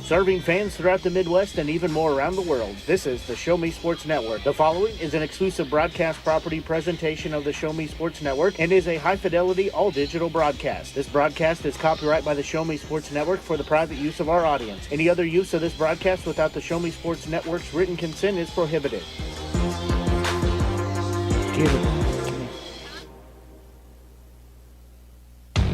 serving fans throughout the Midwest and even more around the world. This is the Show Me Sports Network. The following is an exclusive broadcast property presentation of the Show Me Sports Network and is a high-fidelity, all-digital broadcast. This broadcast is copyright by the Show Me Sports Network for the private use of our audience. Any other use of this broadcast without the Show Me Sports Network's written consent is prohibited.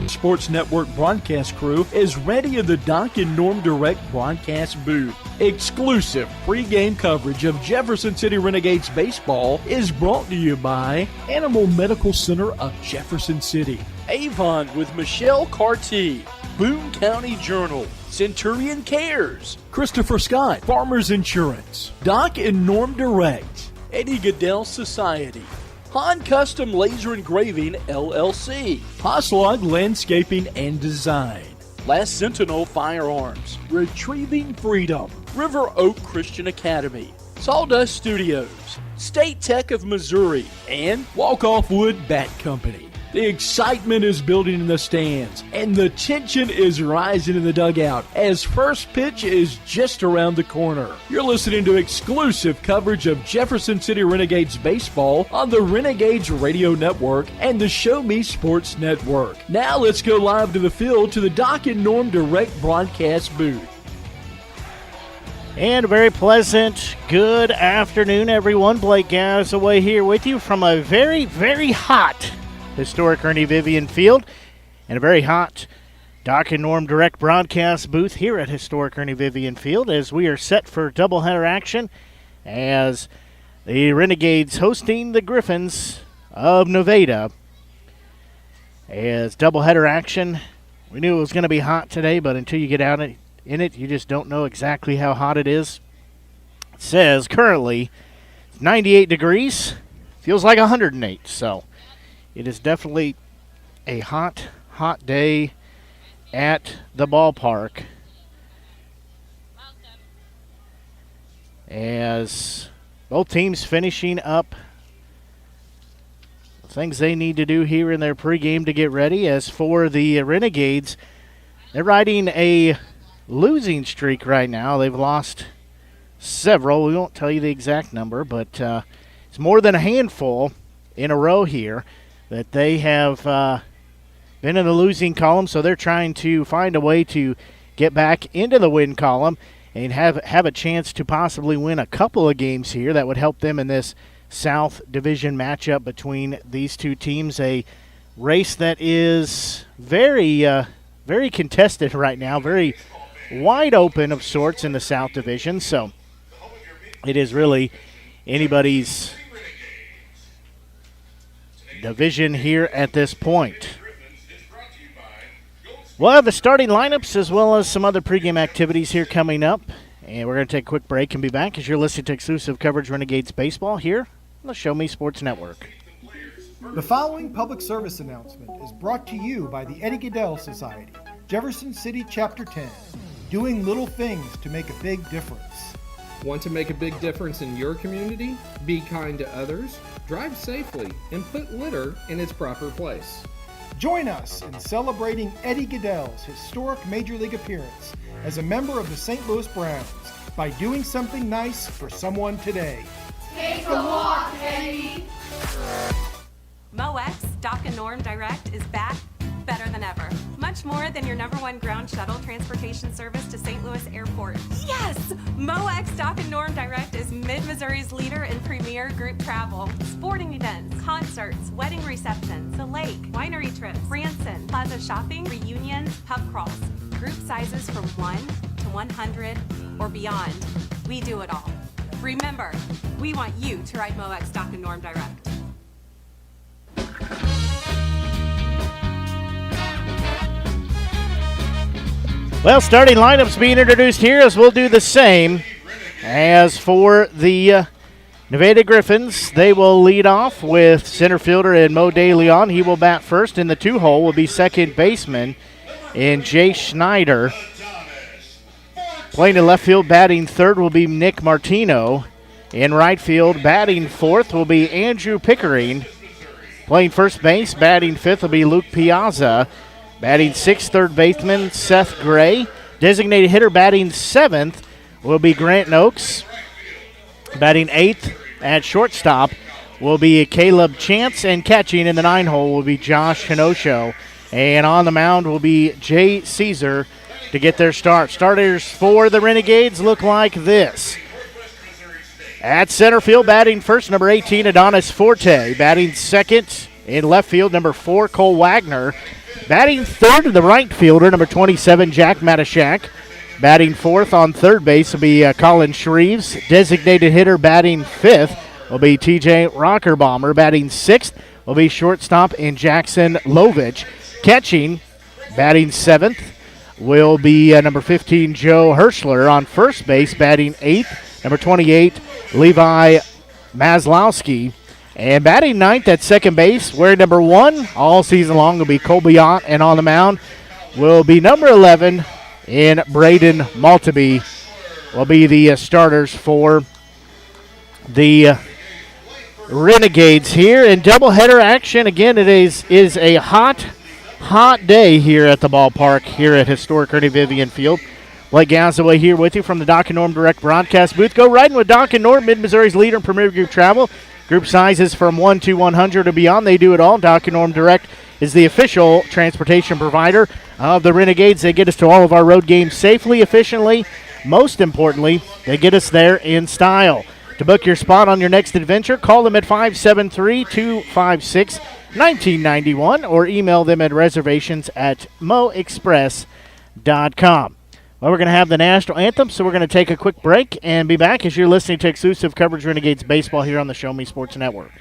Sports Network broadcast crew is ready in the Doc and Norm Direct broadcast booth. Exclusive pregame coverage of Jefferson City Renegades baseball is brought to you by Animal Medical Center of Jefferson City, Avon with Michelle Carty, Boone County Journal, Centurion Cares, Christopher Scott, Farmers Insurance, Doc and Norm Direct, Eddie Goodell Society, Han Custom Laser Engraving, LLC, Hoslog Landscaping and Design, Last Sentinel Firearms, Retrieving Freedom, River Oak Christian Academy, Sawdust Studios, State Tech of Missouri, and Walk Off Wood Bat Company. The excitement is building in the stands, and the tension is rising in the dugout as first pitch is just around the corner. You're listening to exclusive coverage of Jefferson City Renegades baseball on the Renegades Radio Network and the Show Me Sports Network. Now let's go live to the field to the Doc and Norm Direct broadcast booth. And a very pleasant good afternoon, everyone. Blake Gazaway here with you from a very, very hot historic Ernie Vivian Field and a very hot Doc and Norm Direct broadcast booth here at historic Ernie Vivian Field as we are set for doubleheader action as the Renegades hosting the Griffons of Nevada. As doubleheader action, we knew it was going to be hot today, but until you get out in it, you just don't know exactly how hot it is. It says currently it's 98 degrees, feels like 108, so it is definitely a hot, hot day at the ballpark. As both teams finishing up the things they need to do here in their pregame to get ready. As for the Renegades, they're riding a losing streak right now. They've lost several. We won't tell you the exact number, but it's more than a handful in a row here that they have been in the losing column, so they're trying to find a way to get back into the win column and have a chance to possibly win a couple of games here. That would help them in this South Division matchup between these two teams, a race that is very, very contested right now, very wide open of sorts in the South Division, so it is really anybody's division here at this point. We'll have the starting lineups as well as some other pregame activities here coming up. And we're going to take a quick break and be back as you're listening to exclusive coverage Renegades baseball here on the Show Me Sports Network. The following public service announcement is brought to you by the Eddie Goodell Society, Jefferson City Chapter 10, doing little things to make a big difference. Want to make a big difference in your community? Be kind to others, drive safely, and put litter in its proper place. Join us in celebrating Eddie Goodell's historic Major League appearance as a member of the St. Louis Browns by doing something nice for someone today. Take a walk, Eddie! MoX, Doc and Norm Direct is back better than ever. Much more than your #1 ground shuttle transportation service to St. Louis Airport. Yes! MoX, Doc and Norm Direct is Mid-Missouri's leader in premier group travel. Sporting events, concerts, wedding receptions, the lake, winery trips, Branson, plaza shopping, reunions, pub crawls. Group sizes from 1 to 100 or beyond. We do it all. Remember, we want you to ride MoX, Doc and Norm Direct. Well, starting lineups being introduced here as we'll do the same as for the Nevada Griffons. They will lead off with center fielder in Mo De Leon. He will bat first. In the 2-hole will be second baseman in Jay Schneider. Playing in left field, batting third will be Nick Martino. In right field, batting fourth will be Andrew Pickering. Playing first base, batting fifth will be Luke Piazza. Batting sixth, third baseman Seth Gray. Designated hitter batting 7th will be Grant Noakes. Batting 8th at shortstop will be Caleb Chance, and catching in the 9-hole will be Josh Hinosho. And on the mound will be Jay Caesar to get their start. Starters for the Renegades look like this. At center field, batting first, number 18, Adonis Forte. Batting second in left field, number 4, Cole Wagner. Batting third, the right fielder, number 27, Jack Matashak. Batting fourth on third base will be Colin Shreves. Designated hitter batting fifth will be TJ Rockerbomber. Batting sixth will be shortstop in Jackson Lovich. Catching, batting seventh, will be number 15, Joe Hirschler. On first base, batting eighth, number 28, Levi Maslowski. And batting ninth at second base, where number 1 all season long will be Colby Ott. And on the mound will be number 11 in Braden Maltby. Will be the starters for the Renegades here in doubleheader action. Again, it is a hot day here at the ballpark here at historic Ernie Vivian Field. Blake Gazaway here with you from the Doc and Norm Direct broadcast booth. Go riding with Doc and Norm, Mid-Missouri's leader in Premier Group travel. Group sizes from 1 to 100 or beyond. They do it all. Doc and Norm Direct is the official transportation provider of the Renegades. They get us to all of our road games safely, efficiently. Most importantly, they get us there in style. To book your spot on your next adventure, call them at 573-256-1991 or email them at reservations@moexpress.com. Well, we're going to have the national anthem, so we're going to take a quick break and be back as you're listening to exclusive coverage Renegades baseball here on the Show Me Sports Network.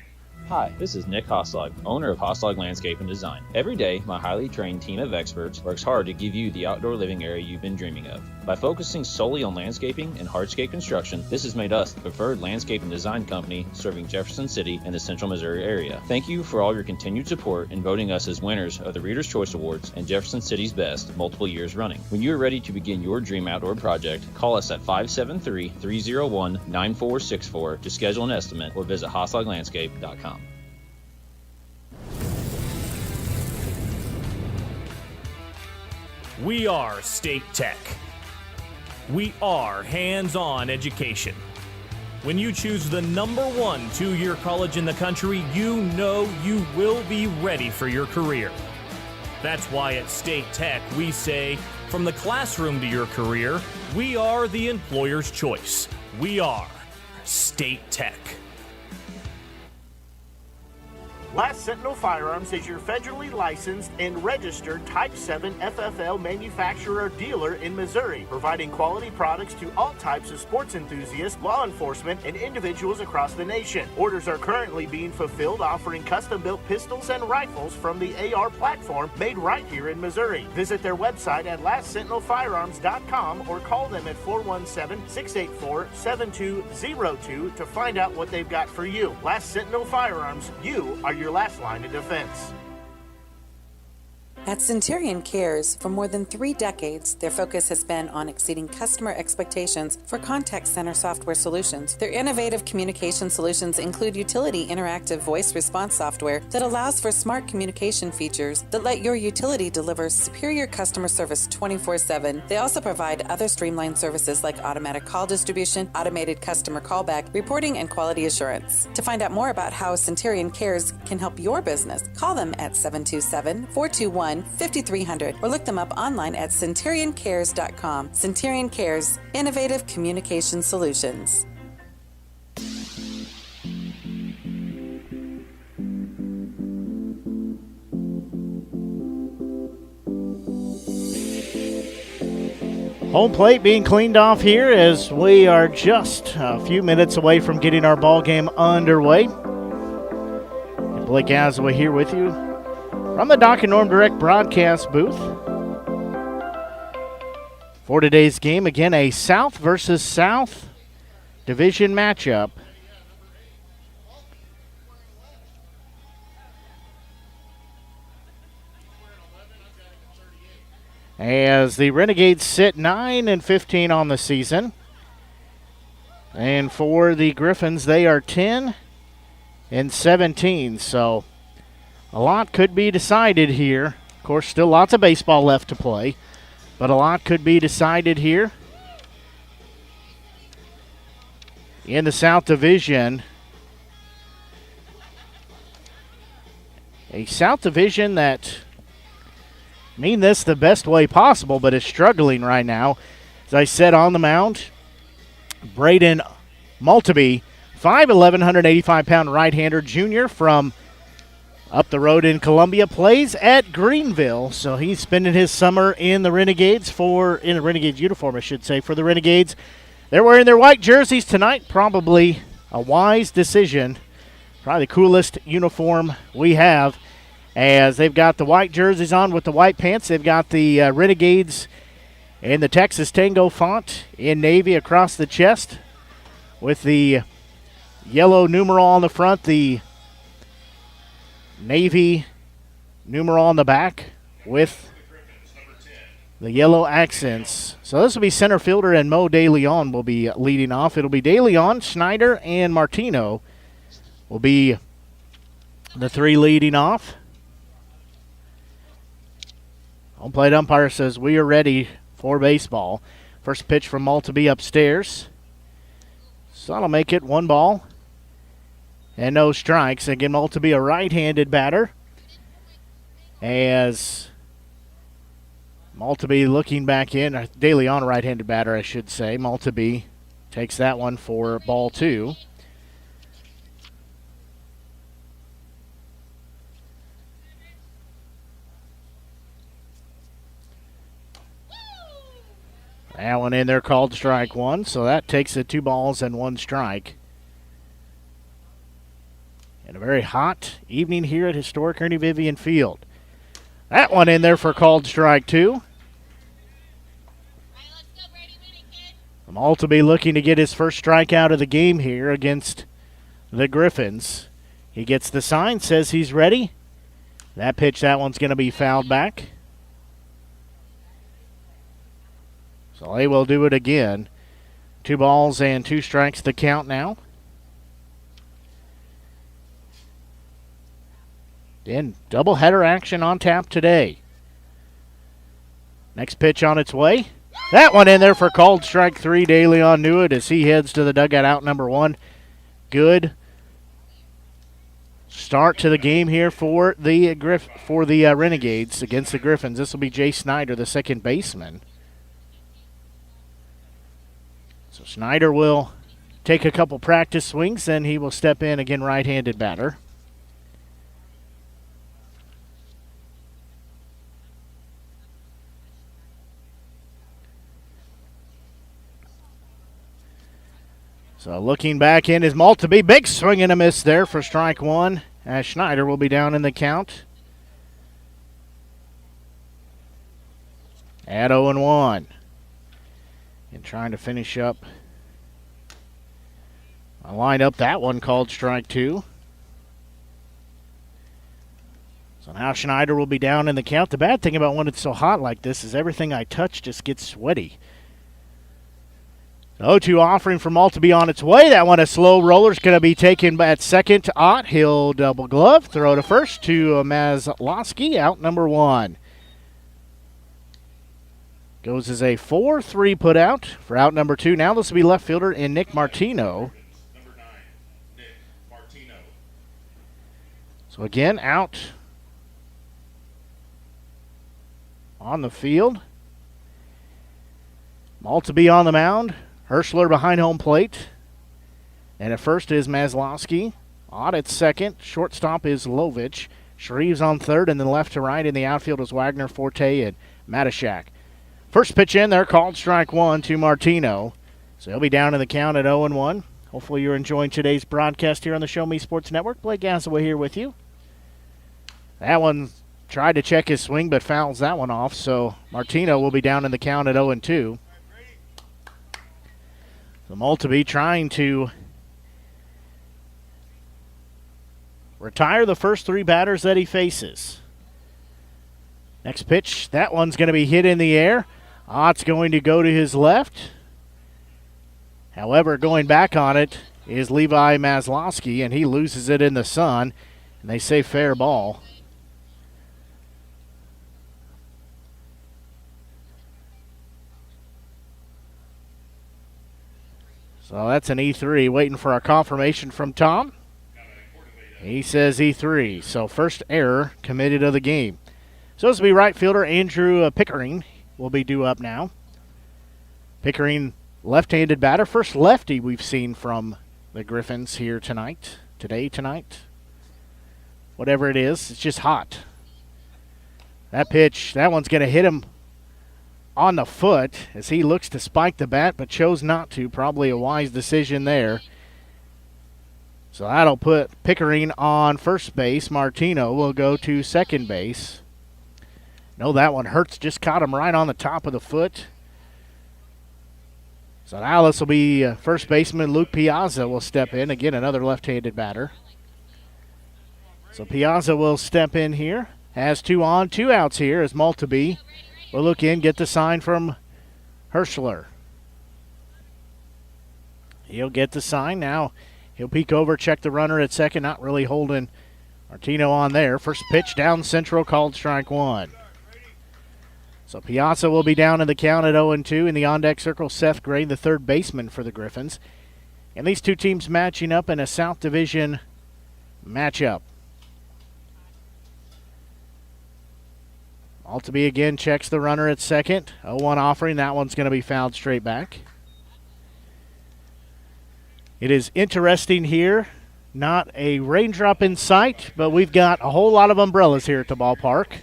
Hi, this is Nick Hoslag, owner of Hoslag Landscape and Design. Every day, my highly trained team of experts works hard to give you the outdoor living area you've been dreaming of. By focusing solely on landscaping and hardscape construction, this has made us the preferred landscape and design company serving Jefferson City and the central Missouri area. Thank you for all your continued support in voting us as winners of the Reader's Choice Awards and Jefferson City's Best multiple years running. When you are ready to begin your dream outdoor project, call us at 573-301-9464 to schedule an estimate or visit hoslaglandscape.com. We are State Tech. We are hands-on education. When you choose the #1 two-year college in the country, you know you will be ready for your career. That's why at State Tech we say, from the classroom to your career, we are the employer's choice. We are State Tech. Last Sentinel Firearms is your federally licensed and registered Type 7 FFL manufacturer dealer in Missouri, providing quality products to all types of sports enthusiasts, law enforcement, and individuals across the nation. Orders are currently being fulfilled, offering custom-built pistols and rifles from the AR platform made right here in Missouri. Visit their website at lastsentinelfirearms.com or call them at 417-684-7202 to find out what they've got for you. Last Sentinel Firearms, you are your last line of defense. At Centurion Cares, for more than 3 decades, their focus has been on exceeding customer expectations for contact center software solutions. Their innovative communication solutions include utility interactive voice response software that allows for smart communication features that let your utility deliver superior customer service 24/7. They also provide other streamlined services like automatic call distribution, automated customer callback, reporting, and quality assurance. To find out more about how Centurion Cares can help your business, call them at 727-421-5300 or look them up online at centurioncares.com. Centurion Cares, innovative communication solutions. Home plate being cleaned off here as we are just a few minutes away from getting our ball game underway. And Blake Gazaway here with you from the Doc and Norm Direct broadcast booth. For today's game, again, a South versus South division matchup. As the Renegades sit 9-15 on the season. And for the Griffons, they are 10-17. So a lot could be decided here. Of course, still lots of baseball left to play. but a lot could be decided here. In the South Division, a South Division that, mean this the best way possible, but is struggling right now. As I said, on the mound, Braden Maltby, 5'11", 185-pound right-hander junior from up the road in Columbia, plays at Greenville. So he's spending his summer in the Renegades in a Renegades uniform, I should say, for the Renegades. They're wearing their white jerseys tonight. Probably a wise decision. Probably the coolest uniform we have, as they've got the white jerseys on with the white pants. They've got the Renegades and the Texas Tango font in navy across the chest with the yellow numeral on the front, the navy numeral on the back with the yellow accents. So this will be center fielder, and Mo De Leon will be leading off. It'll be De Leon, Schneider, and Martino will be the three leading off. Home plate umpire says we are ready for baseball. First pitch from Maltby upstairs. So that'll make it 1 ball and no strikes. Again, Maltby a right-handed batter, as Maltby looking back in. De Leon, right-handed batter, I should say. Maltby takes that one for ball 2. That one in there called strike 1, so that takes it 2 balls and 1 strike. And a very hot evening here at historic Ernie Vivian Field. That one in there for called strike 2. Maltby looking to get his first strikeout of the game here against the Griffons. He gets the sign, says he's ready. That pitch, that one's going to be fouled back. So they will do it again. 2 balls and 2 strikes to count now. Then doubleheader action on tap today. Next pitch on its way. That one in there for called strike 3. De Leon knew it as he heads to the dugout out number 1. Good start to the game here for the Renegades against the Griffons. This will be Jay Snyder, the second baseman. So Snyder will take a couple practice swings, then he will step in again, right-handed batter. So looking back in is Maltby. Big swing and a miss there for strike 1, as Schneider will be down in the count at 0-1. And trying to finish up a lineup. That one called strike 2. So now Schneider will be down in the count. The bad thing about when it's so hot like this is everything I touch just gets sweaty. 0-2 offering for Maltby on its way. That one a slow roller is going to be taken at second to Ott. He'll double glove, throw to first to Mazlowski, out number 1. Goes as a 4-3 put out for out number 2. Now this will be left fielder in Nick Martino. Number 9, Nick Martino. So again, out on the field. Maltby on the mound. Hirschler behind home plate. And at first is Mazlowski. Ott at second. Shortstop is Lovich. Shreves on third, and then left to right in the outfield is Wagner, Forte, and Matashak. First pitch in there, called strike 1 to Martino. So he'll be down in the count at 0-1. Hopefully you're enjoying today's broadcast here on the Show Me Sports Network. Blake Gasaway here with you. That one tried to check his swing, but fouls that one off. So Martino will be down in the count at 0-2. So Maltby trying to retire the first 3 batters that he faces. Next pitch, that one's going to be hit in the air. Ott's going to go to his left. However, going back on it is Levi Mazlowski, and he loses it in the sun, and they say fair ball. So that's an E3. Waiting for our confirmation from Tom. He says E3. So first error committed of the game. So this will be right fielder Andrew Pickering will be due up now. Pickering, left-handed batter. First lefty we've seen from the Griffons here tonight. Tonight. Whatever it is, it's just hot. That pitch, that one's going to hit him on the foot as he looks to spike the bat, but chose not to. Probably a wise decision there. So that'll put Pickering on first base. Martino will go to second base. No, that one hurts. Just caught him right on the top of the foot. So now this will be first baseman Luke Piazza will step in. Again, another left-handed batter. So Piazza will step in here. Has 2 on, 2 outs here as Maltby will look in, get the sign from Hirschler. He'll get the sign. Now he'll peek over, check the runner at second. Not really holding Martino on there. First pitch down central, called strike 1. So Piazza will be down in the count at 0-2. In the on-deck circle, Seth Gray, the third baseman for the Griffons. And these two teams matching up in a South Division matchup. Maltby again checks the runner at second. 0-1 offering. That one's going to be fouled straight back. It is interesting here. Not a raindrop in sight, but we've got a whole lot of umbrellas here at the ballpark.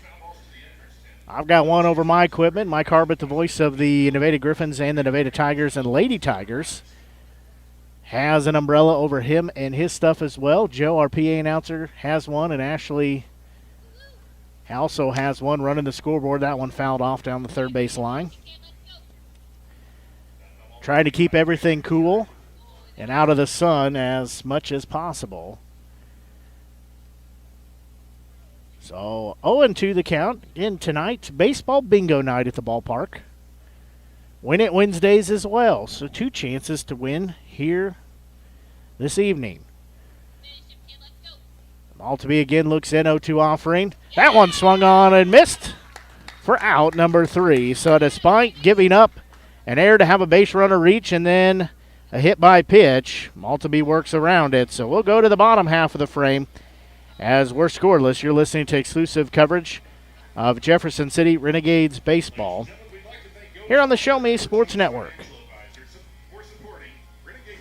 I've got one over my equipment. Mike Harbert, the voice of the Nevada Griffons and the Nevada Tigers and Lady Tigers, has an umbrella over him and his stuff as well. Joe, our PA announcer, has one, and Ashley also has one running the scoreboard. That one fouled off down the third base line. Trying to keep everything cool and out of the sun as much as possible. So 0-2 the count in tonight. Baseball bingo night at the ballpark. Win it Wednesdays as well. So 2 chances to win here this evening. Maltby again looks in, 0-2 offering. That one swung on and missed for out number 3. So despite giving up an error to have a base runner reach and then a hit by pitch, Maltby works around it. So we'll go to the bottom half of the frame as we're scoreless. You're listening to exclusive coverage of Jefferson City Renegades baseball here on the Show Me Sports Network.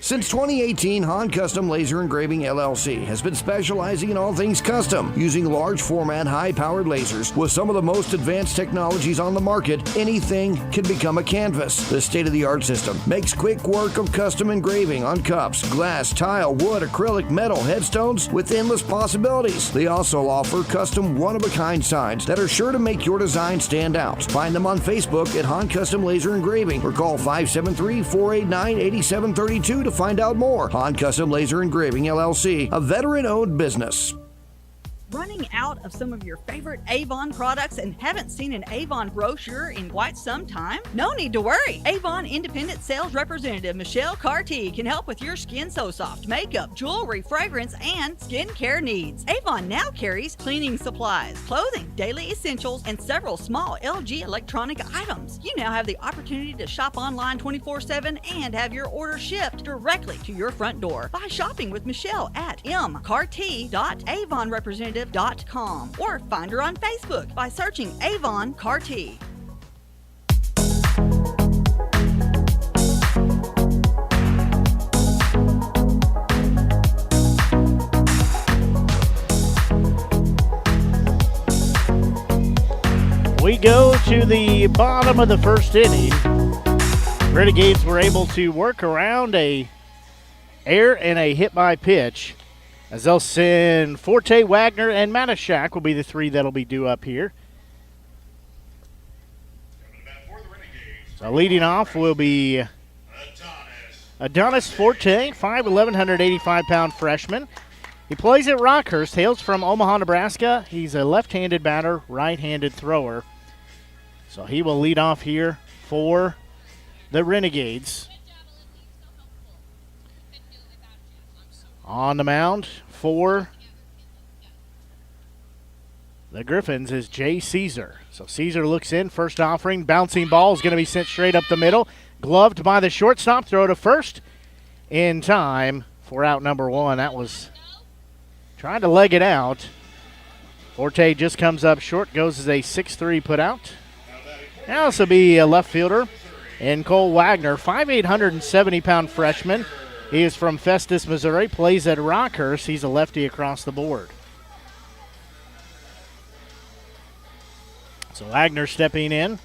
Since 2018, Han Custom Laser Engraving LLC has been specializing in all things custom, using large format, high-powered lasers with some of the most advanced technologies on the market. Anything can become a canvas. This state-of-the-art system makes quick work of custom engraving on cups, glass, tile, wood, acrylic, metal, headstones with endless possibilities. They also offer custom one-of-a-kind signs that are sure to make your design stand out. Find them on Facebook at Han Custom Laser Engraving or call 573-489-8732 to find out more. Han Custom Laser Engraving LLC, a veteran-owned business. Running out of some of your favorite Avon products and haven't seen an Avon brochure in quite some time? No need to worry. Avon Independent Sales Representative Michelle Carty can help with your Skin So Soft makeup, jewelry, fragrance, and skincare needs. Avon now carries cleaning supplies, clothing, daily essentials, and several small LG electronic items. You now have the opportunity to shop online 24/7 and have your order shipped directly to your front door by shopping with Michelle at mcarty.avonrepresentative.com or find her on Facebook by searching Avon Carty. We go to the bottom of the first inning. Renegades were able to work around a error and a hit by pitch, as they'll send Forte, Wagner, and Matashak will be the 3 that'll be due up here. So leading off will be Adonis Forte, 5'11", 185-pound freshman. He plays at Rockhurst, hails from Omaha, Nebraska. He's a left-handed batter, right-handed thrower. So he will lead off here for the Renegades. On the mound for the Griffons is Jay Caesar. So Caesar looks in, first offering, bouncing ball is going to be sent straight up the middle. Gloved by the shortstop, throw to first. in time for out number one. That was trying to leg it out. Forte just comes up short, goes as a 6-3 put out. Now this will be a left fielder in Cole Wagner, 5'8", 170-pound freshman. He is from Festus, Missouri, plays at Rockhurst. He's a lefty across the board. So Wagner stepping in.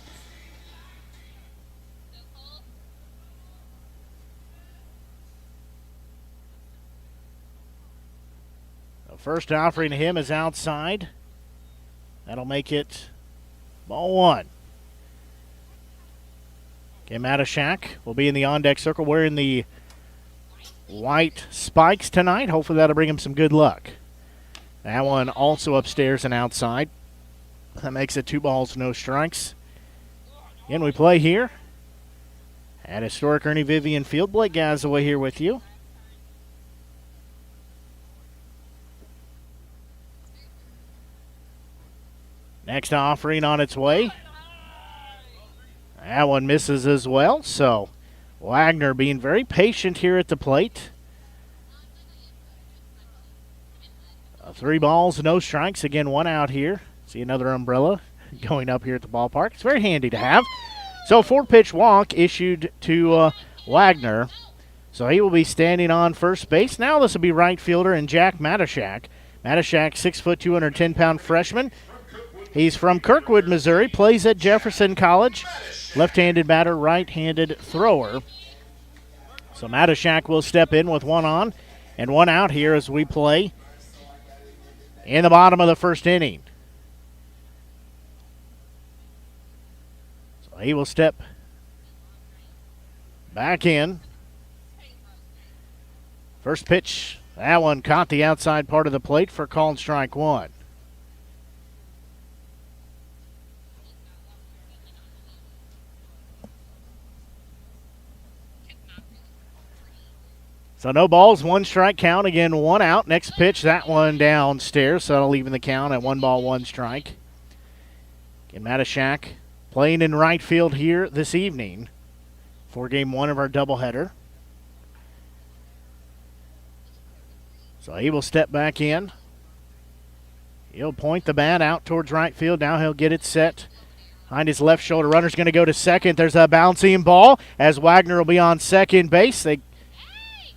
The first offering to him is outside. That'll make it ball one. Okay, Matashak will be in the on-deck circle wearing the white spikes tonight. Hopefully that'll bring him some good luck. That one also upstairs and outside. That makes it 2 balls, no strikes. Again, we play here at historic Ernie Vivian Field. Blake Gazaway here with you. Next offering on its way. That one misses as well, so Wagner being very patient here at the plate. 3 balls, no strikes. Again, 1 out here. See another umbrella going up here at the ballpark. It's very handy to have. So 4-pitch walk issued to Wagner. So he will be standing on first base. Now this will be right fielder and Jack Matashak. Matashak, 6 foot, 210-pound freshman. He's from Kirkwood, Missouri, plays at Jefferson College. Left-handed batter, right-handed thrower. So Matashak will step in with 1 on and 1 out here as we play in the bottom of the first inning. So he will step back in. First pitch, that one caught the outside part of the plate for called strike 1. So no balls, 1 strike count. Again, 1 out. Next pitch, that one downstairs. So that'll even the count at 1 ball, 1 strike. Again, Matashak playing in right field here this evening for game 1 of our doubleheader. So he will step back in. He'll point the bat out towards right field. Now he'll get it set behind his left shoulder. Runner's going to go to second. There's a bouncing ball as Wagner will be on second base. They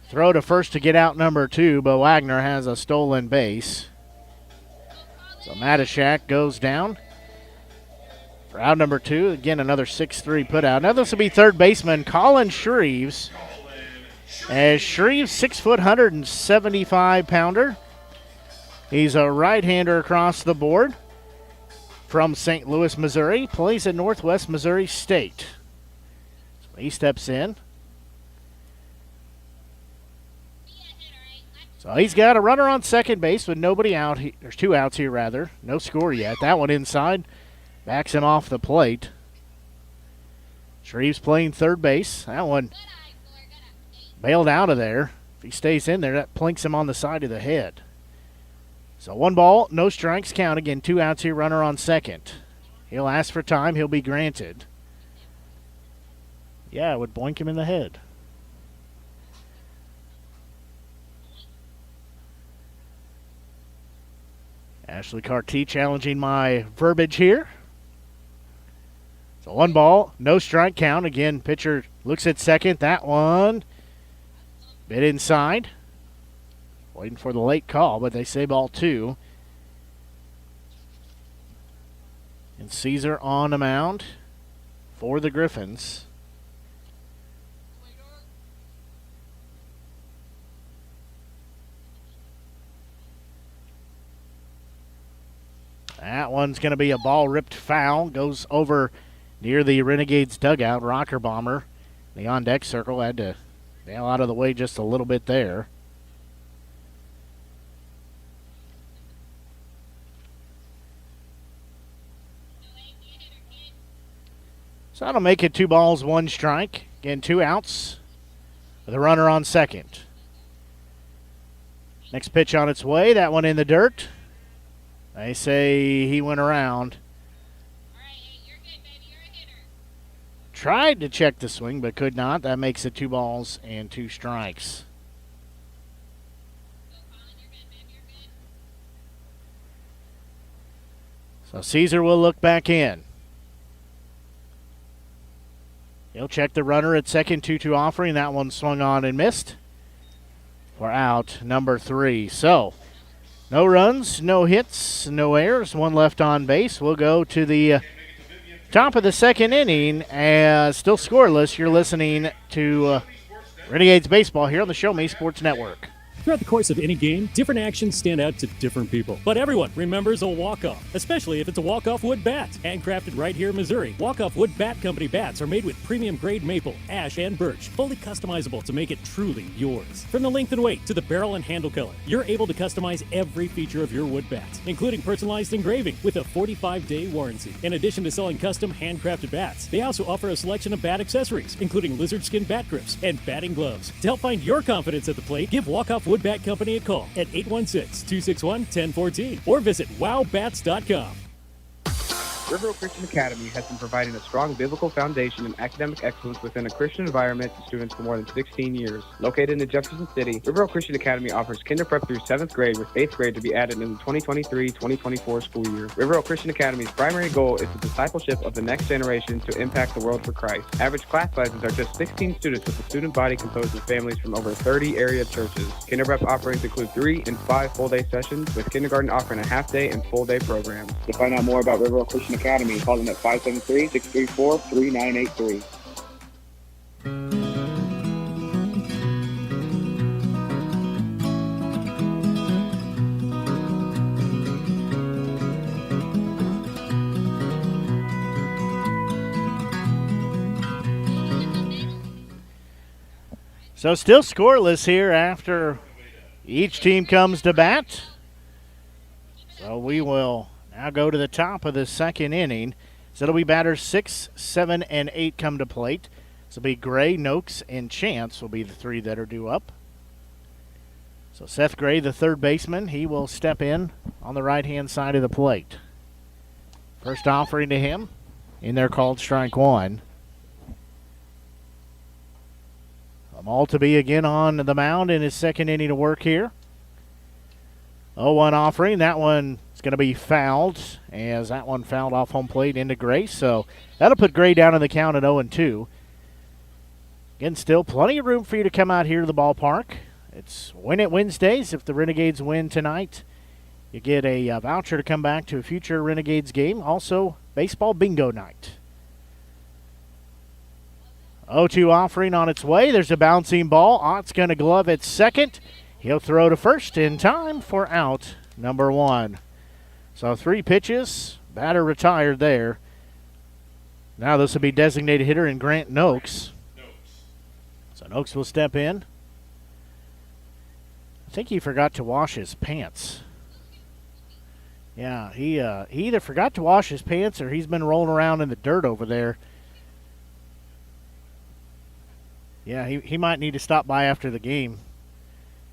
throw to first to get out number 2, but Wagner has a stolen base. So Matashak goes down for out number 2. Again, another 6-3 put out. Now this will be third baseman Colin Shreves. As Shreves, 6 foot, 175-pounder. He's a right-hander across the board from St. Louis, Missouri. Plays at Northwest Missouri State. So he steps in. So he's got a runner on second base with nobody out. There's 2 outs here, rather. No score yet. That one inside backs him off the plate. Shreves playing third base. That one bailed out of there. If he stays in there, that plinks him on the side of the head. So 1 ball, no strikes count. Again, 2 outs here, runner on second. He'll ask for time. He'll be granted. Yeah, it would boink him in the head. Ashley Carty challenging my verbiage here. So 1 ball, no strike count. Again, pitcher looks at second. That one bit inside. Waiting for the late call, but they say ball 2. And Caesar on the mound for the Griffons. That one's going to be a ball ripped foul. Goes over near the Renegades dugout. Rocker Bomber, the on-deck circle, had to bail out of the way just a little bit there. So that'll make it 2 balls, 1 strike. Again, 2 outs with a runner on second. Next pitch on its way. That one in the dirt. They say he went around. tried to check the swing but could not. That makes it 2 balls and 2 strikes. So Caesar will look back in. He'll check the runner at second, 2-2 offering. That one swung on and missed for out number 3. So no runs, no hits, no errors, 1 left on base. We'll go to the top of the second inning as still scoreless. You're listening to Renegades Baseball here on the Show Me Sports Network. Throughout the course of any game, different actions stand out to different people. But everyone remembers a walk-off, especially if it's a walk-off wood bat. Handcrafted right here in Missouri, Walk-Off Wood Bat Company bats are made with premium-grade maple, ash, and birch, fully customizable to make it truly yours. From the length and weight to the barrel and handle color, you're able to customize every feature of your wood bat, including personalized engraving with a 45-day warranty. In addition to selling custom handcrafted bats, they also offer a selection of bat accessories, including lizard skin bat grips and batting gloves. To help find your confidence at the plate, give Walk-Off Wood Bat Company a call at 816-261-1014 or visit wowbats.com. River Christian Academy has been providing a strong biblical foundation and academic excellence within a Christian environment to students for more than 16 years. Located in Jefferson City, River Christian Academy offers kinder prep through 7th grade with 8th grade to be added in the 2023-2024 school year. River Christian Academy's primary goal is the discipleship of the next generation to impact the world for Christ. Average class sizes are just 16 students with a student body composed of families from over 30 area churches. Kinder prep offerings include 3 and 5 full-day sessions, with kindergarten offering a half-day and full-day programs. To find out more about River Christian Academy, call them at 573-634-3983. So still scoreless here after each team comes to bat. So we will now go to the top of the second inning. So it'll be batters 6, 7, and 8 come to plate. So it'll be Gray, Noakes, and Chance will be the 3 that are due up. So Seth Gray, the third baseman, he will step in on the right-hand side of the plate. First offering to him, in there called strike 1. Maltby again on the mound in his second inning of work here. 0-1 offering. That one is going to be fouled, as that one fouled off home plate into Gray. So that'll put Gray down in the count at 0-2. Again, still plenty of room for you to come out here to the ballpark. It's Win It Wednesdays. If the Renegades win tonight, you get a voucher to come back to a future Renegades game. Also, baseball bingo night. 0-2 offering on its way. There's a bouncing ball. Ott's going to glove at second. He'll throw to first in time for out number 1. So 3 pitches. Batter retired there. Now this will be designated hitter in Grant Noakes. So Noakes will step in. I think he forgot to wash his pants. Yeah, he either forgot to wash his pants or he's been rolling around in the dirt over there. Yeah, he might need to stop by after the game.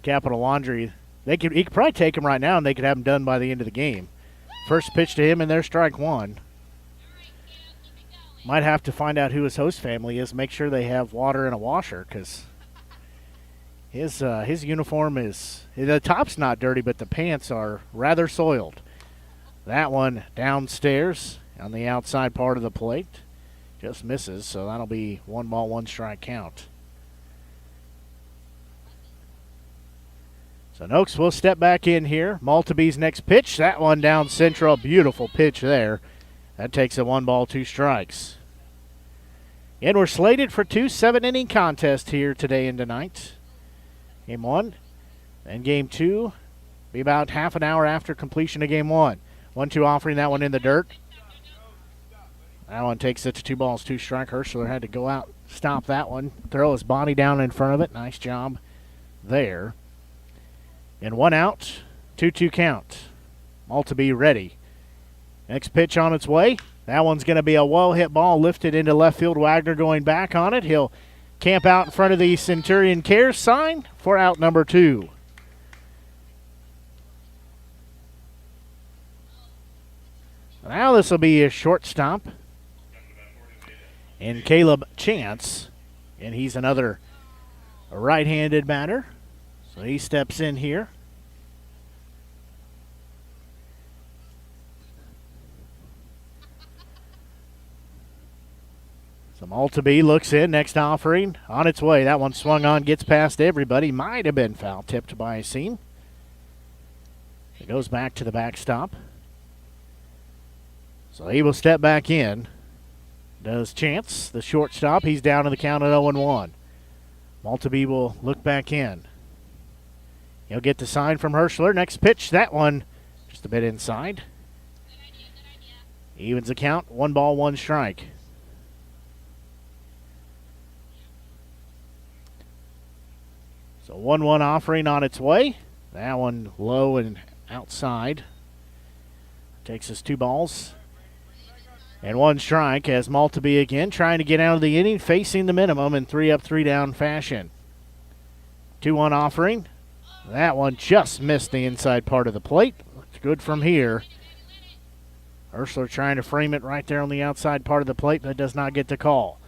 Capital Laundry. He could probably take him right now, and they could have him done by the end of the game. First pitch to him, and there's strike 1. Might have to find out who his host family is. Make sure they have water and a washer, because his uniform is, the top's not dirty, but the pants are rather soiled. That one downstairs on the outside part of the plate just misses, so that'll be 1 ball, 1 strike count. So Noakes will step back in here. Maltby's next pitch. That one down central. Beautiful pitch there. That takes a 1 ball, 2 strikes. And we're slated for 2 7-inning contests here today and tonight. Game 1 and Game 2 be about half an hour after completion of Game 1. 1-2 offering, that one in the dirt. That one takes it to 2 balls, 2 strikes. Hirschler had to go out, stop that one, throw his body down in front of it. Nice job there. And 1 out, 2-2 count. Maltby ready. Next pitch on its way. That one's going to be a well-hit ball lifted into left field. Wagner going back on it. He'll camp out in front of the Centurion Cares sign for out number 2. Now this will be a shortstop. and Caleb Chance, and he's another right-handed batter. So he steps in here. So Maltby looks in, next offering on its way. That one swung on, gets past everybody. Might have been foul tipped by a seam. It goes back to the backstop. So he will step back in. Does Chance, the shortstop. He's down to the count at 0-1. Maltby will look back in. He'll get the sign from Hirschler. Next pitch, that one just a bit inside. Evens the count, 1 ball, 1 strike. So 1-1 offering on its way. That one low and outside. Takes us 2 balls and 1 strike as Maltby again trying to get out of the inning, facing the minimum in 3 up, 3 down fashion. 2-1 offering. That one just missed the inside part of the plate. Looks good from here. Hirschler trying to frame it right there on the outside part of the plate, but does not get the call.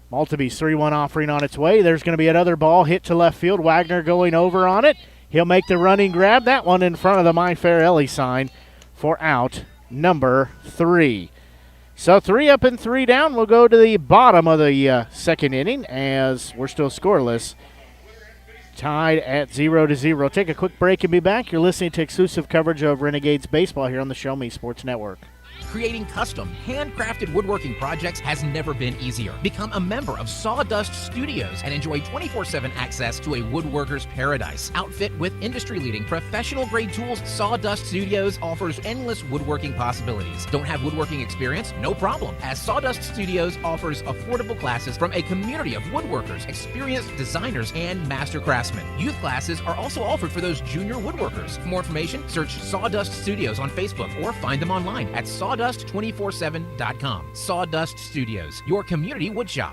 Maltby's 3-1 offering on its way. There's going to be another ball hit to left field. Wagner going over on it. He'll make the running grab. That one in front of the My Fair Ellie sign for out number 3. So 3 up and 3 down. We'll go to the bottom of the second inning as we're still scoreless. Tied at 0-0. Take a quick break and be back. You're listening to exclusive coverage of Renegades baseball here on the Show Me Sports Network. Creating custom, handcrafted woodworking projects has never been easier. Become a member of Sawdust Studios and enjoy 24/7 access to a woodworker's paradise. Outfit with industry-leading professional-grade tools, Sawdust Studios offers endless woodworking possibilities. Don't have woodworking experience? No problem, as Sawdust Studios offers affordable classes from a community of woodworkers, experienced designers, and master craftsmen. Youth classes are also offered for those junior woodworkers. For more information, search Sawdust Studios on Facebook or find them online at sawdust247.com. Sawdust Studios, your community woodshop.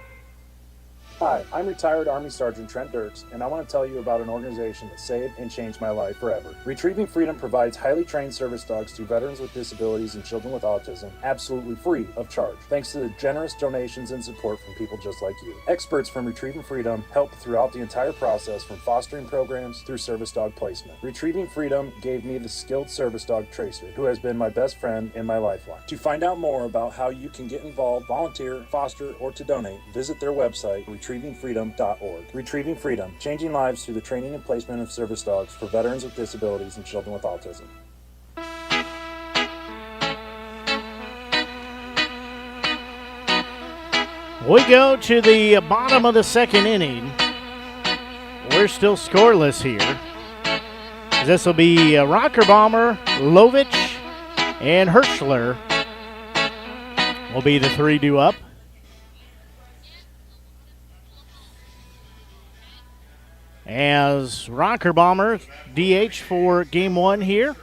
Hi, I'm retired Army Sergeant Trent Dirks, and I want to tell you about an organization that saved and changed my life forever. Retrieving Freedom provides highly trained service dogs to veterans with disabilities and children with autism, absolutely free of charge, thanks to the generous donations and support from people just like you. Experts from Retrieving Freedom help throughout the entire process, from fostering programs through service dog placement. Retrieving Freedom gave me the skilled service dog Tracer, who has been my best friend and my lifeline. To find out more about how you can get involved, volunteer, foster, or to donate, visit their website, retrievingfreedom.org. Retrieving Freedom, changing lives through the training and placement of service dogs for veterans with disabilities and children with autism. We go to the bottom of the second inning. We're still scoreless here. This will be Rocker Bomber, Lovich, and Hirschler will be the 3 due up. As Rocker Bomber, DH for game 1 here.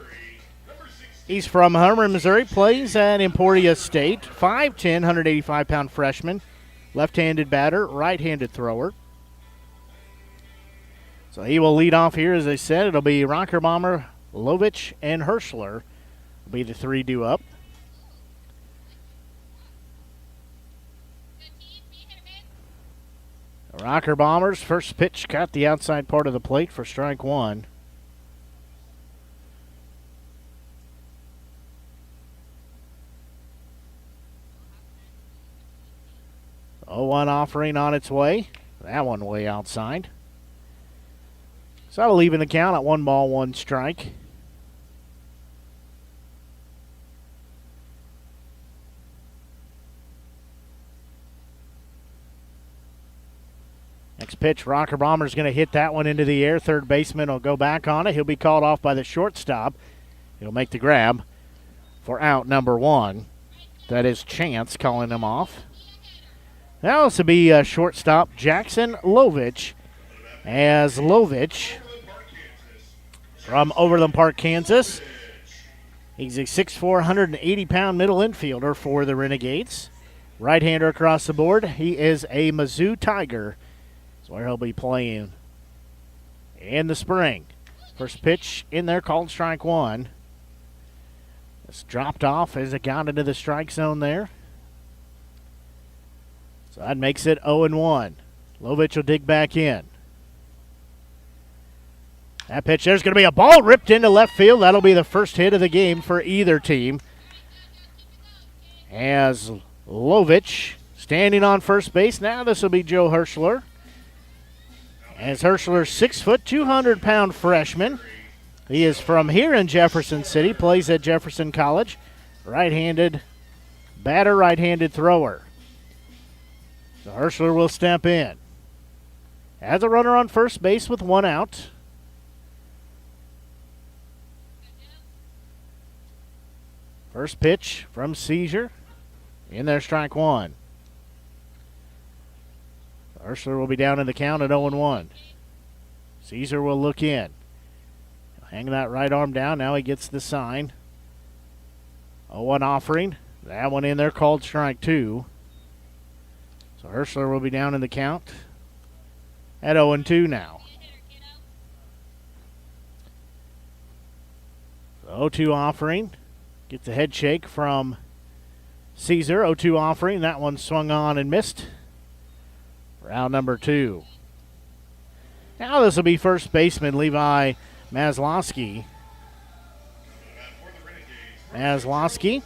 He's from Herman, Missouri, plays at Emporia State. 5'10", 185-pound freshman. Left-handed batter, right-handed thrower. So he will lead off here, as I said. It'll be Rocker Bomber, Lovich, and Hirschler will be the 3 due up. Rocker Bombers, first pitch caught the outside part of the plate for strike 1. The 0-1 offering on its way. That one way outside. So that'll even the count at 1 ball, 1 strike. Next pitch, Rocker Bomber's going to hit that one into the air. Third baseman will go back on it. He'll be called off by the shortstop. He'll make the grab for out number 1. That is Chance calling him off. Now this will be shortstop Jackson Lovich, as Lovich from Overland Park, Kansas. He's a 6'4", 180-pound middle infielder for the Renegades. Right-hander across the board. He is a Mizzou Tiger. That's where he'll be playing in the spring. First pitch in there called strike 1. It's dropped off as it got into the strike zone there. So that makes it 0-1. Lovich will dig back in. That pitch, there's going to be a ball ripped into left field. That'll be the first hit of the game for either team. As Lovich standing on first base. Now this will be Joe Hirschler. As Hirschler, 6 foot, 200-pound freshman. He is from here in Jefferson City, plays at Jefferson College. Right-handed batter, right-handed thrower. So Hirschler will step in. Has a runner on first base with 1 out. First pitch from Caesar. In there, strike 1. Hirschler will be down in the count at 0-1. Caesar will look in. Hang that right arm down. Now he gets the sign. 0-1 offering. That one in there, called strike 2. So Hirschler will be down in the count at 0-2 now. 0-2 offering. Gets a head shake from Caesar. 0-2 offering. That one swung on and missed. Round number 2. Now this will be first baseman Levi Maslowski. Maslowski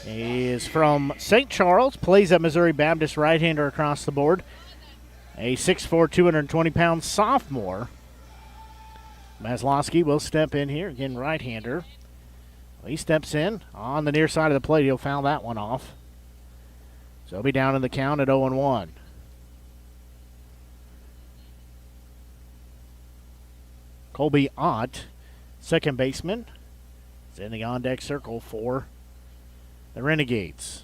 is from St. Charles, plays at Missouri Baptist, right-hander across the board. A 6'4", 220-pound sophomore. Maslowski will step in here, again right-hander. He steps in on the near side of the plate. He'll foul that one off. So he'll be down in the count at 0-1. Colby Ott, second baseman, is in the on-deck circle for the Renegades.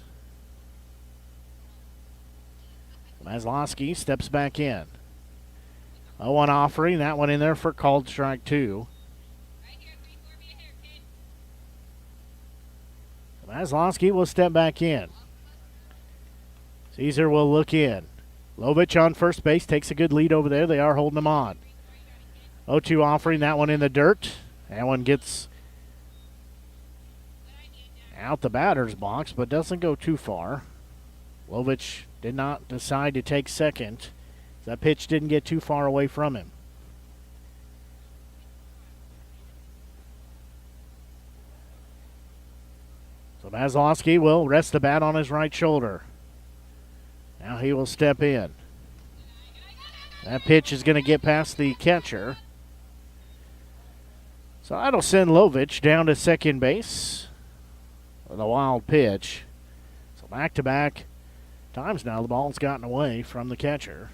Maslowski steps back in. 0-1 offering, that one in there for called strike 2. Maslowski will step back in. Caesar will look in. Lovich on first base, takes a good lead over there. They are holding him on. 0-2 offering, that one in the dirt. That one gets out the batter's box, but doesn't go too far. Lovich did not decide to take second. That pitch didn't get too far away from him. So Maslowski will rest the bat on his right shoulder. Now he will step in. That pitch is going to get past the catcher. So that'll send Lovich down to second base with a wild pitch. So back-to-back times now the ball's gotten away from the catcher.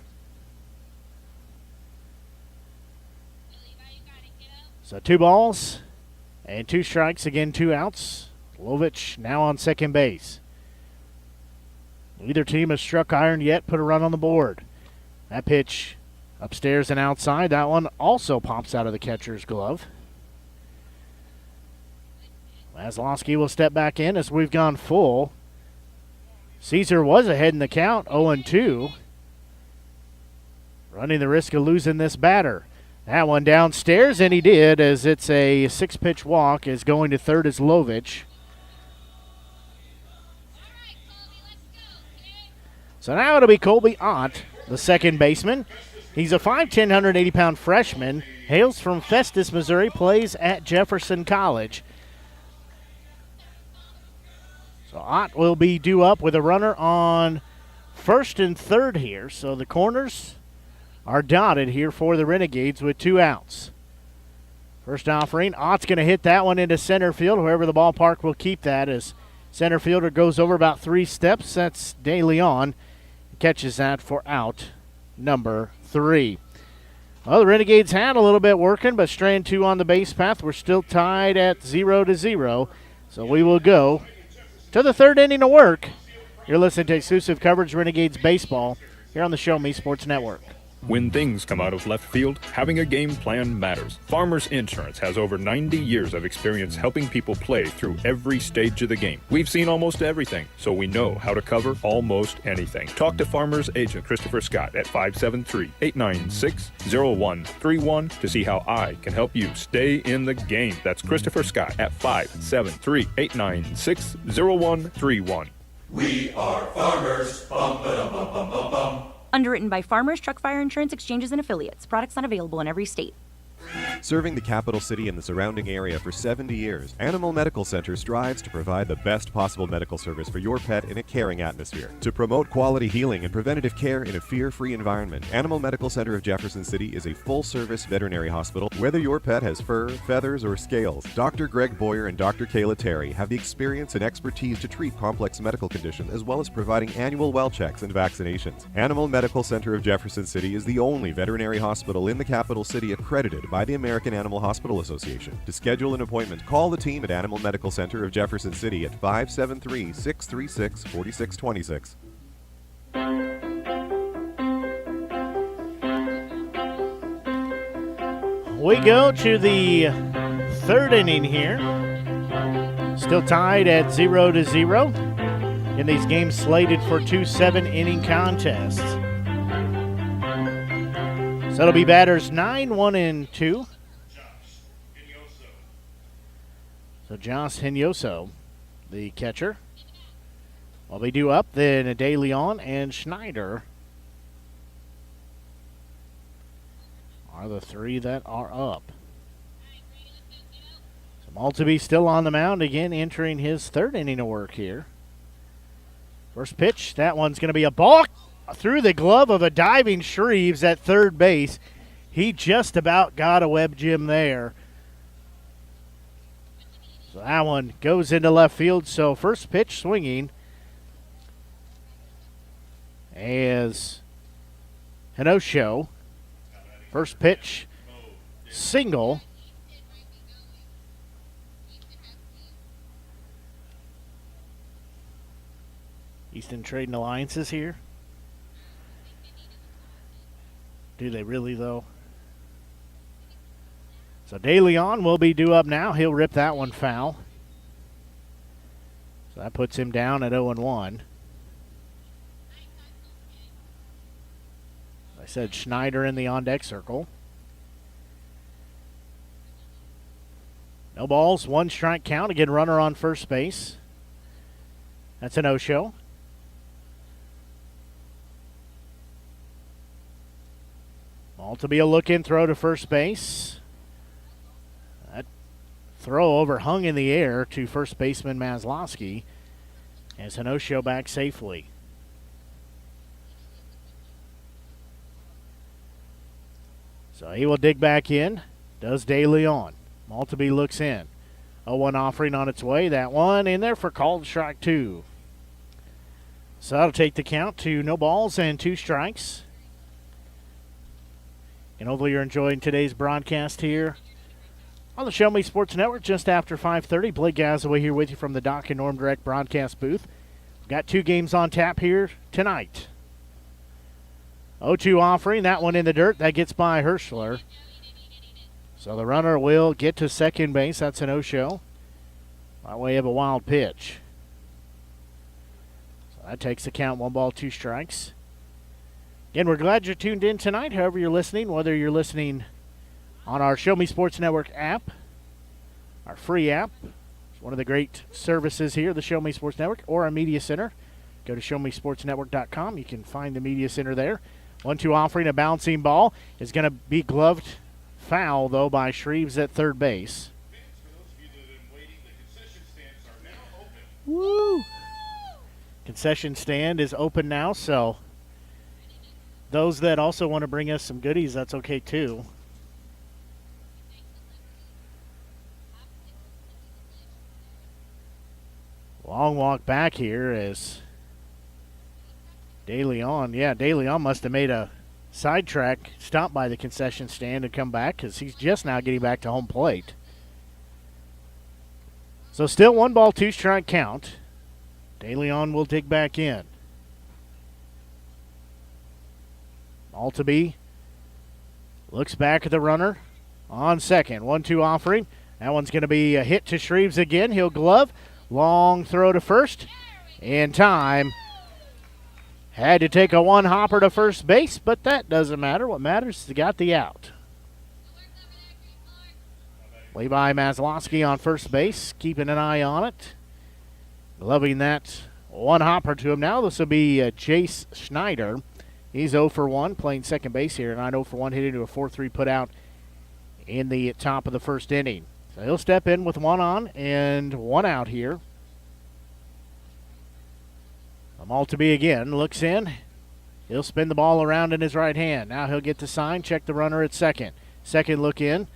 So 2 balls and 2 strikes, again 2 outs. Lovich now on second base. Neither team has struck iron yet, put a run on the board. That pitch upstairs and outside. That one also pops out of the catcher's glove. Maslowski will step back in as we've gone full. Caesar was ahead in the count, 0-2. Running the risk of losing this batter. That one downstairs, and he did, as it's a 6-pitch walk, is going to third as Lovich. So now it'll be Colby Ott, the second baseman. He's a 5'10", 180-pound freshman, hails from Festus, Missouri, plays at Jefferson College. So Ott will be due up with a runner on first and third here. So the corners are dotted here for the Renegades with 2 outs. First offering, Ott's going to hit that one into center field. Whoever the ballpark will keep that as center fielder goes over about 3 steps. That's De Leon. Catches that for out number 3. Well, the Renegades had a little bit working, but strand 2 on the base path. We're still tied at 0-0. So we will go to the third inning of work. You're listening to exclusive coverage Renegades baseball here on the Show Me Sports Network. When things come out of left field, having a game plan matters. Farmers Insurance has over 90 years of experience helping people play through every stage of the game. We've seen almost everything, so we know how to cover almost anything. Talk to Farmers Agent Christopher Scott at 573-896-0131 to see how I can help you stay in the game. That's Christopher Scott at 573-896-0131. We are farmers. Bum, ba-dum, bum, bum, bum, bum. Underwritten by Farmers Truck Fire Insurance Exchanges and Affiliates. Products not available in every state. Serving the capital city and the surrounding area for 70 years, Animal Medical Center strives to provide the best possible medical service for your pet in a caring atmosphere. To promote quality healing and preventative care in a fear-free environment, Animal Medical Center of Jefferson City is a full-service veterinary hospital. Whether your pet has fur, feathers, or scales, Dr. Greg Boyer and Dr. Kayla Terry have the experience and expertise to treat complex medical conditions as well as providing annual well checks and vaccinations. Animal Medical Center of Jefferson City is the only veterinary hospital in the capital city accredited by the American Animal Hospital Association. To schedule an appointment, call the team at Animal Medical Center of Jefferson City at 573-636-4626. We go to the third inning here. Still tied at 0-0 in these games slated for 2 7-inning contests. So it'll be batters 9, 1, and 2. So Josh Hinojosa, the catcher, will be due up. Then De Leon and Schneider are the three that are up. So Maltby still on the mound again, entering his third inning of work here. First pitch, that one's going to be a ball through the glove of a diving Shreves at third base. He just about got a web gem there. So that one goes into left field. So first pitch swinging as Hinojosa. First pitch single. Easton trading alliances here. Do they really, though? So De Leon will be due up now. He'll rip that one foul. So that puts him down at 0-1. I said Schneider in the on-deck circle. No balls, 1 strike count. Again, runner on first base. That's a no-show. Maltby a look-in throw to first base. That throw overhung in the air to first baseman Maslowski as Hinojosa back safely. So he will dig back in. Does De Leon. Maltby looks in. 0-1 offering on its way. That one in there for called strike 2. So that'll take the count to no balls and 2 strikes. And hopefully you're enjoying today's broadcast here on the Show Me Sports Network just after 5:30. Blake Gazaway here with you from the Doc and Norm Direct broadcast booth. We've got 2 games on tap here tonight. 0-2 offering, that one in the dirt. That gets by Hirschler. So the runner will get to second base. That's a no-show by way of a wild pitch. So that takes the count, 1 ball, 2 strikes. Again, we're glad you're tuned in tonight, however you're listening, whether you're listening on our Show Me Sports Network app, our free app. It's one of the great services here, the Show Me Sports Network, or our media center. Go to showmesportsnetwork.com. You can find the media center there. 1-2 offering, a bouncing ball is going to be gloved foul, though, by Shreves at third base. Woo! Concession stand is open now, so those that also want to bring us some goodies, that's okay too. Long walk back here as De Leon. Yeah, De Leon must have made a sidetrack, stop by the concession stand and come back because he's just now getting back to home plate. So still 1 ball, 2 strike count. De Leon will dig back in. Maltby looks back at the runner on second. 1-2 offering. That one's going to be a hit to Shreves again. He'll glove. Long throw to first. In time. Had to take a 1-hopper to first base, but that doesn't matter. What matters is he got the out. Levi Maslowski on first base, keeping an eye on it. Gloving that One hopper to him now. This will be Chase Schneider. He's 0 for 1, playing second base here. Not 0 for 1, hit into a 4-3 putout in the top of the first inning. So he'll step in with one on and one out here. Maltby again looks in. He'll spin the ball around in his right hand. Now he'll get the sign, check the runner at second. Second look in.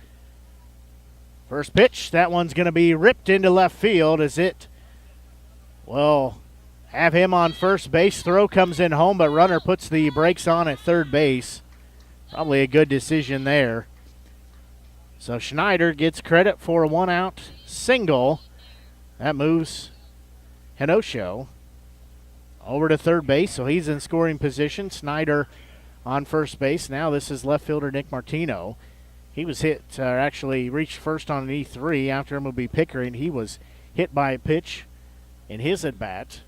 First pitch, that one's going to be ripped into left field as it will have him on first base. Throw comes in home, but runner puts the brakes on at third base. Probably a good decision there. So Schneider gets credit for a one-out single. That moves Henosho over to third base, so he's in scoring position. Snyder on first base. Now this is left fielder Nick Martino. He was hit, actually reached first on an E3. After him will be Pickering. He was hit by a pitch in his at-bat.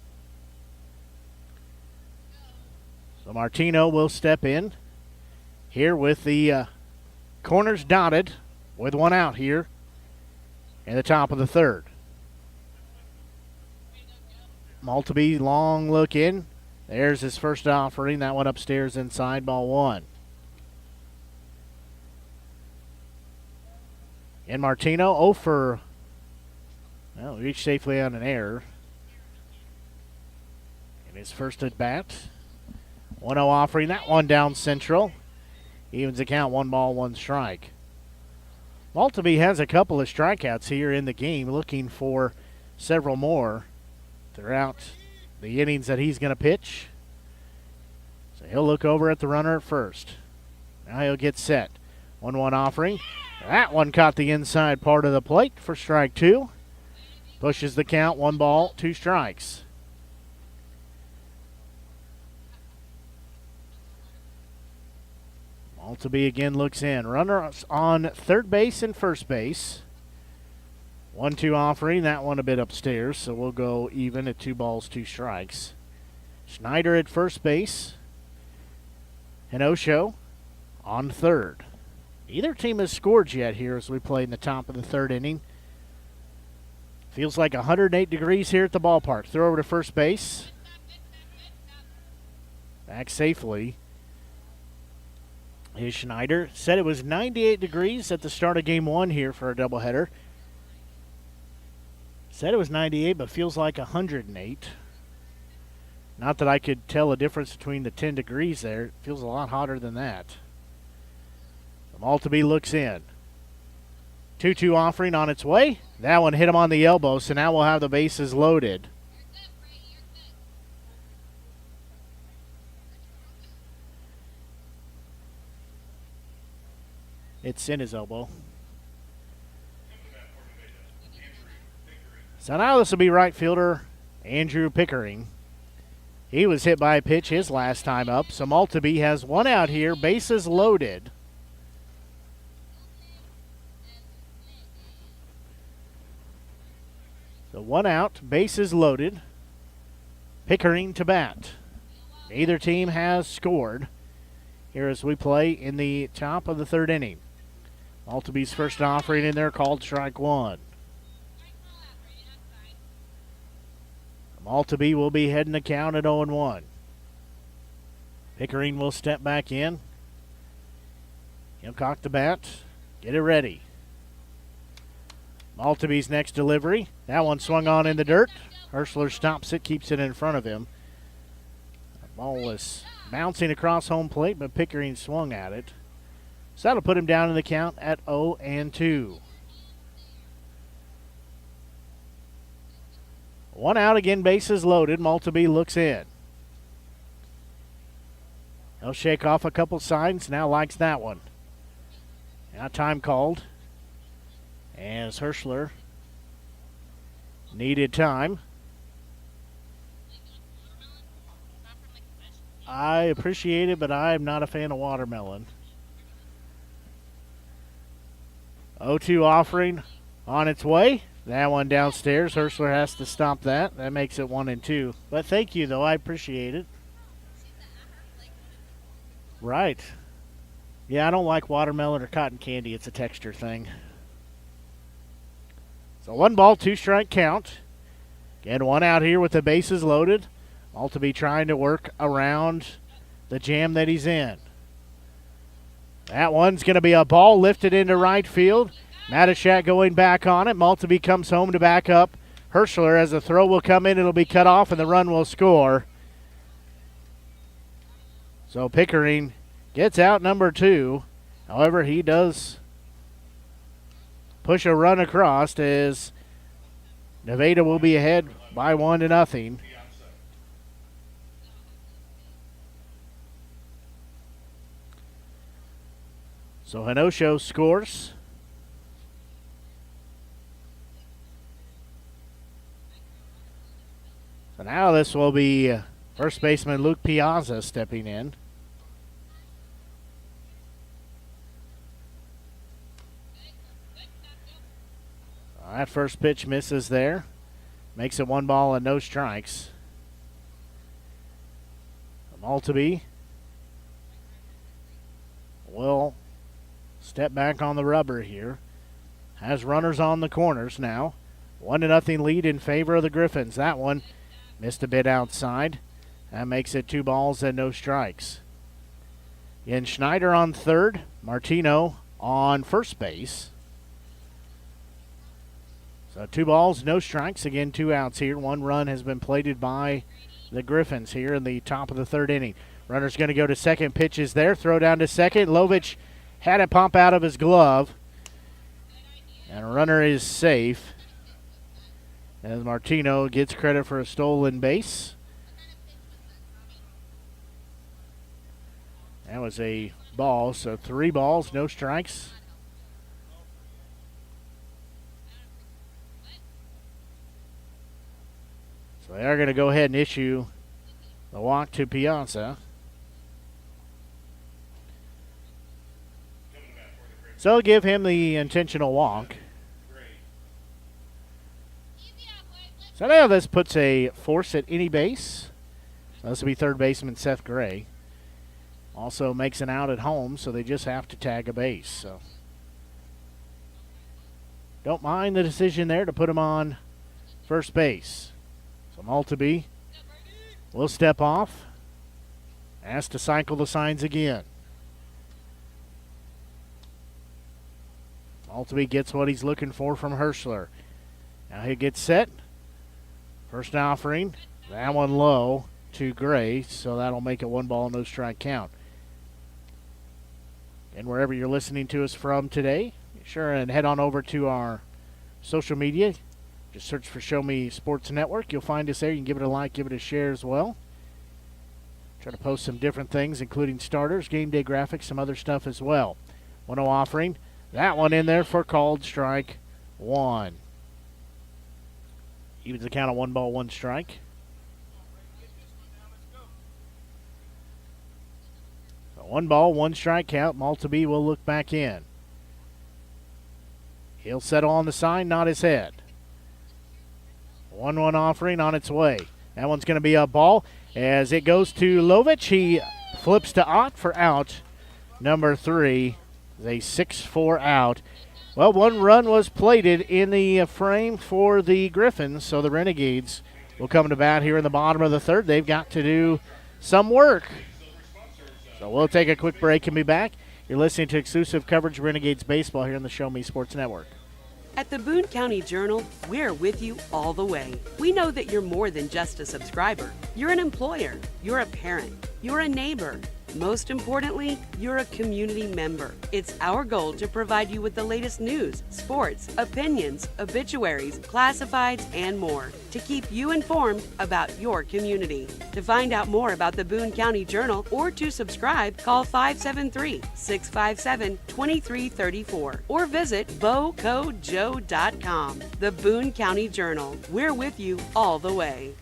So Martino will step in here with the corners dotted with one out here in the top of the third. Maltby, long look in. There's his first offering. That one upstairs inside, ball one. And Martino, 0 for, well, reached safely on an error in his first at bat. 1-0 offering, that one down central. Evens the count, 1 ball, 1 strike. Maltby has a couple of strikeouts here in the game, looking for several more throughout the innings that he's going to pitch. So he'll look over at the runner at first. Now he'll get set. 1-1 offering. That one caught the inside part of the plate for strike 2. Pushes the count, 1 ball, 2 strikes. Maltby again looks in. Runner on third base and first base. 1-2 offering. That one a bit upstairs, so we'll go even at 2 balls, 2 strikes. Schneider at first base. And Osho on third. Neither team has scored yet here as we play in the top of the third inning. Feels like 108 degrees here at the ballpark. Throw over to first base. Back safely is Schneider. Said it was 98 degrees at the start of game 1 here for a doubleheader. Said it was 98, but feels like 108. Not that I could tell a difference between the 10 degrees there. It feels a lot hotter than that. Maltby looks in. 2-2 offering on its way. That one hit him on the elbow, so now we'll have the bases loaded. It's in his elbow. So now this will be right fielder Andrew Pickering. He was hit by a pitch his last time up, so Maltby has one out here, bases loaded. So 1 out, bases loaded. Pickering to bat. Neither team has scored here as we play in the top of the third inning. Maltby's first offering in there called strike 1. Maltby will be heading the count at 0-1. Pickering will step back in. He'll cock the bat, get it ready. Maltby's next delivery. That one swung on in the dirt. Herschler stops it, keeps it in front of him. The ball was bouncing across home plate, but Pickering swung at it. So that'll put him down in the count at 0-2. 1 out again, bases loaded. Maltby looks in. He'll shake off a couple signs. Now likes that one. Now time called. As Herschler needed time. I appreciate it, but I'm not a fan of watermelon. 0-2 offering on its way. That one downstairs. Herschler has to stop that. That makes it 1-2. But thank you, though. I appreciate it. Right. Yeah, I don't like watermelon or cotton candy. It's a texture thing. So 1 ball, 2 strike count. Again, one out here with the bases loaded. Maltby trying to work around the jam that he's in. That one's going to be a ball lifted into right field. Matashak going back on it. Maltby comes home to back up Hirschler as the throw will come in. It'll be cut off, and the run will score. So Pickering gets out number 2. However, he does push a run across as Nevada will be ahead by 1-0. So Hinosho scores. So now this will be first baseman Luke Piazza stepping in. That first pitch misses there. Makes it 1 ball and no strikes. Maltby will step back on the rubber here. Has runners on the corners now. 1-0 lead in favor of the Griffons. That one missed a bit outside. That makes it 2 balls and no strikes. In Schneider on third. Martino on first base. So 2 balls, no strikes. Again, 2 outs here. 1 run has been plated by the Griffons here in the top of the 3rd inning. Runner's going to go to second. Pitch is there. Throw down to second. Lovich had it pop out of his glove. And a runner is safe. As Martino gets credit for a stolen base. That was a ball, so 3 balls, no strikes. So they are going to go ahead and issue the walk to Piazza. So give him the intentional walk. So now this puts a force at any base. So this will be third baseman Seth Gray. Also makes an out at home, so they just have to tag a base. So don't mind the decision there to put him on first base. So Maltby will step off. Asked to cycle the signs again. Maltby gets what he's looking for from Hirschler. Now he gets set. First offering. That one low to Gray, so that'll make it 1 ball, no strike count. And wherever you're listening to us from today, be sure and head on over to our social media. Just search for Show Me Sports Network. You'll find us there. You can give it a like, give it a share as well. Try to post some different things, including starters, game day graphics, some other stuff as well. 1-0 offering. That one in there for called strike 1. Evens the count of 1 ball, 1 strike. So 1 ball, 1 strike count. Maltby will look back in. He'll settle on the sign, nod his head. 1-1 offering on its way. That one's going to be a ball as it goes to Lovich. He flips to Ott for out number 3. A 6-4 out. Well, 1 run was plated in the frame for the Griffons, so the Renegades will come to bat here in the bottom of the 3rd. They've got to do some work. So we'll take a quick break and be back. You're listening to exclusive coverage of Renegades baseball here on the Show Me Sports Network. At the Boone County Journal, we're with you all the way. We know that you're more than just a subscriber. You're an employer, you're a parent, you're a neighbor. Most importantly, you're a community member. It's our goal to provide you with the latest news, sports, opinions, obituaries, classifieds, and more to keep you informed about your community. To find out more about the Boone County Journal or to subscribe, call 573-657-2334 or visit bocojoe.com. The Boone County Journal. We're with you all the way.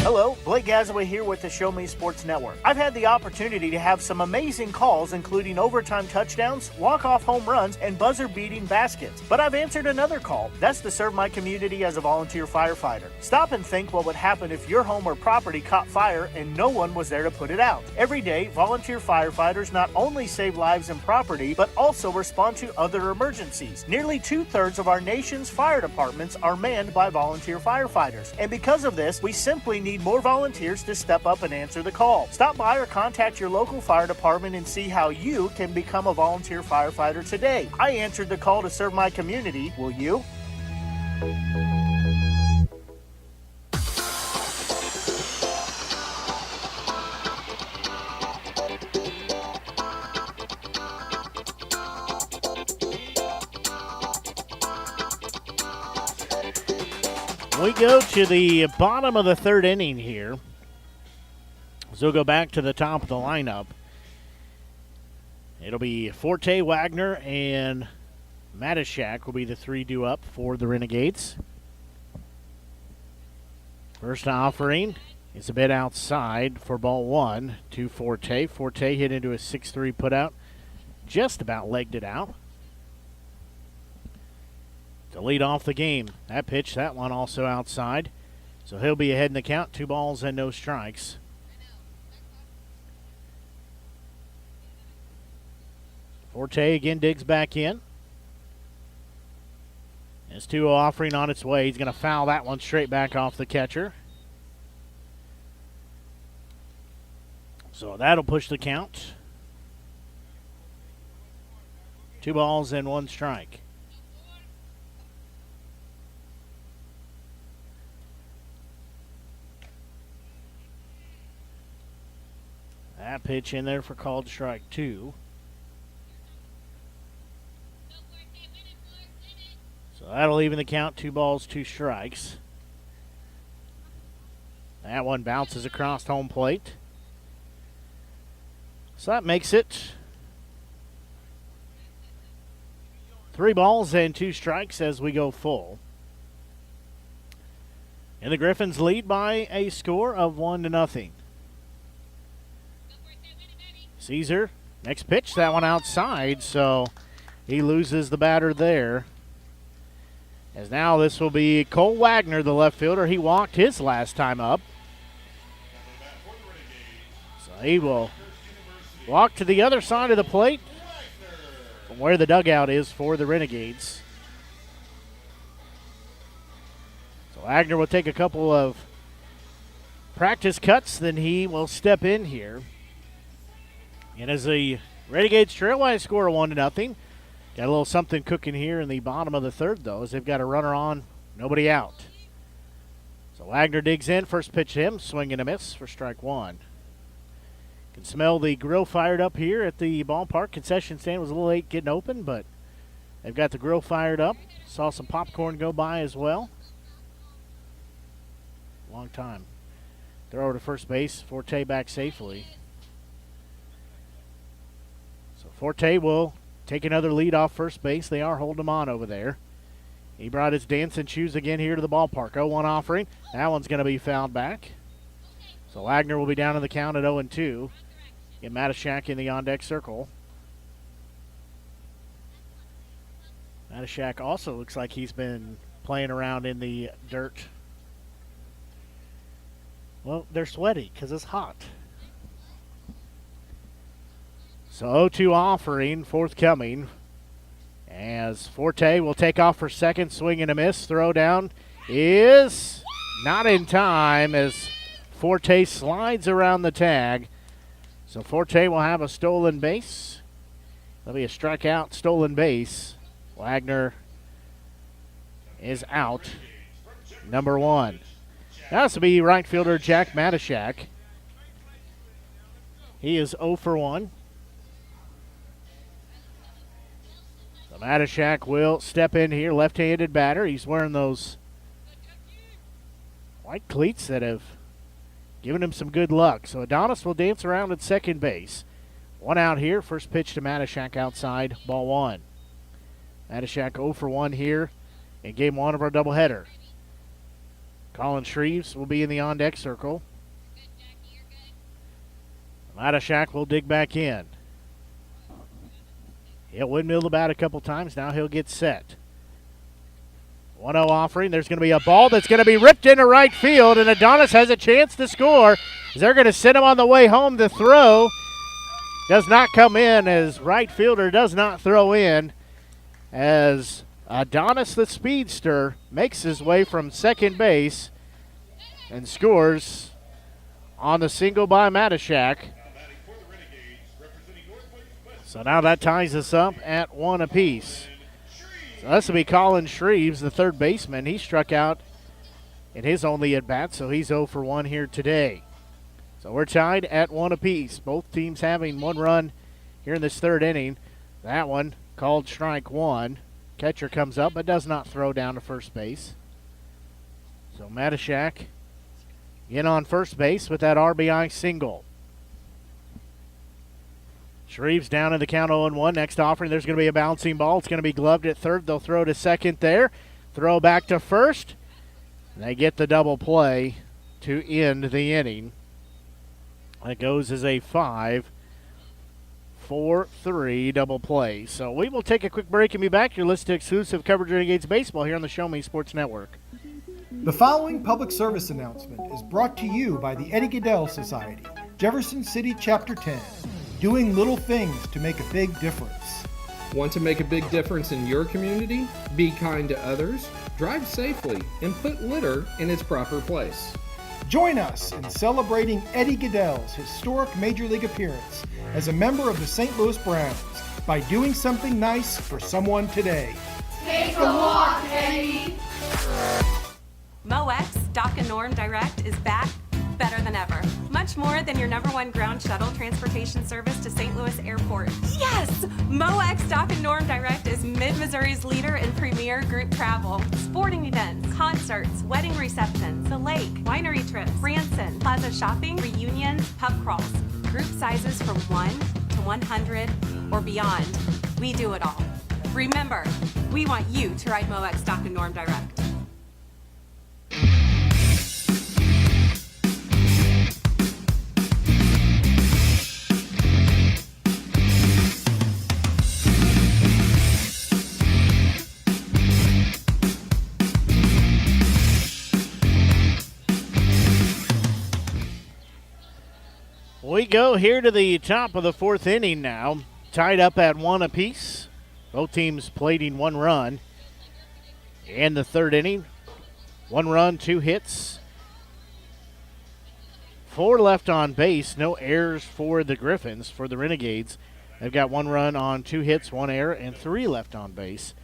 Hello, Blake Gazaway here with the Show Me Sports Network. I've had the opportunity to have some amazing calls, including overtime touchdowns, walk-off home runs, and buzzer-beating baskets. But I've answered another call. That's to serve my community as a volunteer firefighter. Stop and think what would happen if your home or property caught fire and no one was there to put it out. Every day, volunteer firefighters not only save lives and property, but also respond to other emergencies. Nearly 2/3 of our nation's fire departments are manned by volunteer firefighters. And because of this, we simply need more volunteers to step up and answer the call. Stop by or contact your local fire department and see how you can become a volunteer firefighter today. I answered the call to serve my community. Will you? We go to the bottom of the third inning here. So we'll go back to the top of the lineup. It'll be Forte, Wagner, and Matishak will be the three due up for the Renegades. First offering is a bit outside for ball one to Forte. Forte hit into a 6-3 putout. Just about legged it out to lead off the game. That pitch, that one also outside. So he'll be ahead in the count. 2 balls and no strikes. Forte again digs back in. His 2-0 offering on its way. He's going to foul that one straight back off the catcher. So that'll push the count. 2 balls and 1 strike. That pitch in there for called strike 2. So that'll even the count. 2 balls, 2 strikes. That one bounces across home plate. So that makes it 3 balls and 2 strikes as we go full. And the Griffons lead by a score of 1-0. Caesar, next pitch, that one outside, so he loses the batter there. As now this will be Cole Wagner, the left fielder. He walked his last time up. So he will walk to the other side of the plate from where the dugout is for the Renegades. So Wagner will take a couple of practice cuts, then he will step in here. And as the Renegades trail by a score of 1-0, got a little something cooking here in the bottom of the third, though, as they've got a runner on, nobody out. So Wagner digs in, first pitch to him, swing and a miss for strike 1. Can smell the grill fired up here at the ballpark. Concession stand was a little late getting open, but they've got the grill fired up. Saw some popcorn go by as well. Long time. Throw over to first base, Forte back safely. Forte will take another lead off first base. They are holding him on over there. He brought his dancing shoes again here to the ballpark. 0-1 offering. That one's going to be fouled back. So Wagner will be down in the count at 0-2. Get Matishak in the on-deck circle. Matishak also looks like he's been playing around in the dirt. Well, they're sweaty because it's hot. So 0-2 offering, forthcoming, as Forte will take off for second, swing and a miss. Throw down is not in time as Forte slides around the tag. So Forte will have a stolen base. That'll be a strikeout, stolen base. Wagner is out. Number 1. That's to be right fielder Jack Matishak. He is 0 for 1. Matishak will step in here, left-handed batter. He's wearing those white cleats that have given him some good luck. So Adonis will dance around at second base. 1 out here, first pitch to Matishak outside, ball 1. Matishak 0 for 1 here in game 1 of our doubleheader. Colin Shreves will be in the on-deck circle. Matashak will dig back in. He'll windmill the bat a couple times. Now he'll get set. 1-0 offering. There's going to be a ball that's going to be ripped into right field, and Adonis has a chance to score. They're going to send him on the way home to throw. Does not come in, as right fielder does not throw in, as Adonis the speedster makes his way from second base and scores on the single by Matashak. So now that ties us up at 1 apiece. So this will be Colin Shreves, the third baseman. He struck out in his only at-bat, so he's 0 for 1 here today. So we're tied at 1 apiece. Both teams having 1 run here in this third inning. That one called strike 1. Catcher comes up but does not throw down to first base. So Matashak in on first base with that RBI single. Shreves down in the count 0-1. Next offering, there's going to be a bouncing ball. It's going to be gloved at third. They'll throw to second there. Throw back to first. And they get the double play to end the inning. That goes as a 5-4-3 double play. So we will take a quick break and be back. You're listening to exclusive coverage of Renegades baseball here on the Show Me Sports Network. The following public service announcement is brought to you by the Eddie Gaedel Society, Jefferson City Chapter 10, doing little things to make a big difference. Want to make a big difference in your community? Be kind to others, drive safely, and put litter in its proper place. Join us in celebrating Eddie Gaedel's historic Major League appearance as a member of the St. Louis Browns by doing something nice for someone today. Take a walk, Eddie. MoX Dock and Norm Direct is back better than ever. Much more than your #1 ground shuttle transportation service to St. Louis Airport. Yes! MoX Dock and Norm Direct is Mid-Missouri's leader in premier group travel. Sporting events, concerts, wedding receptions, the lake, winery trips, Branson, plaza shopping, reunions, pub crawls. Group sizes from 1 to 100 or beyond. We do it all. Remember, we want you to ride MoX Dock and Norm Direct. We go here to the top of the fourth inning now, tied up at 1 apiece. Both teams plating 1 run in the third inning. 1 run, 2 hits, 4 left on base. No errors for the Griffons. For the Renegades, they've got 1 run on 2 hits, 1 error, and 3 left on base.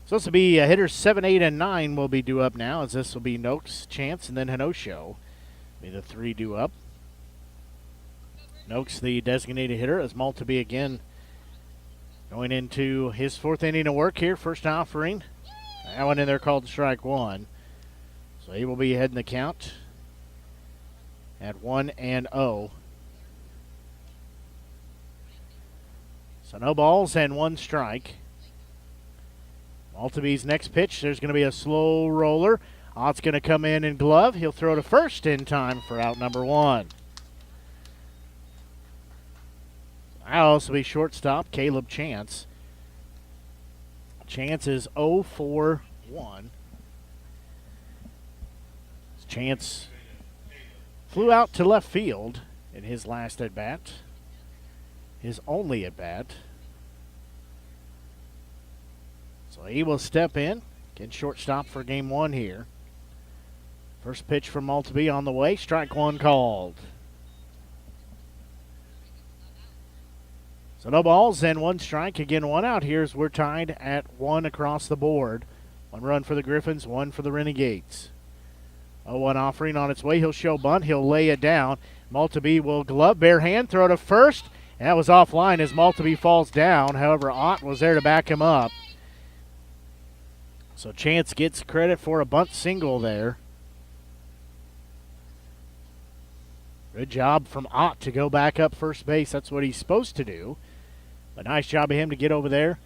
So this will be hitters 7, 8, and 9 will be due up now, as this will be Noakes, Chance, and then Hinosho. Be the 3 due up. Noakes, the designated hitter, as Maltby again going into his 4th inning of work here. First offering. That one in there called strike 1. So he will be ahead in the count at 1-0. So no balls and 1 strike. Maltby's next pitch, there's going to be a slow roller. Ott's going to come in and glove. He'll throw to first in time for out number 1. That'll also be shortstop, Caleb Chance. Chance is 0 for 1. Chance flew out to left field in his last at-bat. His only at-bat. So he will step in, get shortstop for game 1 here. First pitch from Maltby on the way. Strike 1 called. So no balls and 1 strike. Again, 1 out here as we're tied at 1 across the board. 1 run for the Griffons, 1 for the Renegades. 0-1 offering on its way. He'll show bunt. He'll lay it down. Maltby will glove, bare hand, throw to first. And that was offline as Maltby falls down. However, Ott was there to back him up. So Chance gets credit for a bunt single there. Good job from Ott to go back up first base. That's what he's supposed to do. But nice job of him to get over there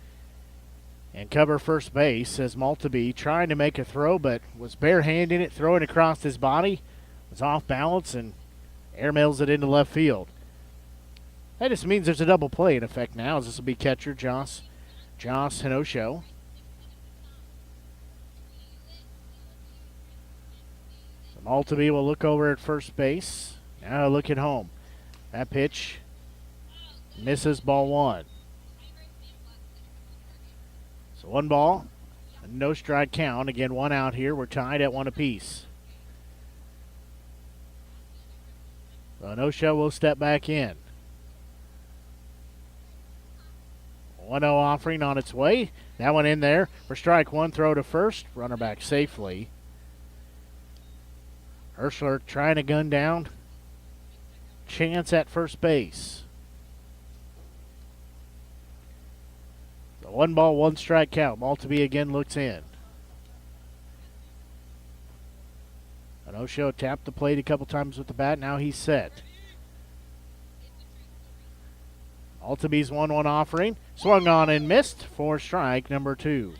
and cover first base as Maltby trying to make a throw but was barehanding it, throwing across his body, was off balance and airmails it into left field. That just means there's a double play in effect now, as this will be catcher Joss Hinosho. So Maltby will look over at first base. Now look at home. That pitch misses, ball one. So 1 ball, no strike count. Again, 1 out here. We're tied at 1 apiece. So Hinosho will step back in. 1-0 offering on its way. That one in there for strike 1. Throw to first. Runner back safely. Herschler trying to gun down. Chance at first base. So 1 ball, 1 strike count. Maltby again looks in. Hinosho tapped the plate a couple times with the bat. Now he's set. Maltby's 1-1 offering. Swung on and missed for strike number 2.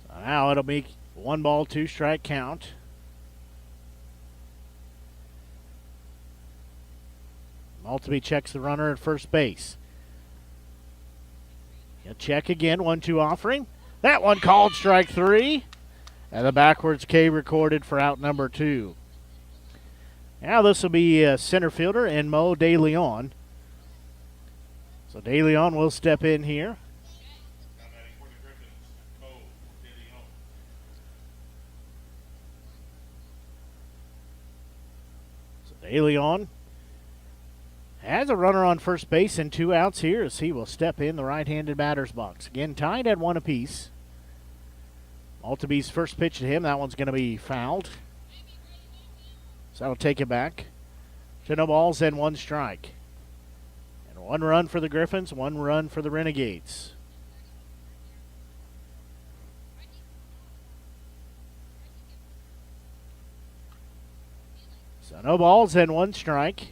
So now it'll be 1 ball, 2 strike count. Maltby checks the runner at first base. He'll check again, 1-2 offering. That one called strike 3. And the backwards K recorded for out number 2. Now this will be center fielder and Mo De Leon. So De Leon will step in here. So De Leon has a runner on first base and 2 outs here as he will step in the right-handed batter's box. Again, tied at 1 apiece. Maltby's first pitch to him, that one's going to be fouled. So that'll take it back to no balls and 1 strike. And 1 run for the Griffons, 1 run for the Renegades. So no balls and 1 strike.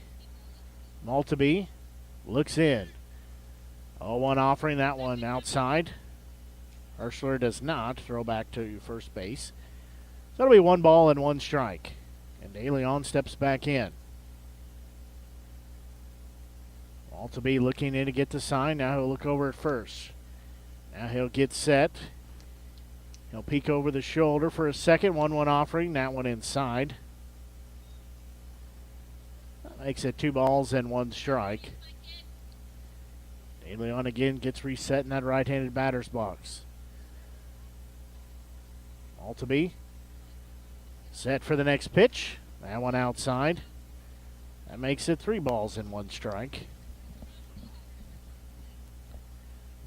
Maltby looks in. 0-1 offering, that one outside. Herschler does not throw back to first base. So it'll be 1 ball and 1 strike. And De Leon steps back in. Maltby looking in to get the sign. Now he'll look over at first. Now he'll get set. He'll peek over the shoulder for a second. 1-1 offering. That one inside. That makes it 2 balls and 1 strike. De Leon again gets reset in that right-handed batter's box. Maltby set for the next pitch. That one outside. That makes it 3 balls and 1 strike.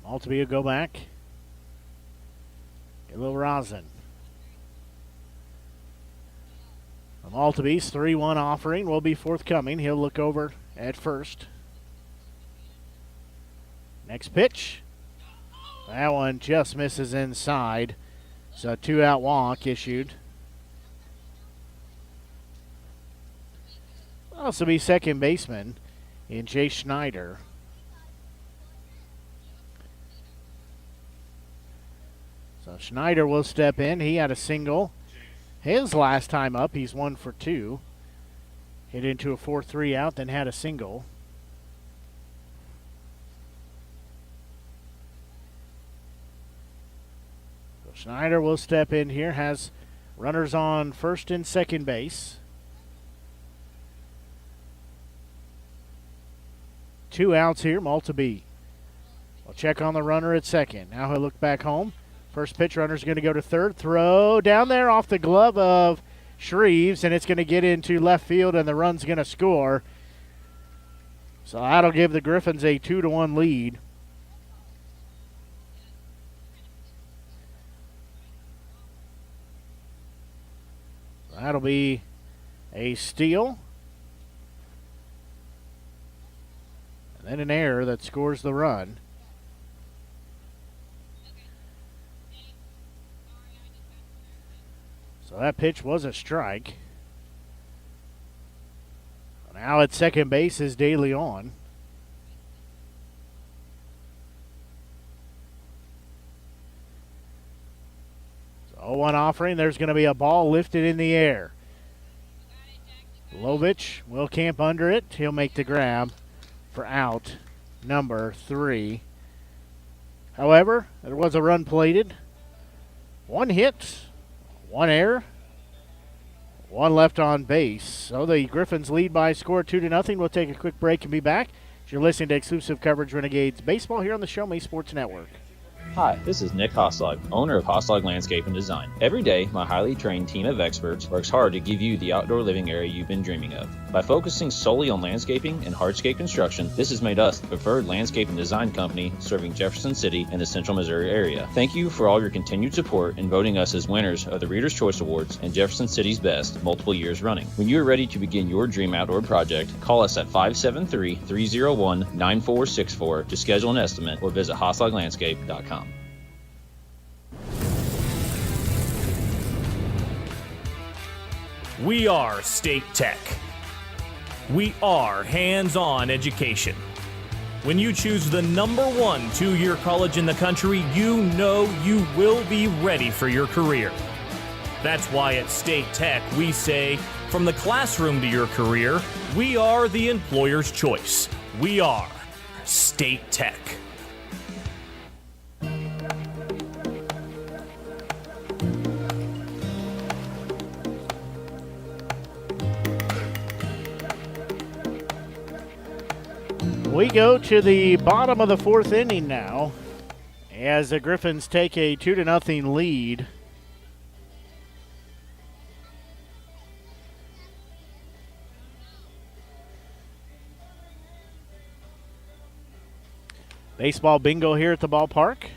Maltby will go back. Get a little rosin. Maltby's 3-1 offering will be forthcoming. He'll look over at first. Next pitch. That one just misses inside. So a 2-out walk issued. Also be second baseman in Jay Schneider. So Schneider will step in. He had a single. His last time up, he's 1 for 2. Hit into a 4-3 out, then had a single. Schneider will step in here, has runners on first and second base. 2 outs here, Maltby will check on the runner at second. Now he'll look back home. First pitch, runner's going to go to third. Throw down there off the glove of Shreves, and it's going to get into left field, and the run's going to score. So that'll give the Griffons a 2-1 lead. That'll be a steal. And then an error that scores the run. So that pitch was a strike. Now at second base is De Leon. So 0-1 offering. There's going to be a ball lifted in the air. Lovich will camp under it. He'll make the grab for out number 3. However, there was a run plated. 1 hit, 1 error, 1 left on base. So the Griffons lead by a score 2-0. We'll take a quick break and be back. You're listening to exclusive coverage Renegades baseball here on the Show Me Sports Network. Hi, this is Nick Hoslag, owner of Hoslag Landscape and Design. Every day, my highly trained team of experts works hard to give you the outdoor living area you've been dreaming of. By focusing solely on landscaping and hardscape construction, this has made us the preferred landscape and design company serving Jefferson City and the central Missouri area. Thank you for all your continued support in voting us as winners of the Reader's Choice Awards and Jefferson City's Best multiple years running. When you are ready to begin your dream outdoor project, call us at 573-301-9464 to schedule an estimate or visit hoslaglandscape.com. We are State Tech. We are hands-on education. When you choose the #1 2-year college in the country, you know you will be ready for your career. That's why at State Tech we say, from the classroom to your career, we are the employer's choice. We are State Tech. We go to the bottom of the 4th inning now as the Griffons take a 2-0 lead. Baseball bingo here at the ballpark.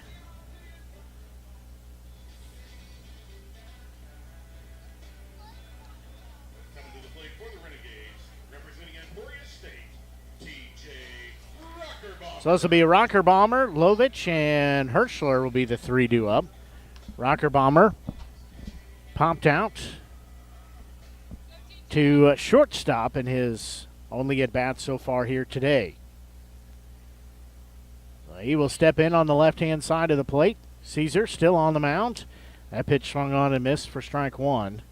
Coming to the plate for the Renegades, representing Emporia State, TJ Rockerbomber. So this will be Rocker Bomber, Lovich, and Hirschler will be the 3 due up. Rocker Bomber popped out to shortstop in his only at-bat so far here today. He will step in on the left-hand side of the plate. Caesar still on the mound. That pitch swung on and missed for strike 1.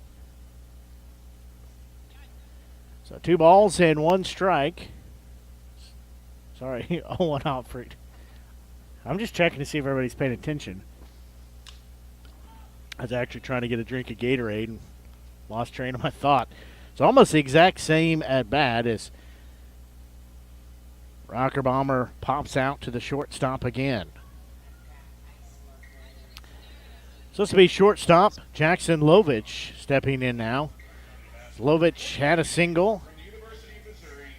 So 2 balls and 1 strike. Sorry, 0-1 out for it. I'm just checking to see if everybody's paying attention. I was actually trying to get a drink of Gatorade and lost train of my thought. It's almost the exact same at-bat as Rocker Bomber pops out to the shortstop again. So this will be shortstop Jackson Lovich stepping in now. Lovich had a single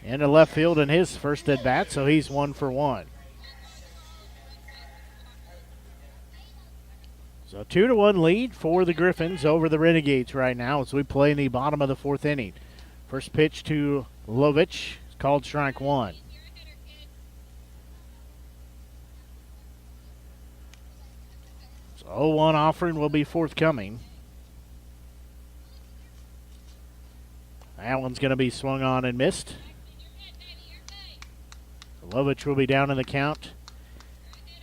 in the left field in his first at bat, so he's 1 for 1. So 2-1 lead for the Griffons over the Renegades right now as we play in the bottom of the 4th inning. First pitch to Lovich is called strike 1. So 0-1 offering will be forthcoming. That one's going to be swung on and missed. Lovich will be down in the count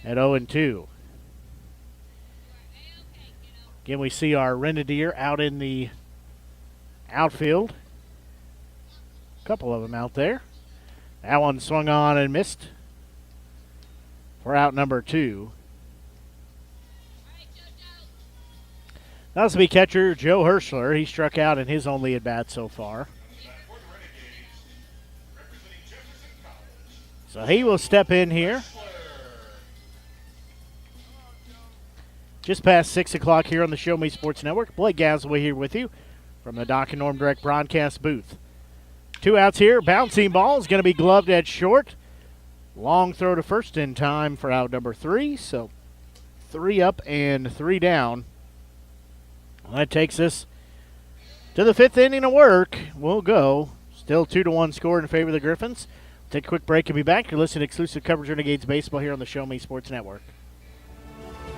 at 0-2. Again, we see our Renegade out in the outfield. A couple of them out there. That one swung on and missed for out number 2. That'll be catcher Joe Hirschler. He struck out in his only at-bat so far. So he will step in here. Just past 6 o'clock here on the Show Me Sports Network. Blake Gasaway here with you from the Doc and Norm Direct broadcast booth. 2 outs here. Bouncing ball is going to be gloved at short. Long throw to first in time for out number 3. So 3 up and 3 down. Well, that takes us to the 5th inning of work. We'll go. Still 2-1 score in favor of the Griffons. Take a quick break and be back. You're listening to exclusive coverage of Renegades baseball here on the Show Me Sports Network.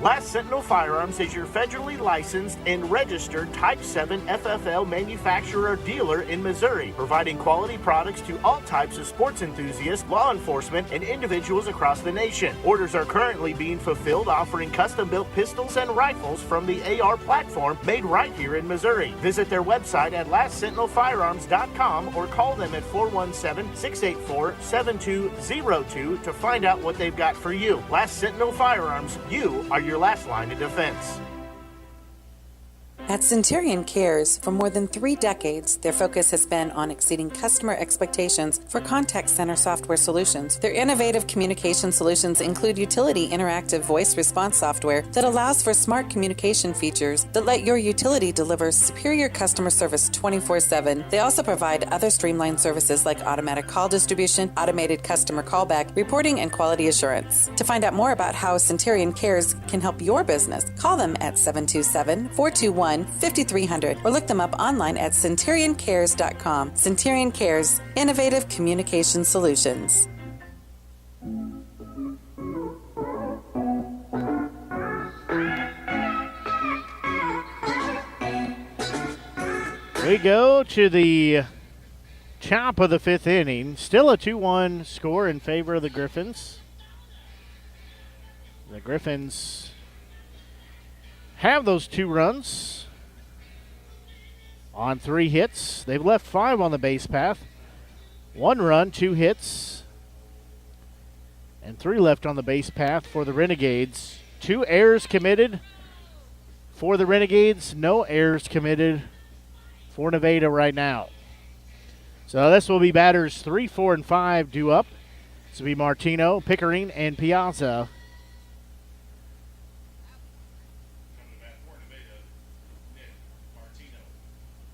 Last Sentinel Firearms is your federally licensed and registered Type 7 FFL manufacturer dealer in Missouri, providing quality products to all types of sports enthusiasts, law enforcement, and individuals across the nation. Orders are currently being fulfilled, offering custom-built pistols and rifles from the AR platform made right here in Missouri. Visit their website at lastsentinelfirearms.com or call them at 417-684-7202 to find out what they've got for you. Last Sentinel Firearms, you are your last line of defense. At Centurion Cares, for more than 3 decades, their focus has been on exceeding customer expectations for contact center software solutions. Their innovative communication solutions include utility interactive voice response software that allows for smart communication features that let your utility deliver superior customer service 24/7. They also provide other streamlined services like automatic call distribution, automated customer callback, reporting, and quality assurance. To find out more about how Centurion Cares can help your business, call them at 727-421-5300 or look them up online at centurioncares.com. Centurion Cares, innovative communication solutions. We go to the top of the 5th inning. Still a 2-1 score in favor of the Griffons. The Griffons have those 2 runs on 3 hits. They've left 5 on the base path. 1 run, 2 hits, and 3 left on the base path for the Renegades. 2 errors committed for the Renegades. No errors committed for Nevada right now. So this will be batters 3, 4, and 5 due up. This will be Martino, Pickering, and Piazza.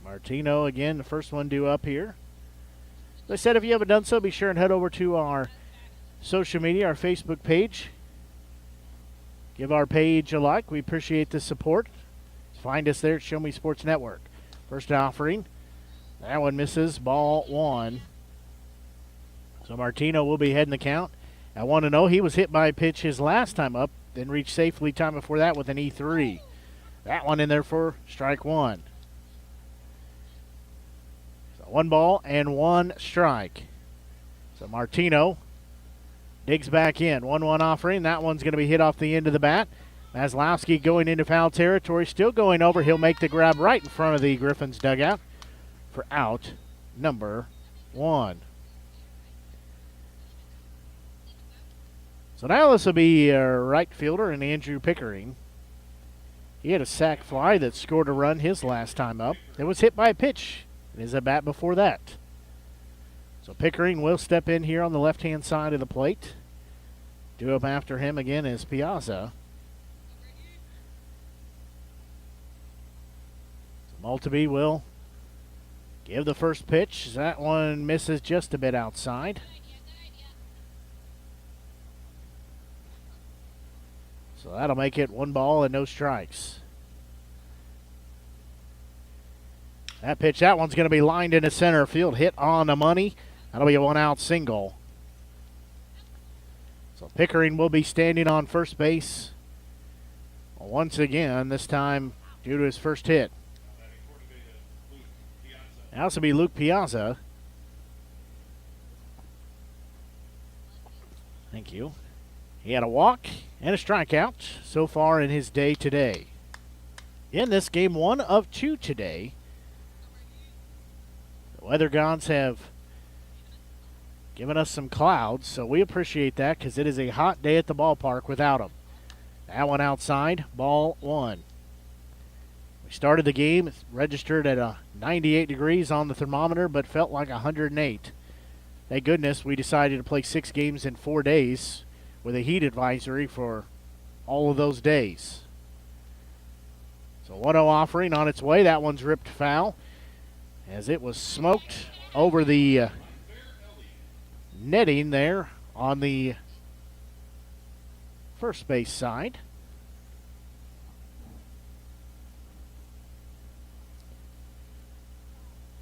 Martino again, the first one due up here. As I said, if you haven't done so, be sure and head over to our social media, our Facebook page. Give our page a like. We appreciate the support. Find us there at Show Me Sports Network. First offering. That one misses. Ball 1. So Martino will be heading the count at 1-0. He was hit by a pitch his last time up, then reached safely time before that with an E3. That one in there for strike 1. 1 ball and 1 strike. So Martino digs back in. 1-1 offering. That one's going to be hit off the end of the bat. Maslowski going into foul territory. Still going over. He'll make the grab right in front of the Griffons dugout for out number 1. So now this will be a right fielder and Andrew Pickering. He had a sac fly that scored a run his last time up. It was hit by a pitch. His at bat before that. So Pickering will step in here on the left-hand side of the plate. Due up after him again is Piazza. So Maltby will give the first pitch. That one misses just a bit outside. So that'll make it 1 ball and no strikes. That pitch, that one's going to be lined into center field, hit on the money. That'll be a 1-out single. So Pickering will be standing on first base once again, this time due to his first hit. Now this will be Luke Piazza. Thank you. He had a walk and a strikeout so far in his day today. In this game, 1 of 2 today. The weather gods have given us some clouds, so we appreciate that because it is a hot day at the ballpark without them. That one outside, ball 1. We started the game, it's registered at 98 degrees on the thermometer, but felt like 108. Thank goodness we decided to play 6 games in 4 days with a heat advisory for all of those days. So 1-0 offering on its way. That one's ripped foul as it was smoked over the netting there on the first base side.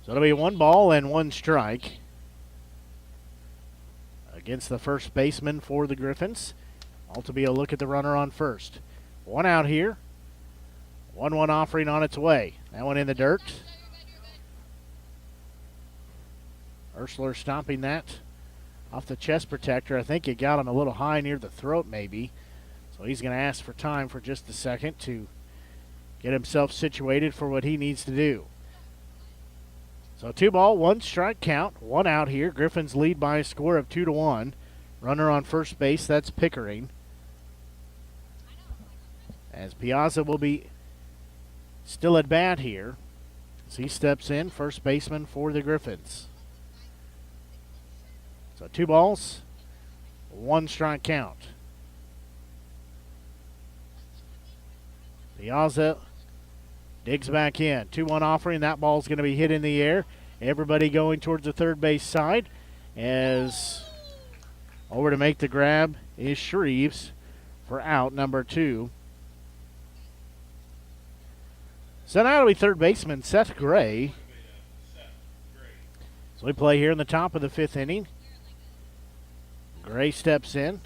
So it'll be 1 ball and 1 strike against the first baseman for the Griffons. All to be a look at the runner on first. One out here. 1-1 offering on its way. That one in the dirt. Ursler stomping that off the chest protector. I think it got him a little high near the throat maybe. So he's going to ask for time for just a second to get himself situated for what he needs to do. So 2 ball, 1 strike count. 1 out here. Griffons lead by a score of 2-1. Runner on first base, that's Pickering. As Piazza will be still at bat here. As he steps in, first baseman for the Griffons. So 2 balls, 1 strike count. Piazza digs back in. 2-1 offering. That ball's going to be hit in the air. Everybody going towards the third base side. As over to make the grab is Shreves for out number 2. So now it'll be third baseman Seth Gray. So we play here in the top of the 5th inning. Gray steps in.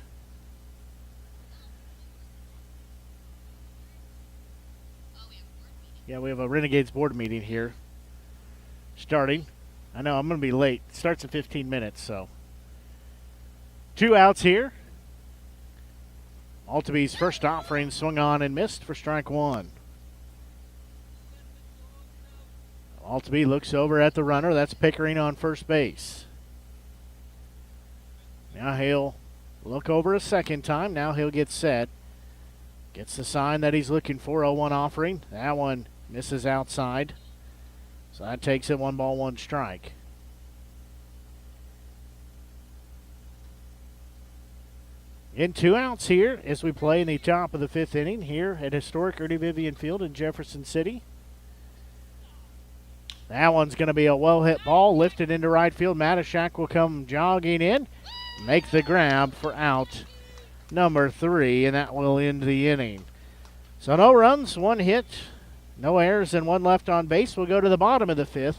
Yeah, we have a Renegades board meeting here starting. I know I'm going to be late. It starts in 15 minutes, so. 2 outs here. Maltby's first offering swung on and missed for strike 1. Maltby looks over at the runner. That's Pickering on first base. Now he'll look over a second time. Now he'll get set. Gets the sign that he's looking for. 0-1 offering. That one misses outside. So that takes it 1 ball, 1 strike. In 2 outs here as we play in the top of the 5th inning here at historic Ernie Vivian Field in Jefferson City. That one's going to be a well-hit ball, lifted into right field. Matashak will come jogging in, make the grab for out number 3, and that will end the inning. So no runs, 1 hit, no errors, and 1 left on base. We'll go to the bottom of the 5th.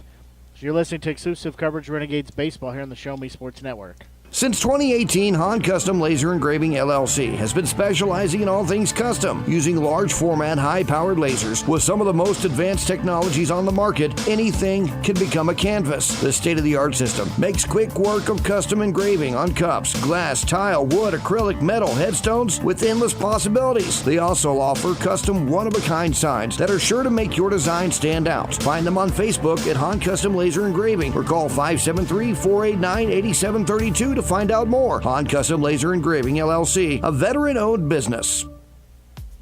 So you're listening to exclusive coverage of Renegades Baseball here on the Show Me Sports Network. Since 2018, Han Custom Laser Engraving LLC has been specializing in all things custom, using large format, high-powered lasers with some of the most advanced technologies on the market. Anything can become a canvas. This state-of-the-art system makes quick work of custom engraving on cups, glass, tile, wood, acrylic, metal, headstones with endless possibilities. They also offer custom one-of-a-kind signs that are sure to make your design stand out. Find them on Facebook at Han Custom Laser Engraving or call 573-489-8732 to find out more. Han Custom Laser Engraving LLC, a veteran-owned business.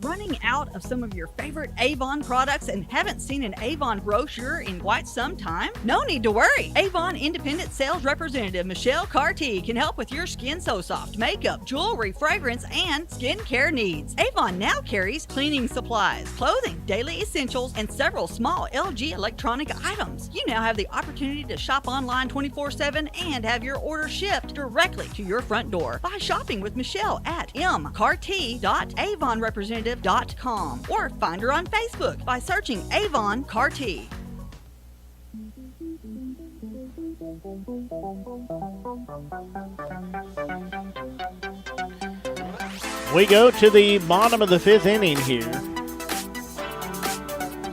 Running out of some of your favorite Avon products and haven't seen an Avon brochure in quite some time? No need to worry. Avon Independent Sales Representative Michelle Carty can help with your Skin So Soft makeup, jewelry, fragrance, and skincare needs. Avon now carries cleaning supplies, clothing, daily essentials, and several small LG electronic items. You now have the opportunity to shop online 24/7 and have your order shipped directly to your front door by shopping with Michelle at mcarty.avonrepresentative.com or find her on Facebook by searching Avon Carty. We go to the bottom of the 5th inning here.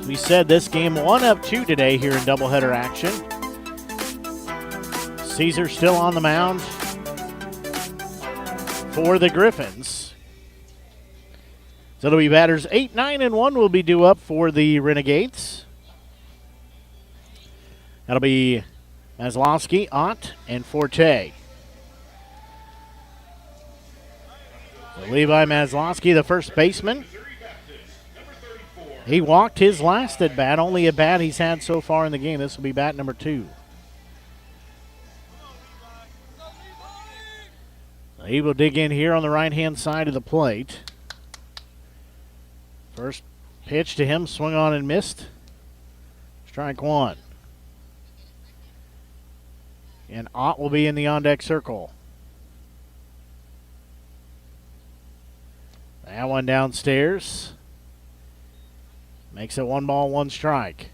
We said this game 1 of 2 today here in doubleheader action. Caesar still on the mound for the Griffons. So it'll be batters 8, 9, and 1 will be due up for the Renegades. That'll be Maslowski, Ott, and Forte. So Levi Maslowski, the first baseman. He walked his last at bat, only a bat he's had so far in the game. This will be bat number 2. So he will dig in here on the right-hand side of the plate. First pitch to him, swung on and missed. Strike 1. And Ott will be in the on-deck circle. That one downstairs. Makes it 1 ball, 1 strike.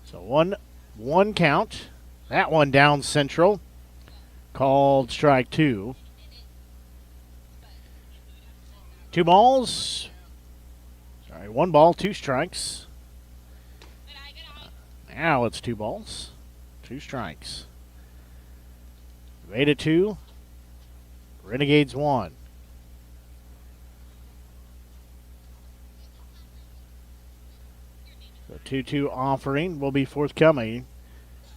So 1-1 count. That one down central. called strike 2. 2 balls. Sorry, 1 ball, 2 strikes. Now it's 2 balls, 2 strikes. Beta 2. Renegades 1. The 2-2 offering will be forthcoming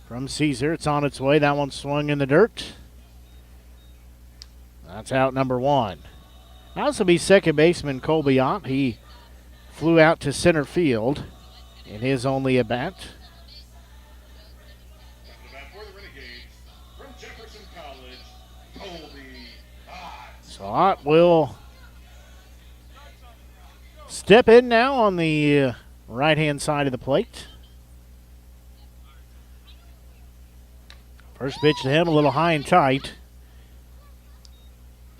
from Caesar. It's on its way. That one swung in the dirt. That's out number 1. Now this will be second baseman Colby Ott. He flew out to center field in his only at bat. For the Renegades, from Jefferson College, Colby Ott. So Ott will step in now on the right-hand side of the plate. First pitch to him, a little high and tight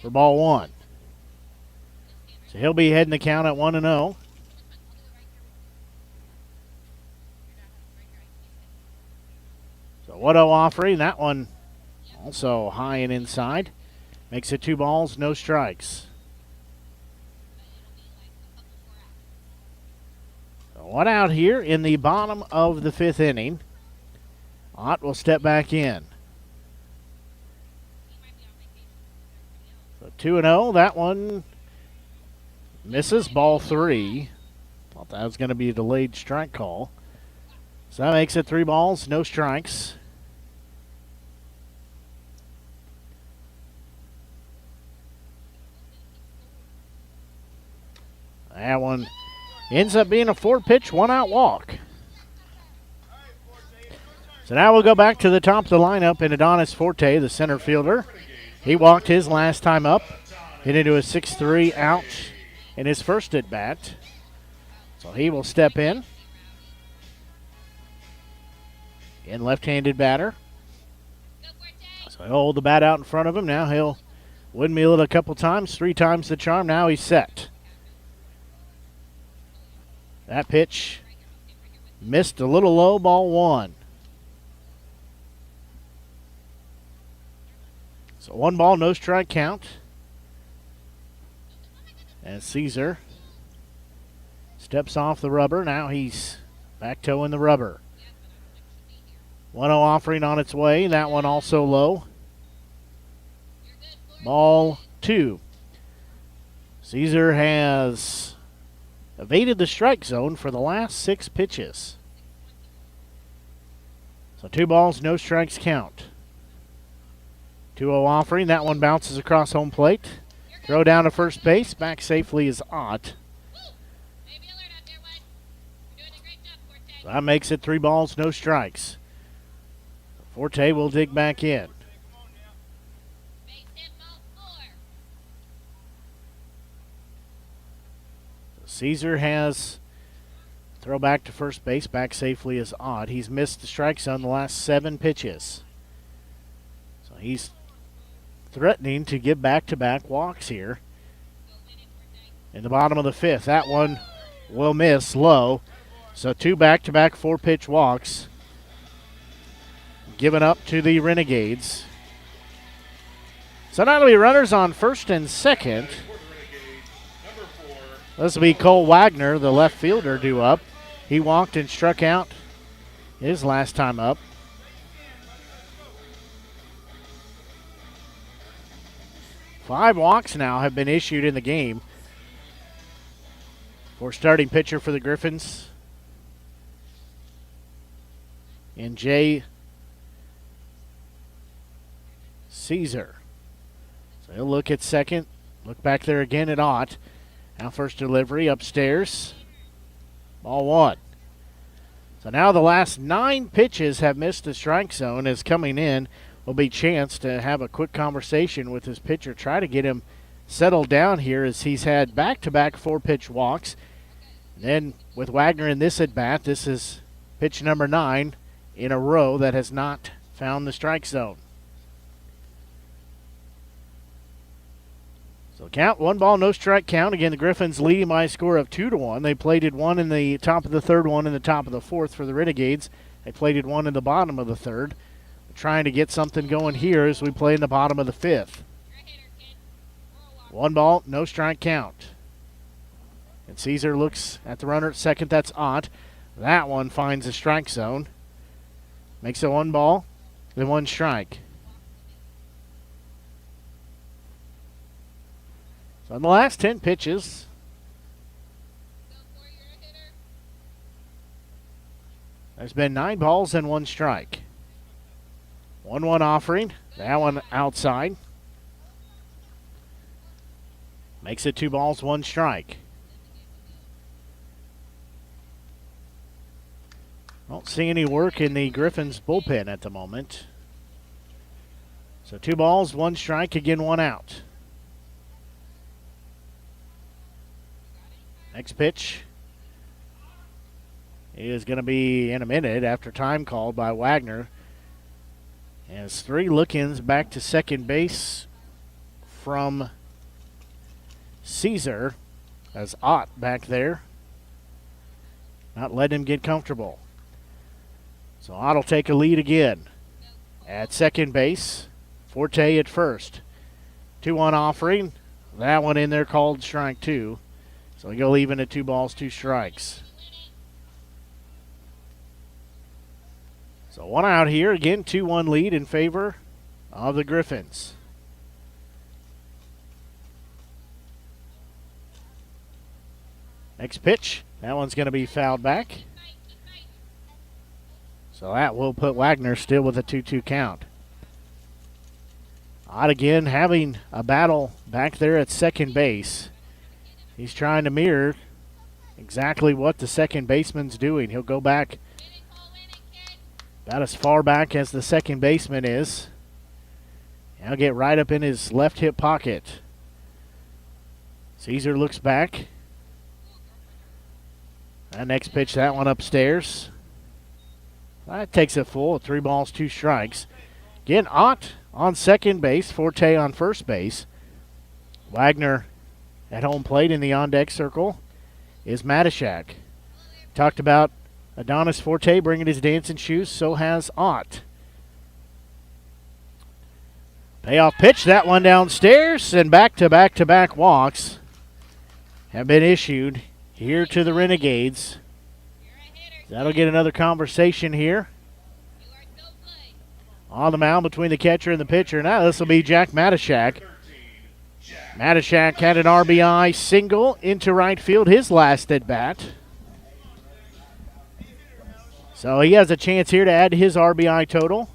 for ball 1. So he'll be heading the count at 1-0. So 1-0 offering. That one also high and inside. Makes it 2 balls, no strikes. So 1 out here in the bottom of the 5th inning. Ott will step back in. So 2-0. That one misses. Ball 3. Thought that was going to be a delayed strike call. So that makes it 3 balls, no strikes. That one ends up being a 4-pitch, 1-out walk. So now we'll go back to the top of the lineup, and Adonis Forte, the center fielder. He walked his last time up, hit into a 6-3 out in his first at bat. So he will step in. And left-handed batter. So he'll hold the bat out in front of him. Now he'll windmill it a couple times, 3 times the charm. Now he's set. That pitch missed a little low, ball 1. So 1 ball, no strike count. And Caesar steps off the rubber. Now he's back toeing the rubber. 1-0 offering on its way. That one also low. Ball 2. Caesar has evaded the strike zone for the last 6 pitches. So 2 balls, no strikes count. 2-0 offering. That one bounces across home plate. Throw down to first base. Back safely is Ott. So that makes it 3 balls, no strikes. Forte will dig back in. Caesar has throw back to first base. Back safely is Ott. He's missed the strike zone the last 7 pitches. So he's threatening to give back-to-back walks here in the bottom of the 5th. That one will miss low. So 2 back-to-back 4-pitch walks given up to the Renegades. So now it'll be runners on first and second. This will be Cole Wagner, the left fielder, due up. He walked and struck out his last time up. Five walks now have been issued in the game for starting pitcher for the Griffons. And Jay Caesar. So he'll look at second. Look back there again at Ott. Now first delivery upstairs. Ball 1. So now the last 9 pitches have missed the strike zone. As coming in will be chance to have a quick conversation with his pitcher. Try to get him settled down here as he's had back-to-back 4-pitch walks. Then with Wagner in this at-bat, this is pitch number 9 in a row that has not found the strike zone. So count, 1 ball, no strike count. Again, the Griffons leading by a score of 2-1. They plated 1 in the top of the 3rd, 1 in the top of the 4th for the Renegades. They plated 1 in the bottom of the 3rd. trying to get something going here as we play in the bottom of the 5th. 1 ball, no strike count. And Caesar looks at the runner at second. That's Ott. That one finds the strike zone. Makes it 1 ball, then 1 strike. So in the last 10 pitches, there's been 9 balls and 1 strike. 1-1 offering. That one outside. Makes it 2 balls, 1 strike. Don't see any work in the Griffons bullpen at the moment. So 2 balls, 1 strike, again 1 out. Next pitch is going to be in a minute after time called by Wagner. As 3 look-ins back to second base from Caesar, as Ott back there. Not letting him get comfortable. So Ott will take a lead again at second base. Forte at first. 2-1 offering. That one in there called strike 2. So he'll even at 2 balls, 2 strikes. So 1 out here. Again, 2-1 lead in favor of the Griffons. Next pitch. That one's going to be fouled back. So that will put Wagner still with a 2-2 count. Ott again having a battle back there at second base. He's trying to mirror exactly what the second baseman's doing. He'll go back about as far back as the second baseman is. He'll get right up in his left hip pocket. Caesar looks back. That next pitch, that one upstairs. That takes it full. 3 balls, 2 strikes. Again, Ott on second base. Forte on first base. Wagner at home plate in the on-deck circle is Matashak. Talked about Adonis Forte bringing his dancing shoes. So has Ott. Payoff pitch. That one downstairs. And back-to-back-to-back walks have been issued here to the Renegades. That'll get another conversation here on the mound between the catcher and the pitcher. Now this will be Jack Matashak. Matashak had an RBI single into right field, his last at bat. So he has a chance here to add his RBI total,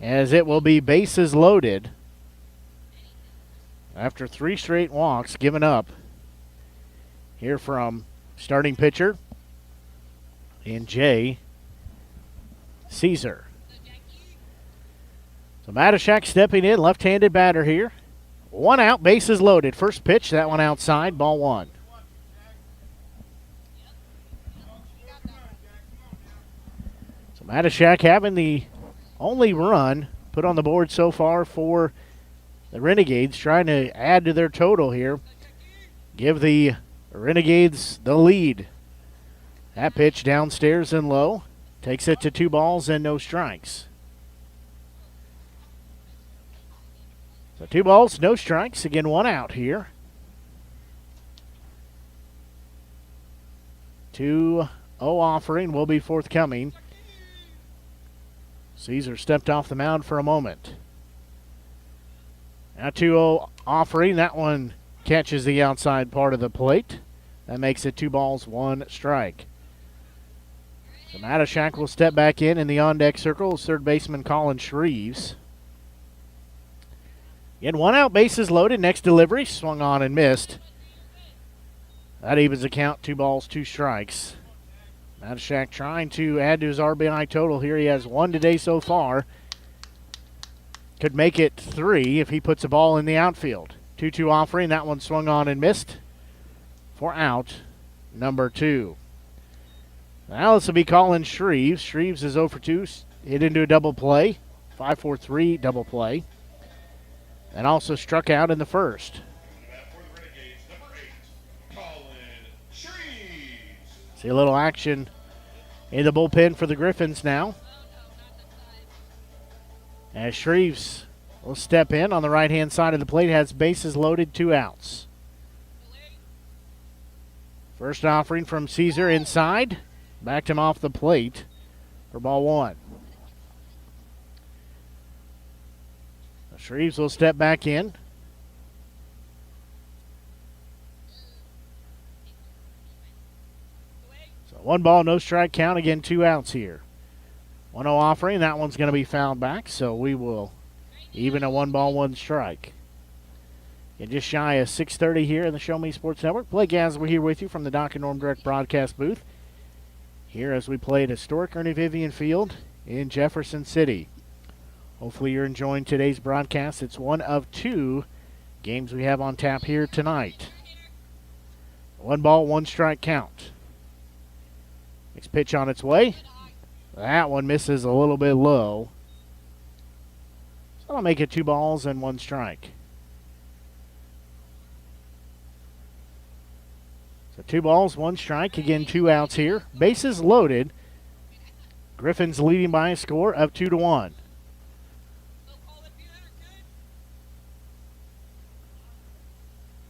as it will be bases loaded after 3 straight walks given up here from starting pitcher in Jay Caesar. So Matashak stepping in, left-handed batter here. 1 out, bases loaded. First pitch, that one outside, ball 1. So Matashak having the only run put on the board so far for the Renegades, trying to add to their total here. Give the Renegades the lead. That pitch downstairs and low. Takes it to 2 balls and no strikes. So 2 balls, no strikes. Again, 1 out here. 2-0 offering will be forthcoming. Caesar stepped off the mound for a moment. Now 2-0 offering. That one catches the outside part of the plate. That makes it 2 balls, 1 strike. So Matashak will step back in the on-deck circle. Third baseman Colin Shreves. Again, 1 out, bases loaded. Next delivery, swung on and missed. That evens the count, 2 balls, 2 strikes. Matashak trying to add to his RBI total here. He has 1 today so far. Could make it 3 if he puts a ball in the outfield. 2-2 offering. That one swung on and missed for out number 2. Now this will be Colin Shreves. Shreves is 0 for 2. Hit into a double play. 5-4-3 double play. And also struck out in the first. See a little action in the bullpen for the Griffons now. As Shreves will step in on the right-hand side of the plate, has bases loaded, 2 outs. First offering from Caesar inside. Backed him off the plate for ball 1. Shreves will step back in. So 1 ball, no strike count. Again, 2 outs here. 1-0 offering. That one's going to be fouled back, so we will even a 1 ball, 1 strike. And just shy of 6:30 here in the Show Me Sports Network. Blake Gaz, we're here with you from the Doc and Norm Direct broadcast booth. Here as we play at historic Ernie Vivian Field in Jefferson City. Hopefully you're enjoying today's broadcast. It's one of 2 games we have on tap here tonight. 1 ball, 1 strike count. Next pitch on its way. That one misses a little bit low. So I'll make it 2 balls and 1 strike. So 2 balls, 1 strike. Again, 2 outs here. Bases loaded. Griffons leading by a score of 2-1.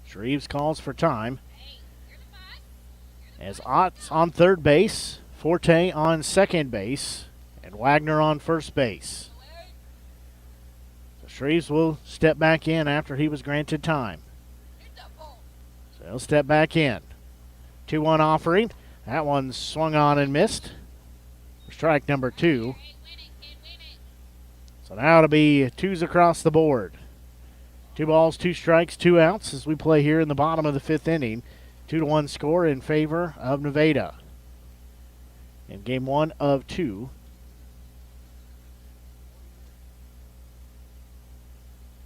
Shreves calls for time. As Ott's on third base, Forte on second base, and Wagner on first base. So Shreves will step back in after he was granted time. So he'll step back in. 2-1 offering. That one swung on and missed. For strike number 2. So now it'll be 2s across the board. 2 balls, 2 strikes, 2 outs as we play here in the bottom of the 5th inning. 2-1 score in favor of Nevada. In game 1 of 2.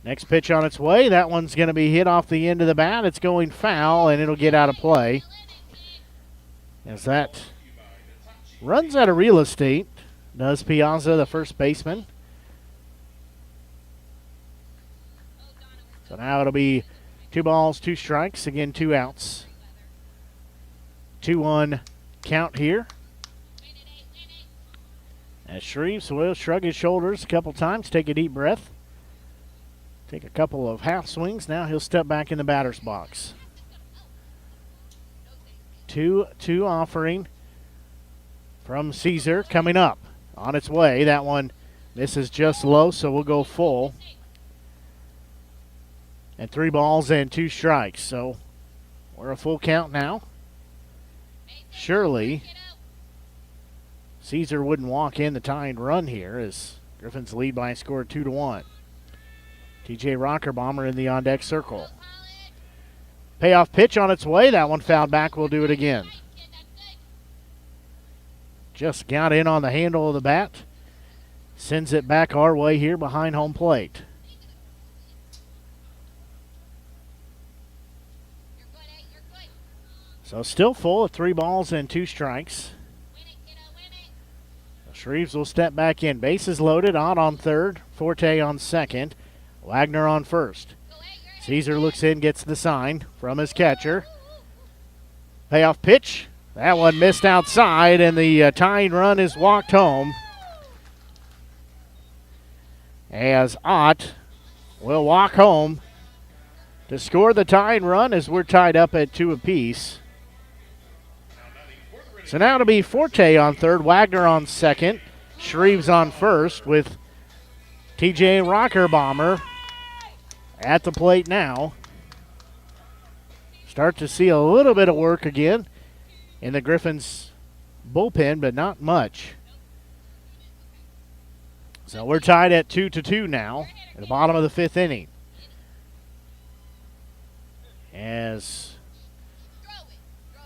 Next pitch on its way. That one's going to be hit off the end of the bat. It's going foul, and it'll get out of play. As that runs out of real estate, does Piazza, the first baseman. So now it'll be 2 balls, 2 strikes. Again, 2 outs. 2-1 count here. As Shreves will shrug his shoulders a couple times, take a deep breath. Take a couple of half swings. Now he'll step back in the batter's box. 2-2 offering from Caesar coming up. On its way. That one misses just low, so we'll go full. And 3 balls and 2 strikes. So we're a full count now. Surely Caesar wouldn't walk in the tying run here as Griffons lead by a score of 2-1. TJ Rockerbomber in the on-deck circle. Payoff pitch on its way. That one fouled back. We'll do it again. Just got in on the handle of the bat. Sends it back our way here behind home plate. So still full of 3 balls and 2 strikes. Shreves will step back in. Bases loaded. Ott on third. Forte on second. Wagner on first. Caesar looks in, gets the sign from his catcher. Payoff pitch. That one missed outside, and the tying run is walked home. As Ott will walk home to score the tying run as we're tied up at 2 apiece. So now it'll be Forte on third, Wagner on second, Shreves on first with TJ Rockerbomber at the plate now. Start to see a little bit of work again in the Griffons bullpen, but not much. So we're tied at 2-2 now at the bottom of the 5th inning. As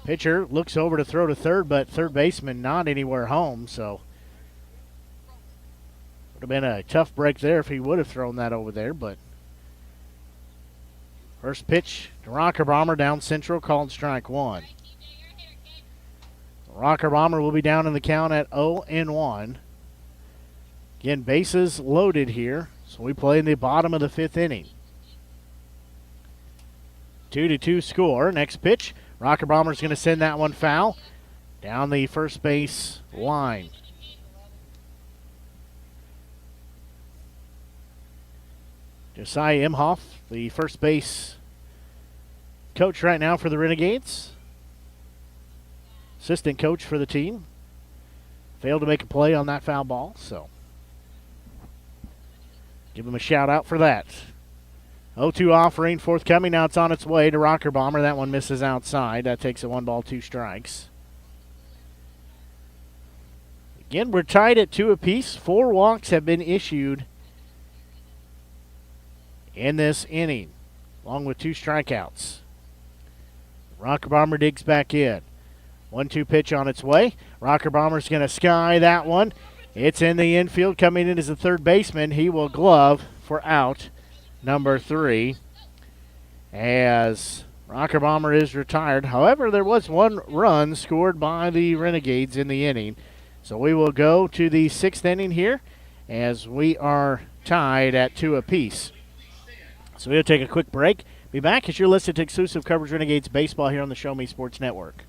pitcher looks over to throw to third, but third baseman not anywhere home, so would have been a tough break there if he would have thrown that over there, but first pitch to Rockerbomber down central, called strike 1. Rockerbomber will be down in the count at 0-1. Again, bases loaded here, so we play in the bottom of the 5th inning. 2-2 score. Next pitch, Rockerbomber's going to send that one foul. down the first base line. Josiah Imhoff, the first base coach right now for the Renegades. Assistant coach for the team. Failed to make a play on that foul ball, so give him a shout out for that. 0-2 offering, forthcoming. Now it's on its way to Rocker Bomber. That one misses outside. That takes a 1 ball, 2 strikes. Again, we're tied at 2 apiece. 4 walks have been issued in this inning, along with 2 strikeouts. Rocker Bomber digs back in. 1-2 pitch on its way. Rocker Bomber's going to sky that one. It's in the infield. Coming in as the third baseman. He will glove for out number 3 as Rocker Bomber is retired. However, there was 1 run scored by the Renegades in the inning. So we will go to the 6th inning here as we are tied at 2 apiece. So we'll take a quick break. Be back as you're listening to exclusive coverage Renegades baseball here on the Show Me Sports Network.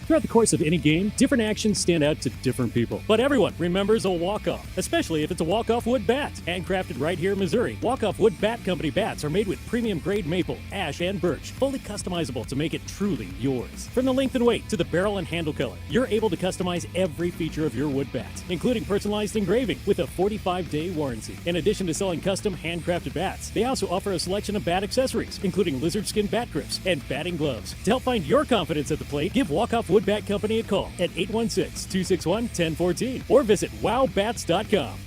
Throughout the course of any game, different actions stand out to different people. But everyone remembers a walk-off, especially if it's a walk-off wood bat. Handcrafted right here in Missouri, Walk-Off Wood Bat Company bats are made with premium-grade maple, ash, and birch, fully customizable to make it truly yours. From the length and weight to the barrel and handle color, you're able to customize every feature of your wood bat, including personalized engraving with a 45-day warranty. In addition to selling custom handcrafted bats, they also offer a selection of bat accessories, including lizard skin bat grips and batting gloves. To help find your confidence at the plate, give Walk-Off Wood Bat Company a call at 816-261-1014 or visit wowbats.com.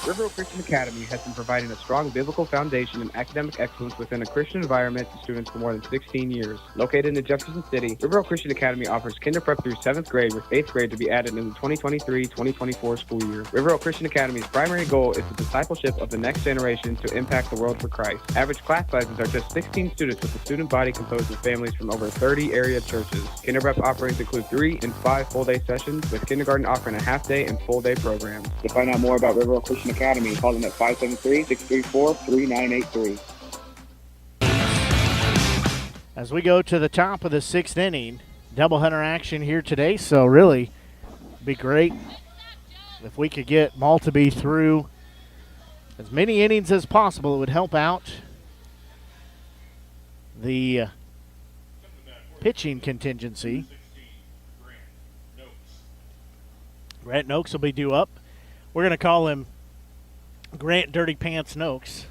River Oak Christian Academy has been providing a strong biblical foundation and academic excellence within a Christian environment to students for more than 16 years. Located in Jefferson City, River Oak Christian Academy offers kinder prep through 7th grade with 8th grade to be added in the 2023-2024 school year. River Oak Christian Academy's primary goal is the discipleship of the next generation to impact the world for Christ. Average class sizes are just 16 students with a student body composed of families from over 30 area churches. Kinder prep offerings include 3 and 5 full-day sessions, with kindergarten offering a half-day and full-day programs. To find out more about River Oak Christian Academy, call them at 573-634-3983. As we go to the top of the 6th inning, doubleheader action here today, so really be great if we could get Maltby through as many innings as possible. It would help out the pitching contingency. Grant Noakes will be due up. We're going to call him Grant Dirty Pants Noakes.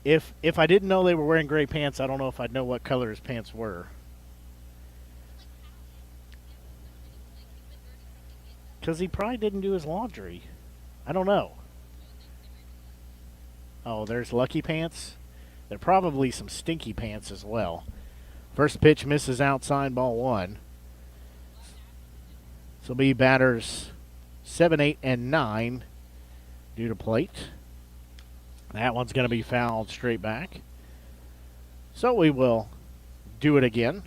If I didn't know they were wearing gray pants, I don't know if I'd know what color his pants were. Because he probably didn't do his laundry. I don't know. Oh, there's Lucky Pants. There are probably some Stinky Pants as well. First pitch misses outside, ball 1. This will be batters 7, 8, and 9 due to plate. That one's going to be fouled straight back. So we will do it again.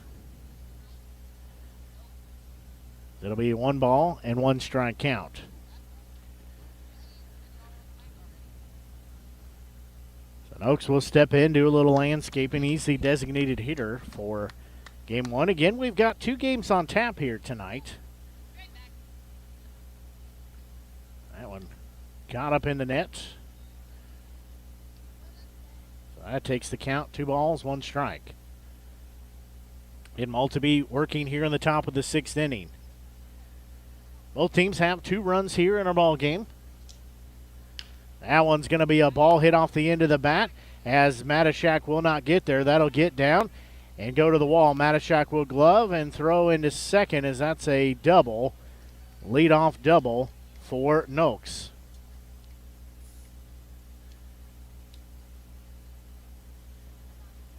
It'll be 1 ball and 1 strike count. So Noakes will step in, do a little landscaping. He's the designated hitter for game 1. Again, we've got 2 games on tap here tonight. That one got up in the net. So that takes the count. 2 balls, 1 strike. In Maltby working here in the top of the 6th inning. Both teams have 2 runs here in our ball game. That one's going to be a ball hit off the end of the bat as Matashak will not get there. That'll get down and go to the wall. Matashak will glove and throw into second as that's a double, leadoff double for Noakes.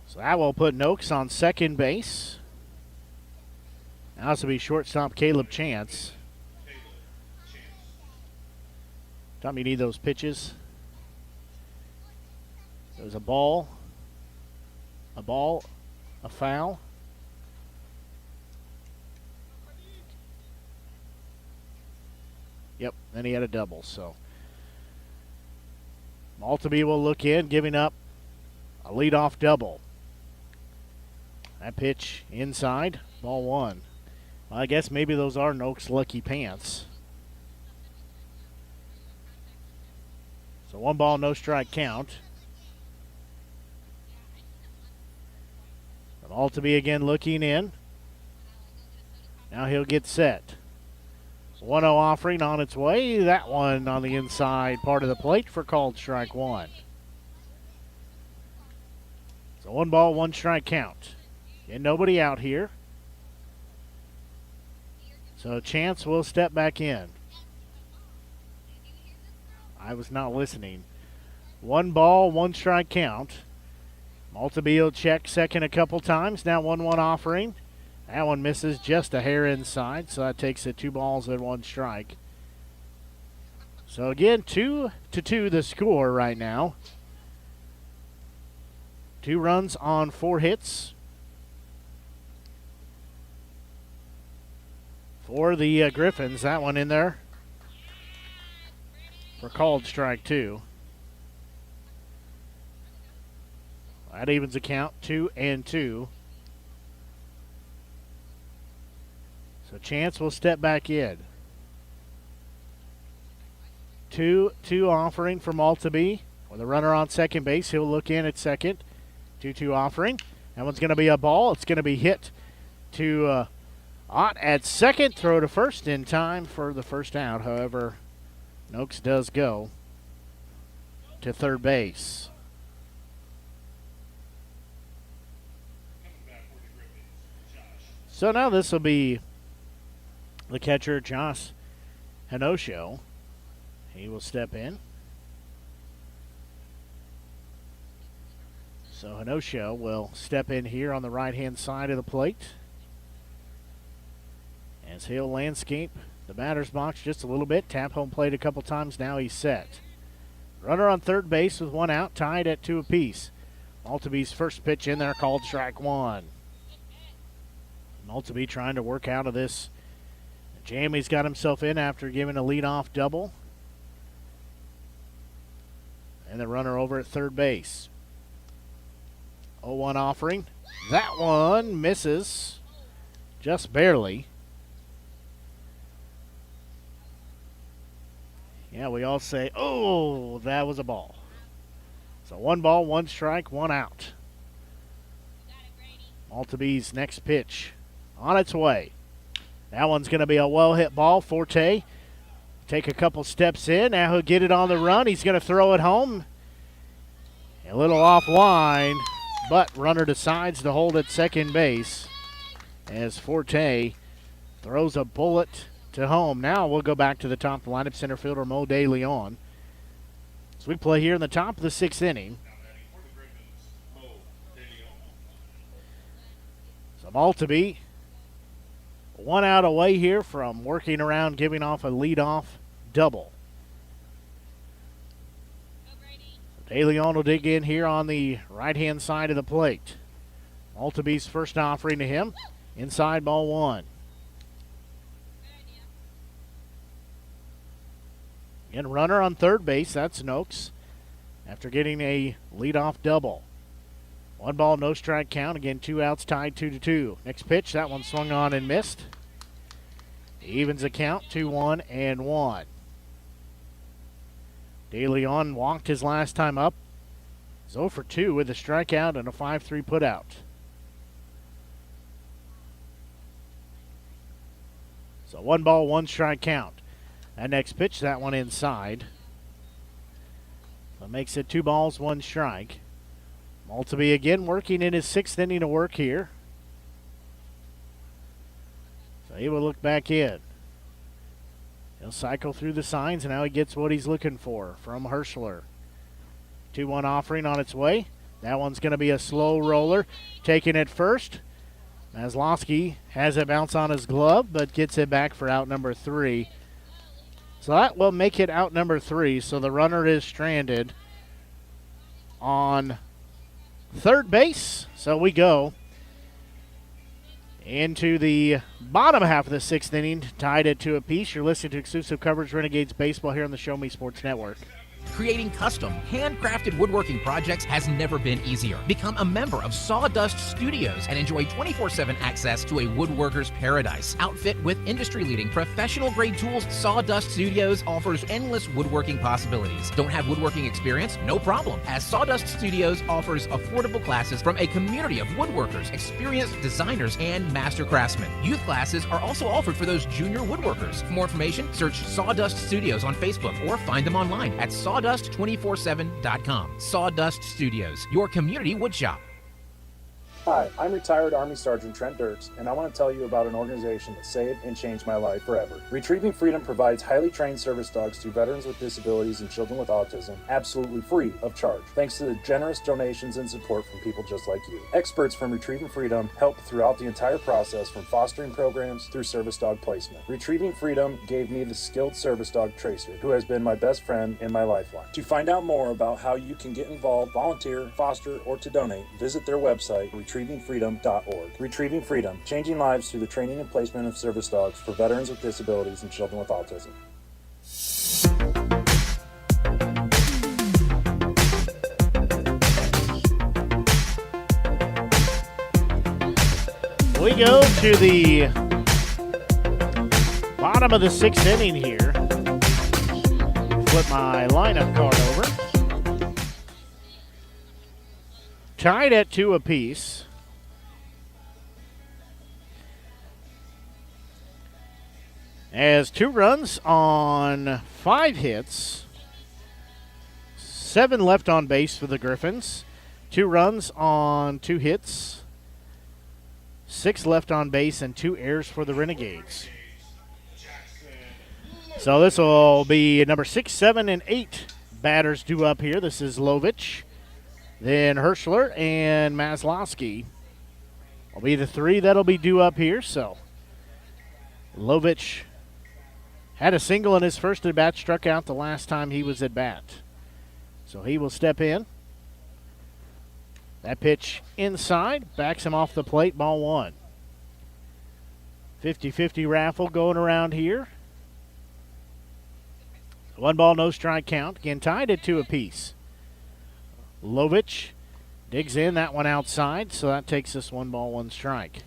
So that will put Noakes on second base. Now this will be shortstop Caleb Chance. Tom, you need those pitches. There's a ball, a foul. Yep, then he had a double, so. Maltby will look in, giving up a leadoff double. That pitch inside, ball one. Well, I guess maybe those are Noak's lucky pants. So 1 ball, no strike count. And Altaby again looking in. Now he'll get set. 1-0 offering on its way. That one on the inside part of the plate for called strike one. So 1 ball, 1 strike count. And nobody out here. So Chance will step back in. I was not listening. 1 ball, 1 strike count. Altaby will check second a couple times. Now 1-1 offering. That one misses just a hair inside, so that takes it 2 balls and 1 strike. So again, 2-2 the score right now. 2 runs on 4 hits for the Griffons. That one in there for called strike 2. That evens the count, 2-2. So Chance will step back in. 2-2 offering from Altaby. With a runner on second base, he'll look in at second. 2-2 offering. That one's going to be a ball. It's going to be hit to Ott at second. Throw to first in time for the first out. However, Noakes does go to third base. So now this will be the catcher, Josh Henosho. He will step in. So Henosho will step in here on the right-hand side of the plate as he'll landscape the batter's box just a little bit. Tap home plate a couple times. Now he's set. Runner on third base with 1 out, tied at 2 apiece. Altaby's first pitch in there, called strike 1. Altaby trying to work out of this jam he's got himself in after giving a leadoff double. And the runner over at third base. 0-1 offering. That one misses just barely. Yeah, we all say, oh, that was a ball. So 1 ball, 1 strike, 1 out. Altaby's next pitch on its way. That one's going to be a well-hit ball. Forte take a couple steps in. Now he'll get it on the run. He's going to throw it home. A little offline, but runner decides to hold at second base as Forte throws a bullet to home. Now we'll go back to the top of the lineup. Center fielder Mo De Leon. As we play here in the top of the 6th inning. So Altaby 1 out away here from working around, giving off a leadoff double. De Leon will dig in here on the right-hand side of the plate. Altaby's first offering to him. Inside, ball 1. Again, runner on third base. That's Noakes after getting a leadoff double. 1 ball, no strike count. Again, 2 outs, tied 2-2. Next pitch, that one swung on and missed. Evens the count, 2-1-1. De Leon walked his last time up. He's 0 for 2 with a strikeout and a 5-3 putout. So 1 ball, 1 strike count. That next pitch, that one inside. That makes it 2 balls, 1 strike. Altaby again working in his 6th inning of work here. So he will look back in. He'll cycle through the signs, and now he gets what he's looking for from Hirschler. 2-1 offering on its way. That one's going to be a slow roller. Taking it first. Maslowski has it bounce on his glove, but gets it back for out number 3. So that will make it out number 3. So the runner is stranded on third base. So we go into the bottom half of the 6th inning, tied at 2 apiece. You're listening to exclusive coverage Renegades baseball here on the Show Me Sports Network. Creating custom, handcrafted woodworking projects has never been easier. Become a member of Sawdust Studios and enjoy 24/7 access to a woodworker's paradise. Outfit with industry-leading professional-grade tools, Sawdust Studios offers endless woodworking possibilities. Don't have woodworking experience? No problem, as Sawdust Studios offers affordable classes from a community of woodworkers, experienced designers, and master craftsmen. Youth classes are also offered for those junior woodworkers. For more information, search Sawdust Studios on Facebook or find them online at sawdust247.com. Sawdust Studios, your community woodshop. Hi, I'm retired Army Sergeant Trent Dirks, and I want to tell you about an organization that saved and changed my life forever. Retrieving Freedom provides highly trained service dogs to veterans with disabilities and children with autism, absolutely free of charge, thanks to the generous donations and support from people just like you. Experts from Retrieving Freedom help throughout the entire process, from fostering programs through service dog placement. Retrieving Freedom gave me the skilled service dog Tracer, who has been my best friend and my lifeline. To find out more about how you can get involved, volunteer, foster, or to donate, visit their website, retrievingfreedom.org. Retrieving Freedom, changing lives through the training and placement of service dogs for veterans with disabilities and children with autism. We go to the bottom of the 6th inning here. Flip my lineup card over. Tied at 2 apiece. As 2 runs on 5 hits. 7 left on base for the Griffons. 2 runs on 2 hits. 6 left on base and 2 errors for the Renegades. So this will be number 6, 7, and 8 batters due up here. This is Lovich. Then Hirschler and Maslowski will be the 3 that'll be due up here. So Lovich had a single in his first at bat, struck out the last time he was at bat. So he will step in. That pitch inside, backs him off the plate, ball 1. 50-50 raffle going around here. 1 ball, no strike count. Again, tied at 2 apiece. Lovich digs in, that one outside, so that takes us 1 ball, 1 strike.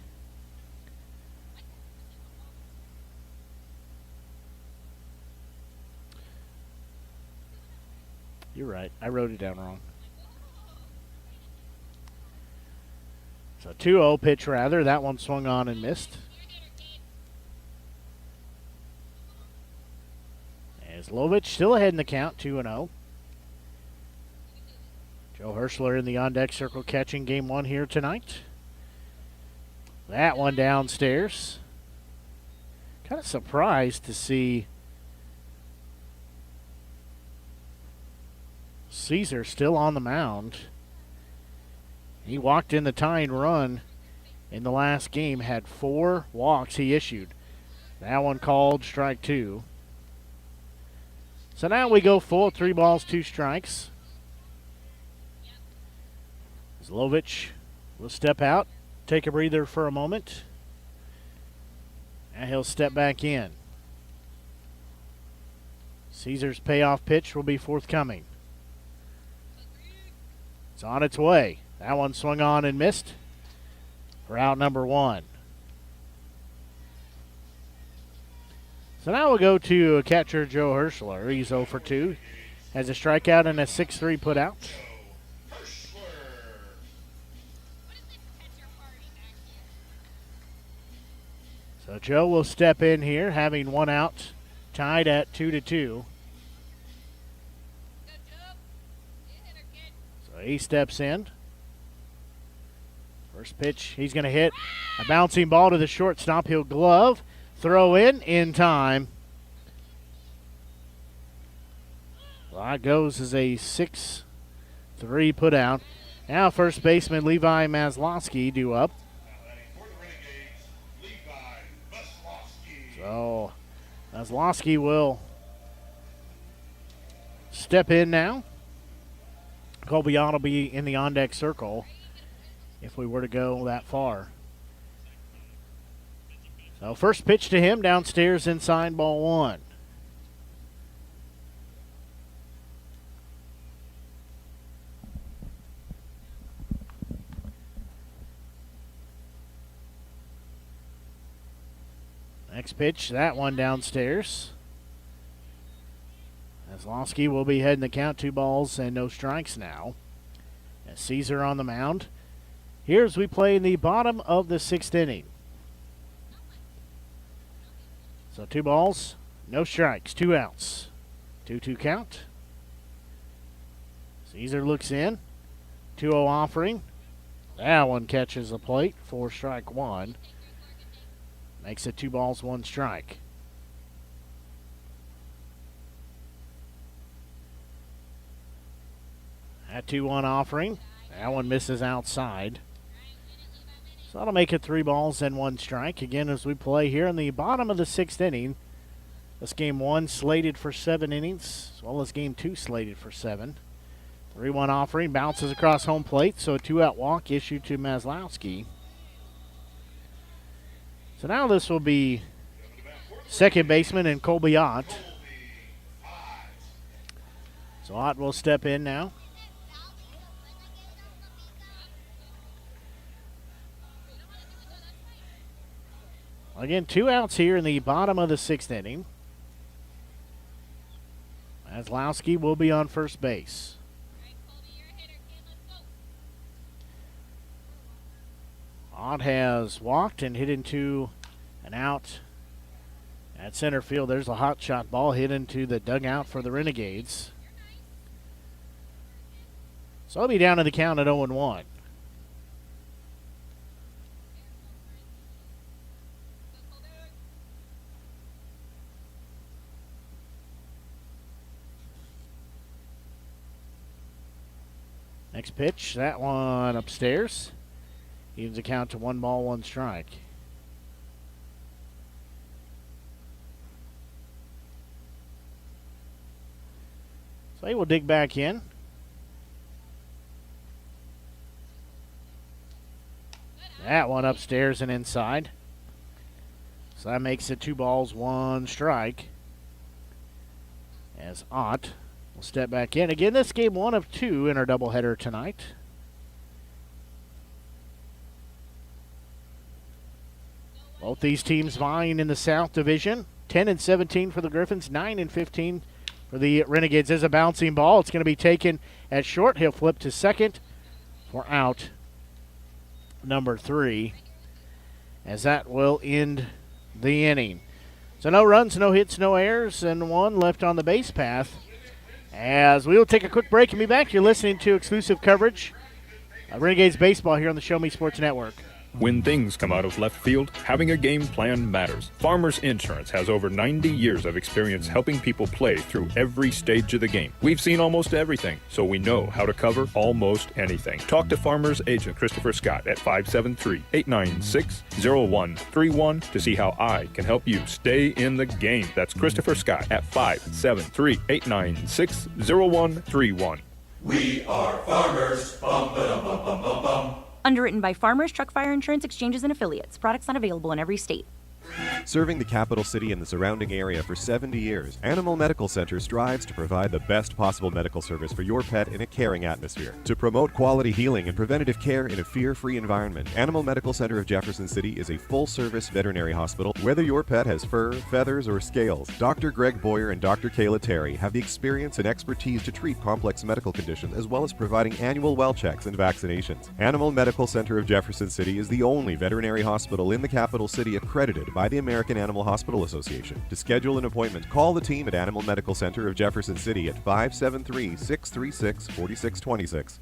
You're right, I wrote it down wrong. So 2-0 pitch rather, that one swung on and missed. As Lovich still ahead in the count, 2-0. Joe Hirschler in the on-deck circle catching game 1 here tonight. That one downstairs. Kind of surprised to see Caesar still on the mound. He walked in the tying run in the last game, had 4 walks he issued. That one called, strike 2. So now we go full, 3 balls, 2 strikes. Lovich will step out, take a breather for a moment, and he'll step back in. Caesar's payoff pitch will be forthcoming. It's on its way. That one swung on and missed for out number 1. So now we'll go to catcher Joe Hirschler. He's 0 for 2. Has a strikeout and a 6-3 put out. So Joe will step in here, having 1 out, tied at 2-2. So he steps in. First pitch, he's going to hit a bouncing ball to the shortstop. He'll glove, throw in time. Well, that goes as a 6-3 put out. Now first baseman Levi Maslowski due up. So Maslowski will step in now. Colbion will be in the on-deck circle if we were to go that far. So first pitch to him downstairs inside, ball 1. Next pitch, that one downstairs. Maslowski will be heading the count, 2 balls and no strikes now. As Caesar on the mound. Here's we play in the bottom of the 6th inning. So 2 balls, no strikes, 2 outs. 2-2 count. Caesar looks in. 2-0 offering. That one catches the plate for strike 1. Makes it 2 balls, 1 strike. That 2-1 offering. That one misses outside. So that'll make it 3 balls and 1 strike. Again, as we play here in the bottom of the 6th inning. This game 1 slated for 7 innings, as well as game 2 slated for 7. 3-1 offering, bounces across home plate, so a 2-out walk issued to Maslowski. So now this will be second baseman and Colby Ott. So Ott will step in now. Again, 2 outs here in the bottom of the 6th inning. Maslowski will be on first base. Ott has walked and hit into an out at center field. There's a hot shot ball hit into the dugout for the Renegades. So he'll be down to the count at 0-1. Next pitch, that one upstairs. Evens the count to 1 ball, 1 strike. So he will dig back in. That one upstairs and inside. So that makes it 2 balls, 1 strike. As Ott will step back in. Again, this game 1 of 2 in our doubleheader tonight. Both these teams vying in the South Division. 10-17 for the Griffons, 9-15 for the Renegades. There's a bouncing ball. It's going to be taken at short. He'll flip to second for out number 3, as that will end the inning. So no runs, no hits, no errors, and 1 left on the base path. As we will take a quick break and be back. You're listening to exclusive coverage of Renegades baseball here on the Show Me Sports Network. When things come out of left field, having a game plan matters. Farmers Insurance has over 90 years of experience helping people play through every stage of the game. We've seen almost everything, so we know how to cover almost anything. Talk to Farmers Agent Christopher Scott at 573-896-0131 to see how I can help you stay in the game. That's Christopher Scott at 573-896-0131. We are farmers. Bum, ba-dum, bum, bum, bum, bum. Underwritten by Farmers Truck Fire Insurance Exchanges and Affiliates. Products not available in every state. Serving the capital city and the surrounding area for 70 years, Animal Medical Center strives to provide the best possible medical service for your pet in a caring atmosphere. To promote quality healing and preventative care in a fear-free environment, Animal Medical Center of Jefferson City is a full-service veterinary hospital. Whether your pet has fur, feathers, or scales, Dr. Greg Boyer and Dr. Kayla Terry have the experience and expertise to treat complex medical conditions as well as providing annual well checks and vaccinations. Animal Medical Center of Jefferson City is the only veterinary hospital in the capital city accredited by the American Animal Hospital Association. To schedule an appointment, call the team at Animal Medical Center of Jefferson City at 573-636-4626.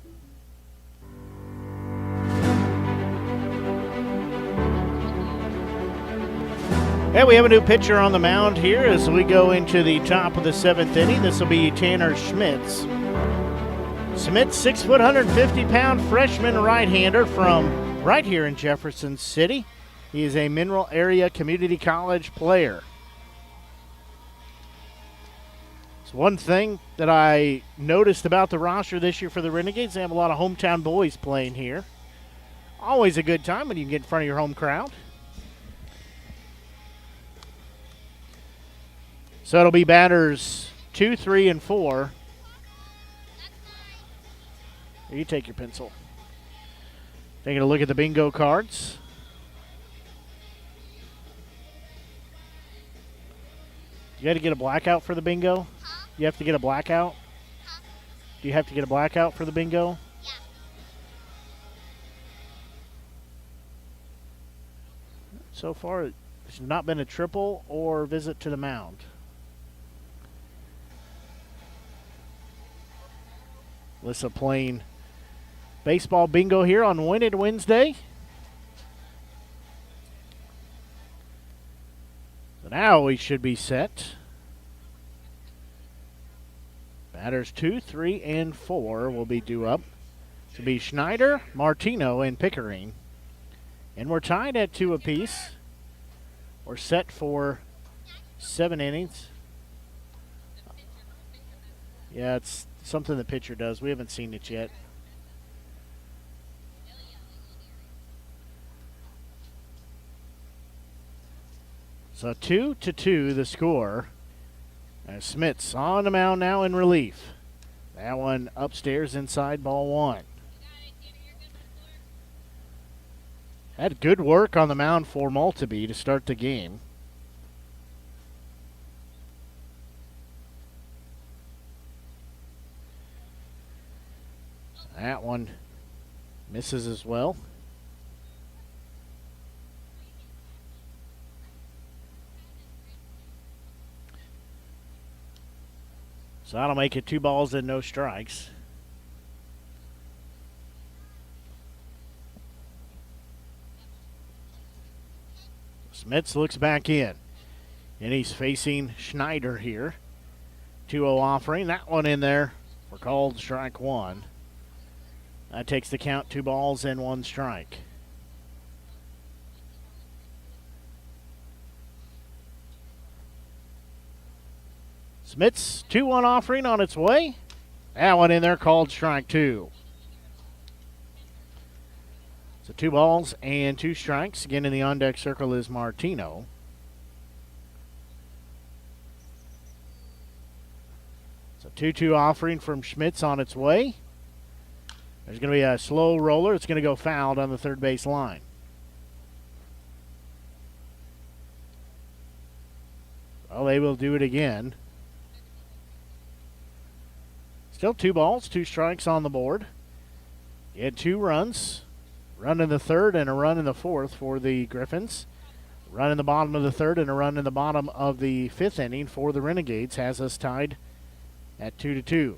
And we have a new pitcher on the mound here as we go into the top of the 7th inning. This will be Tanner Schmitz. Schmitz, 6 foot, 150-pound freshman right-hander from right here in Jefferson City. He is a Mineral Area Community College player. So one thing that I noticed about the roster this year for the Renegades, they have a lot of hometown boys playing here. Always a good time when you can get in front of your home crowd. So it'll be batters 2, 3, and 4. Here, you take your pencil. Taking a look at the bingo cards. You got to get a blackout for the bingo? You have to get a blackout? Do you have to get a blackout for the bingo? Yeah. So far, there's not been a triple or visit to the mound. Alyssa playing baseball bingo here on Win It Wednesday. So now we should be set. Batters 2, 3, and 4 will be due up. To be Schneider, Martino, and Pickering. And we're tied at 2 apiece. We're set for 7 innings. Yeah, it's something the pitcher does. We haven't seen it yet. So 2-2 the score. Smits on the mound now in relief. That one upstairs inside ball 1. Had good work on the mound for Maltby to start the game. That one misses as well. So that'll make it 2 balls and no strikes. Smits looks back in. And he's facing Schneider here. 2-0 offering. That one in there for called strike 1. That takes the count, 2 balls and 1 strike. Smits, 2-1 offering on its way. That one in there called strike 2. So 2 balls and 2 strikes. Again in the on-deck circle is Martino. So 2-2 offering from Schmitz on its way. There's going to be a slow roller. It's going to go fouled on the third base line. Well, they will do it again. Still 2 balls, 2 strikes on the board. You had 2 runs. Run in the third and a run in the fourth for the Griffons. Run in the bottom of the third and a run in the bottom of the 5th inning for the Renegades has us tied at 2-2.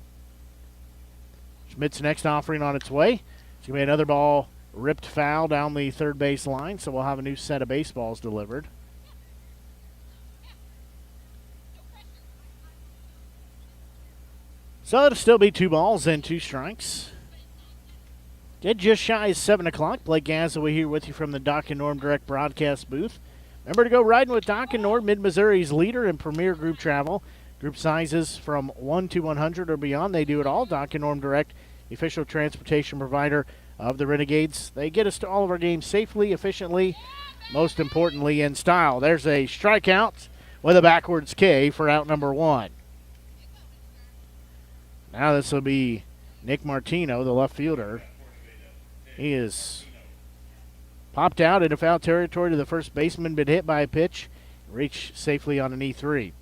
Schmidt's next offering on its way. It's going to be another ball ripped foul down the third base line, so we'll have a new set of baseballs delivered. So it'll still be 2 balls and 2 strikes. Get just shy of 7 o'clock. Blake Gazaway here with you from the Doc and Norm Direct broadcast booth. Remember to go riding with Doc and Norm, Mid-Missouri's leader in premier group travel. Group sizes from 1 to 100 or beyond. They do it all. Doc and Norm Direct, the official transportation provider of the Renegades. They get us to all of our games safely, efficiently, most importantly in style. There's a strikeout with a backwards K for out number 1. Now this will be Nick Martino, the left fielder. He is popped out into foul territory to the first baseman, been hit by a pitch, reached safely on an E3.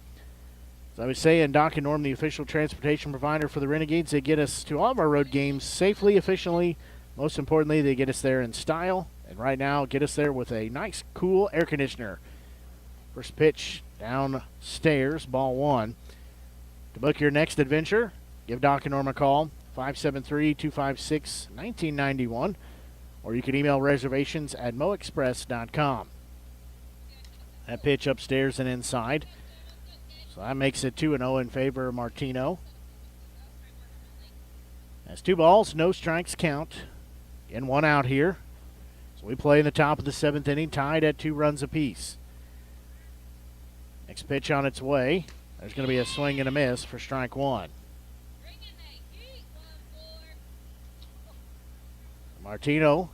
As I was saying, Doc and Norm, the official transportation provider for the Renegades, they get us to all of our road games safely, efficiently. Most importantly, they get us there in style. And right now, get us there with a nice, cool air conditioner. First pitch downstairs, ball 1. To book your next adventure, give Doc and Norm a call, 573-256-1991, or you can email reservations at moexpress.com. That pitch upstairs and inside. So that makes it 2-0 in favor of Martino. That's 2 balls, no strikes count. And 1 out here. So we play in the top of the 7th inning, tied at 2 runs apiece. Next pitch on its way. There's going to be a swing and a miss for strike 1. Martino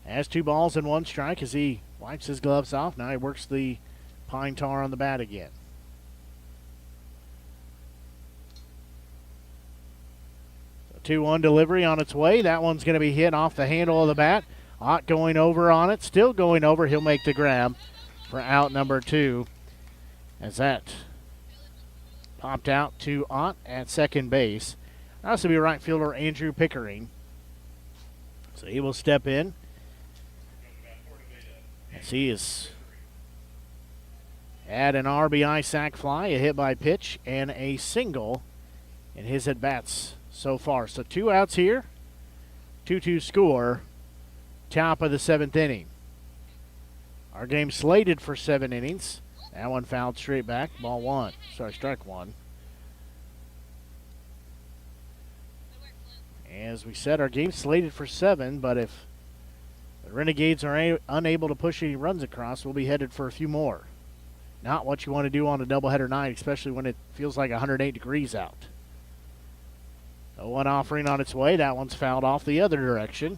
has 2 balls and 1 strike as he wipes his gloves off. Now he works the pine tar on the bat again. So 2-1 delivery on its way. That one's going to be hit off the handle of the bat. Ott going over on it. Still going over. He'll make the grab for out number 2. As that Popped out to Ott at second base. This will be right fielder Andrew Pickering. So he will step in. As he is at an RBI sac fly, a hit by pitch, and a single in his at-bats so far. So 2 outs here. 2-2 score. Top of the 7th inning. Our game slated for 7 innings. That one fouled straight back. Ball 1. Strike 1. As we said, our game's slated for 7, but if the Renegades are unable to push any runs across, we'll be headed for a few more. Not what you want to do on a doubleheader night, especially when it feels like 108 degrees out. The 1 offering on its way. That one's fouled off the other direction.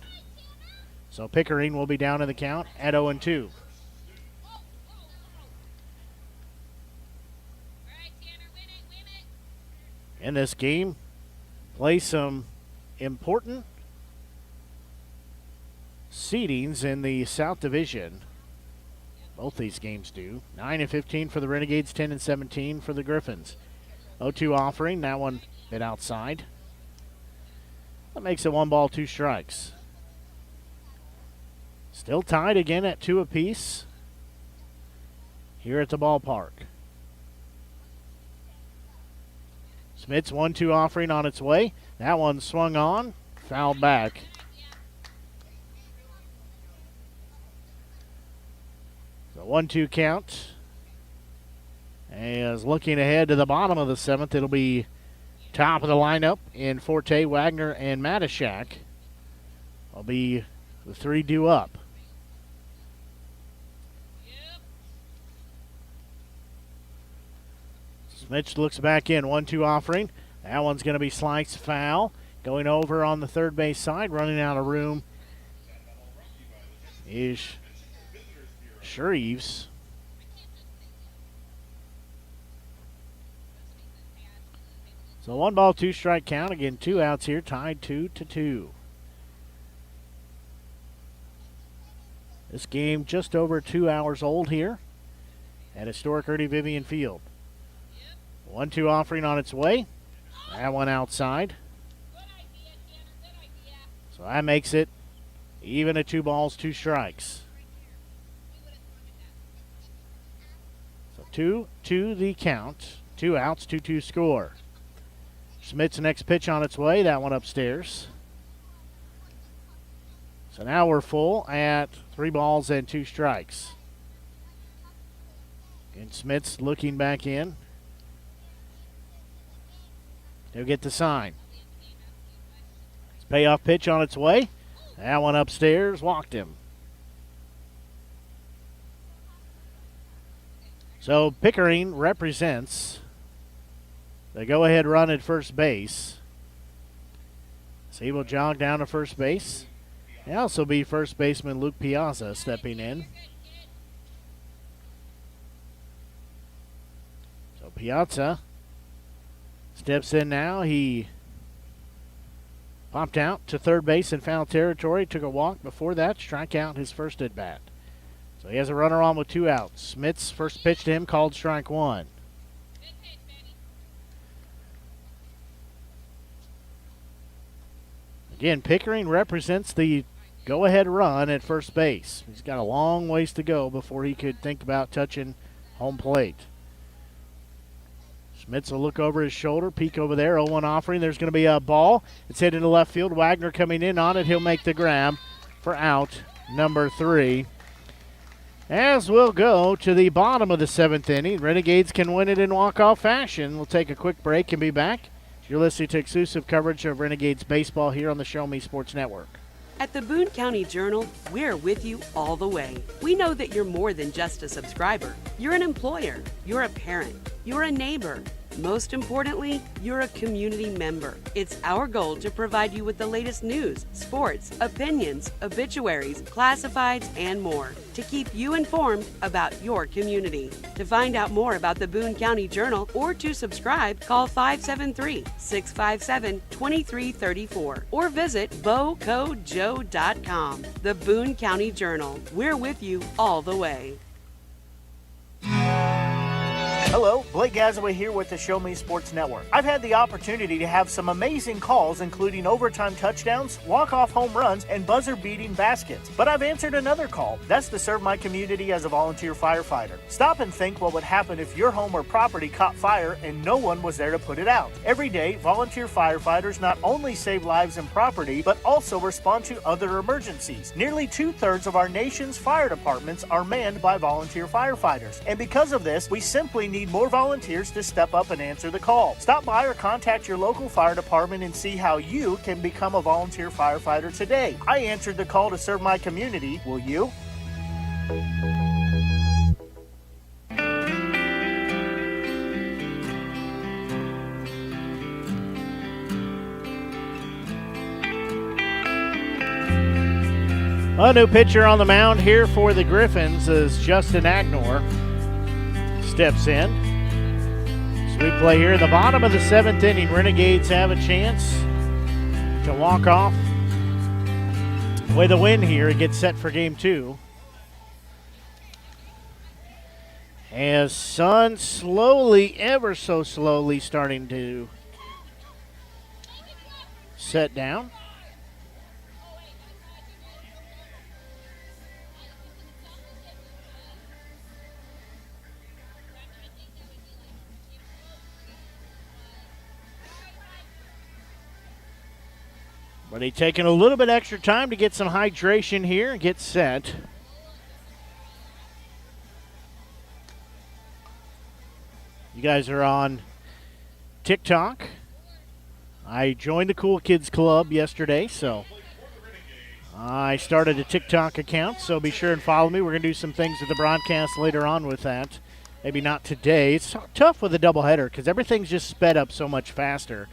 So Pickering will be down in the count at 0-2. In this game, play some important seedings in the South Division. Both these games do. 9-15 for the Renegades, 10-17 for the Griffons. 0-2 offering, that one bit outside. That makes it 1 ball, 2 strikes. Still tied again at 2 apiece here at the ballpark. Smith's 1-2 offering on its way. That one swung on, fouled back. The 1-2 count. As looking ahead to the bottom of the 7th, it'll be top of the lineup in Forte, Wagner, and Matashak. Will be the 3 due up. Smith looks back in, 1-2 offering. That one's going to be sliced foul. Going over on the third base side, running out of room is Shreves. So 1 ball, 2 strike count. Again, 2 outs here, tied 2-2. This game just over 2 hours old here at historic Ernie Vivian Field. 1-2 offering on its way. That one outside. So that makes it even at 2 balls, 2 strikes. So 2-2 the count. 2 outs, 2-2 score. Smith's next pitch on its way. That one upstairs. So now we're full at 3 balls and 2 strikes. And Smith's looking back in. He'll get the sign. It's payoff pitch on its way. That one upstairs walked him. So Pickering represents the go-ahead run at first base. So he will jog down to first base. He'll also be first baseman Luke Piazza stepping in. So Piazza steps in now. He popped out to third base in foul territory. Took a walk before that. Strike out his first at bat. So he has a runner on with 2 outs. Smith's first pitch to him called strike 1. Again, Pickering represents the go-ahead run at first base. He's got a long ways to go before he could think about touching home plate. Schmitz will look over his shoulder, peek over there, 0-1 offering. There's going to be a ball. It's hit into left field. Wagner coming in on it. He'll make the grab for out number 3. As we'll go to the bottom of the 7th inning. Renegades can win it in walk-off fashion. We'll take a quick break and be back. You're listening to exclusive coverage of Renegades baseball here on the Show Me Sports Network. At the Boone County Journal, we're with you all the way. We know that you're more than just a subscriber. You're an employer, you're a parent, you're a neighbor. Most importantly, you're a community member. It's our goal to provide you with the latest news, sports, opinions, obituaries, classifieds, and more to keep you informed about your community. To find out more about the Boone County Journal or to subscribe, call 573-657-2334 or visit bocojoe.com. The Boone County Journal. We're with you all the way. Hello, Blake Gazaway here with the Show Me Sports Network. I've had the opportunity to have some amazing calls, including overtime touchdowns, walk-off home runs, and buzzer-beating baskets. But I've answered another call. That's to serve my community as a volunteer firefighter. Stop and think what would happen if your home or property caught fire and no one was there to put it out. Every day, volunteer firefighters not only save lives and property, but also respond to other emergencies. Nearly 2/3 of our nation's fire departments are manned by volunteer firefighters. And because of this, we simply need more volunteers to step up and answer the call. Stop by or contact your local fire department and see how you can become a volunteer firefighter today. I answered the call to serve my community. Will you? A new pitcher on the mound here for the Griffons as Justin Agnor steps in. So we play here in the bottom of the 7th inning. Renegades have a chance to walk off with a win here and get set for game 2. As sun slowly, ever so slowly, starting to set down. But he's taking a little bit extra time to get some hydration here and get set. You guys are on TikTok. I joined the Cool Kids Club yesterday, so I started a TikTok account, so be sure and follow me. We're going to do some things with the broadcast later on with that. Maybe not today. It's tough with a doubleheader because everything's just sped up so much faster.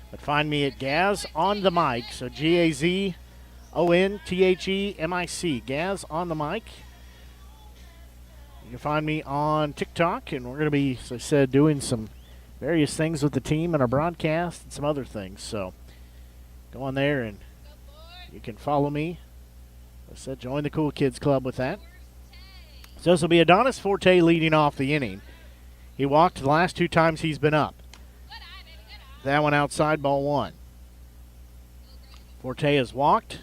But find me at Gaz on the mic. So GAZONTHEMIC. Gaz on the mic. You can find me on TikTok, and we're going to be, as I said, doing some various things with the team and our broadcast and some other things. So go on there and you can follow me. As I said, join the Cool Kids Club with that. So this will be Adonis Forte leading off the inning. He walked the last 2 times he's been up. That one outside, ball 1. Forte has walked,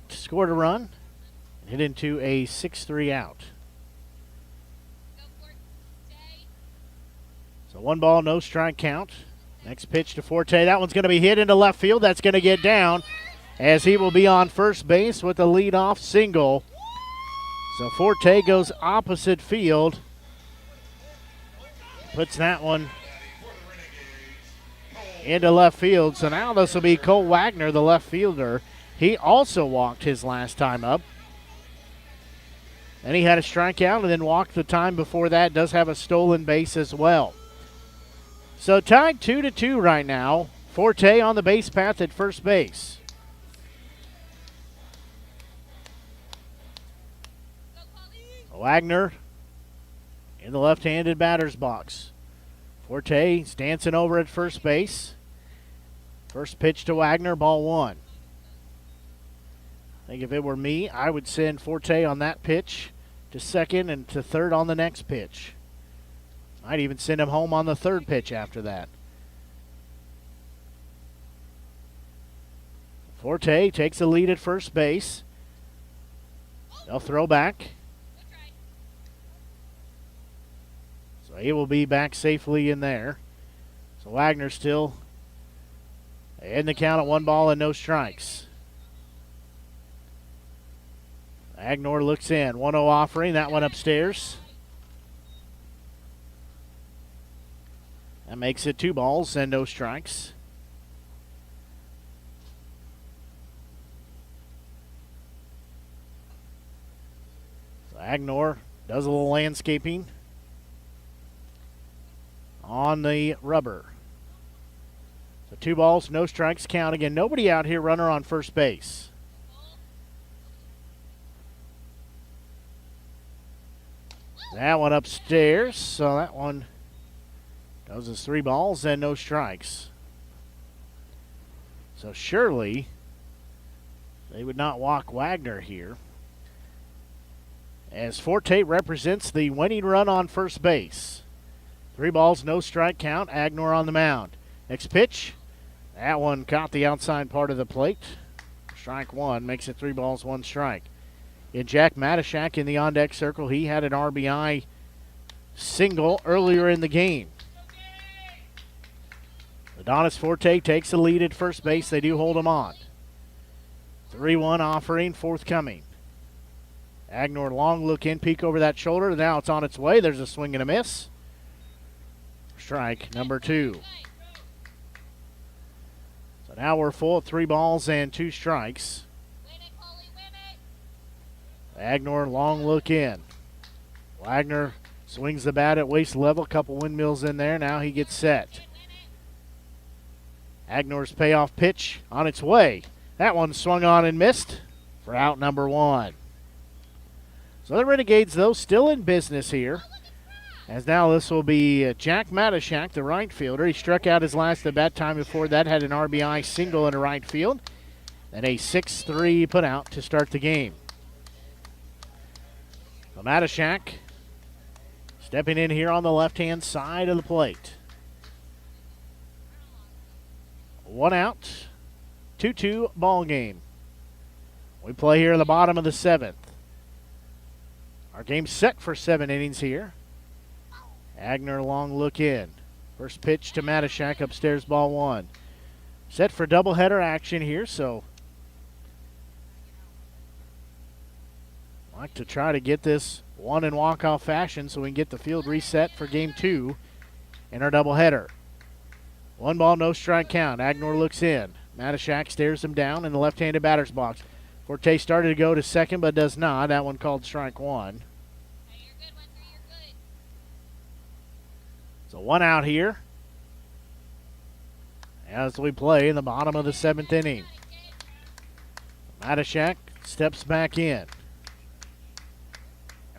scored a run, hit into a 6-3 out. So 1 ball, no strike count. Next pitch to Forte. That one's going to be hit into left field. That's going to get down as he will be on first base with a leadoff single. So Forte goes opposite field. Puts that one into left field. So now this will be Cole Wagner, the left fielder. He also walked his last time up. Then he had a strikeout and then walked the time before that. Does have a stolen base as well. So tied 2-2 right now. Forte on the base path at first base. Wagner in the left-handed batter's box. Forte is dancing over at first base. First pitch to Wagner, ball 1. I think if it were me, I would send Forte on that pitch to second and to third on the next pitch. Might even send him home on the third pitch after that. Forte takes the lead at first base. They'll throw back. So he will be back safely in there. So Wagner still in the count at 1 ball and no strikes. Agnor looks in. 1-0 offering. That one upstairs. That makes it 2 balls and no strikes. So Agnor does a little landscaping on the rubber. So 2 balls, no strikes count. Again, nobody out here, runner on first base. That one upstairs, so that one does his 3 balls and no strikes. So surely they would not walk Wagner here. as Forte represents the winning run on first base. 3 balls, no strike count. Agnor on the mound. Next pitch. That one caught the outside part of the plate. Strike 1 makes it 3 balls, 1 strike. In Jack Matashak in the on-deck circle, he had an RBI single earlier in the game. Adonis Forte takes the lead at first base. They do hold him on. 3-1 offering forthcoming. Agnor long look in, peek over that shoulder. Now it's on its way. There's a swing and a miss. Strike number 2. So now we're full of 3 balls and 2 strikes. Agnor long look in. Wagner swings the bat at waist level. Couple windmills in there. Now he gets set. Agnor's payoff pitch on its way. That one swung on and missed for out number 1. So the Renegades, though, still in business here. As now this will be Jack Matashak, the right fielder. He struck out his last at bat time before that, had an RBI single in the right field. Then a 6-3 put out to start the game. So Matashak stepping in here on the left-hand side of the plate. 1 out, 2-2 ball game. We play here in the bottom of the 7th. Our game's set for 7 innings here. Agnor long look in. First pitch to Matashak, upstairs ball 1. Set for doubleheader action here, so like to try to get this one in walk-off fashion so we can get the field reset for game 2 in our doubleheader. 1 ball, no strike count. Agnor looks in. Matashak stares him down in the left-handed batter's box. Forte started to go to second, but does not. That one called strike 1. So 1 out here as we play in the bottom of the 7th inning. Matashak steps back in.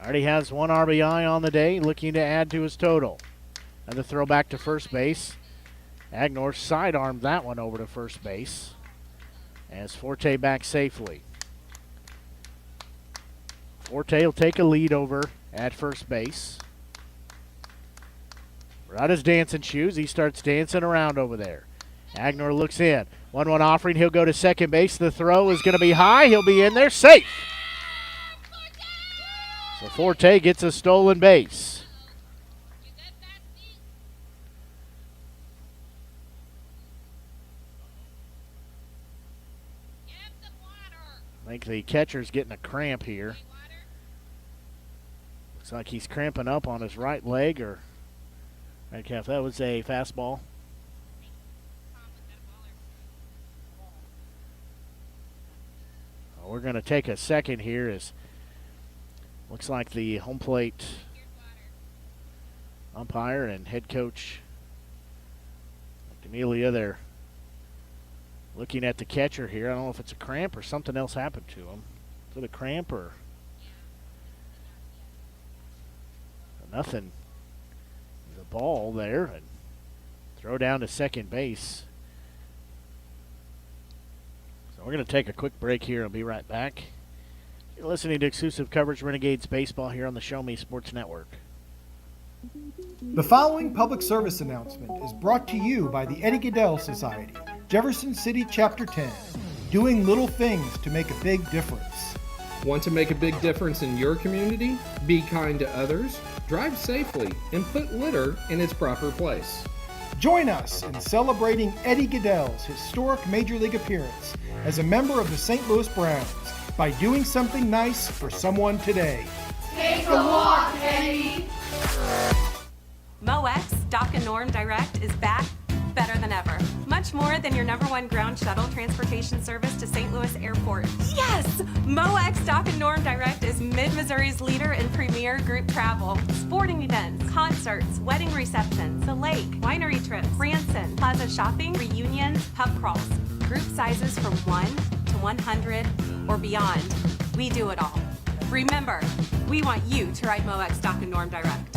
Already has 1 RBI on the day, looking to add to his total. And the throw back to first base. Agnor sidearmed that one over to first base as Forte back safely. Forte will take a lead over at first base. Right his dancing shoes. He starts dancing around over there. Agnor looks in. 1-1 offering. He'll go to second base. The throw is going to be high. He'll be in there safe. So Forte gets a stolen base. I think the catcher's getting a cramp here. Looks like he's cramping up on his right leg, or right, Kev, that was a fastball. We're going to take a second here as looks like the home plate umpire and head coach Amelia, they're looking at the catcher here. I don't know if it's a cramp or something else happened to him. Is it a cramp or nothing? There's a ball there and throw down to second base. So we're going to take a quick break here and be right back. You're listening to exclusive coverage Renegades baseball here on the Show Me Sports Network. The following public service announcement is brought to you by the Eddie Gaedel Society, Jefferson City Chapter 10, doing little things to make a big difference. Want to make a big difference in your community? Be kind to others, drive safely, and put litter in its proper place. Join us in celebrating Eddie Gaedel's historic Major League appearance as a member of the St. Louis Browns by doing something nice for someone today. Take a walk, Eddie. MoX Dock and Norm Direct is back better than ever. Much more than your #1 ground shuttle transportation service to St. Louis Airport. Yes! MoX Dock and Norm Direct is Mid-Missouri's leader in premier group travel. Sporting events, concerts, wedding receptions, the lake, winery trips, Branson, plaza shopping, reunions, pub crawls. Group sizes from 1 to 100 or beyond. We do it all. Remember, we want you to ride MoX Dock and Norm Direct.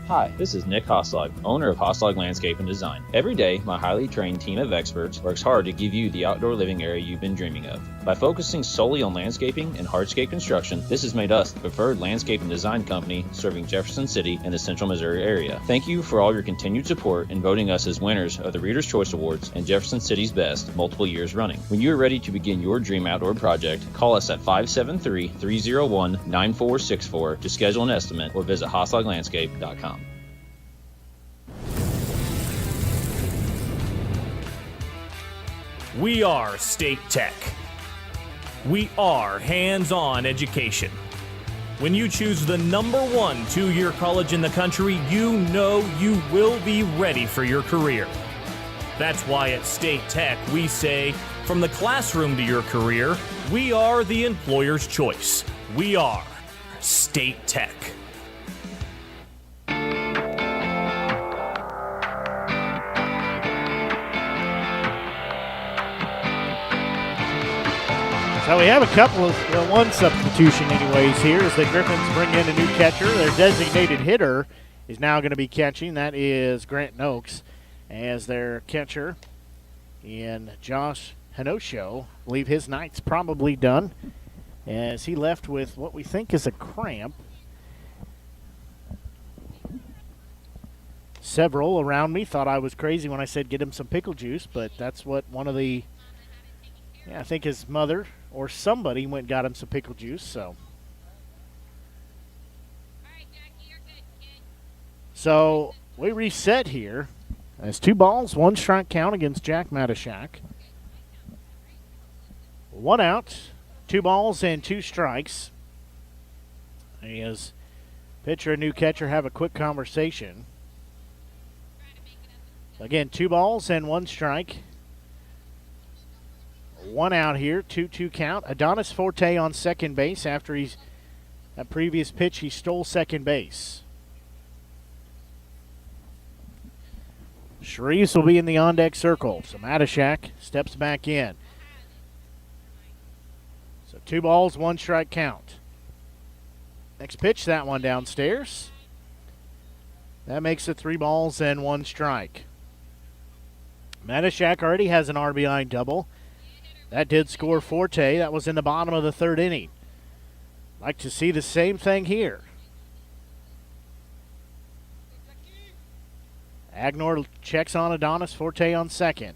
Hi, this is Nick Hoslag, owner of Hoslag Landscape and Design. Every day, my highly trained team of experts works hard to give you the outdoor living area you've been dreaming of. By focusing solely on landscaping and hardscape construction, this has made us the preferred landscape and design company serving Jefferson City and the central Missouri area. Thank you for all your continued support in voting us as winners of the Reader's Choice Awards and Jefferson City's Best multiple years running. When you are ready to begin your dream outdoor project, call us at 573-301-9464 to schedule an estimate or visit hoslaglandscape.com. We are State Tech. We are hands-on education. When you choose the #1 two-year college in the country, you know you will be ready for your career. That's why at State Tech we say, from the classroom to your career, we are the employer's choice. We are State Tech. So we have a couple of, one substitution anyways here as the Griffons bring in a new catcher. Their designated hitter is now going to be catching. That is Grant Noakes as their catcher. And Josh Hinosho, I believe his night's probably done as he left with what we think is a cramp. Several around me thought I was crazy when I said get him some pickle juice, but that's what one of the, I think his mother or somebody went and got him some pickle juice. So we reset here as 2 balls, 1 strike count against Jack Matashak. 1 out, 2 balls and 2 strikes. As pitcher and new catcher have a quick conversation. Again, 2 balls and 1 strike. 1 out here, 2-2 count. Adonis Forte on second base after that previous pitch he stole second base. Shreves will be in the on-deck circle. So Matashak steps back in. So 2 balls, 1 strike count. Next pitch, that one downstairs. That makes it 3 balls and 1 strike. Matashak already has an RBI double. That did score Forte. That was in the bottom of the 3rd inning. Like to see the same thing here. Agnor checks on Adonis Forte on second.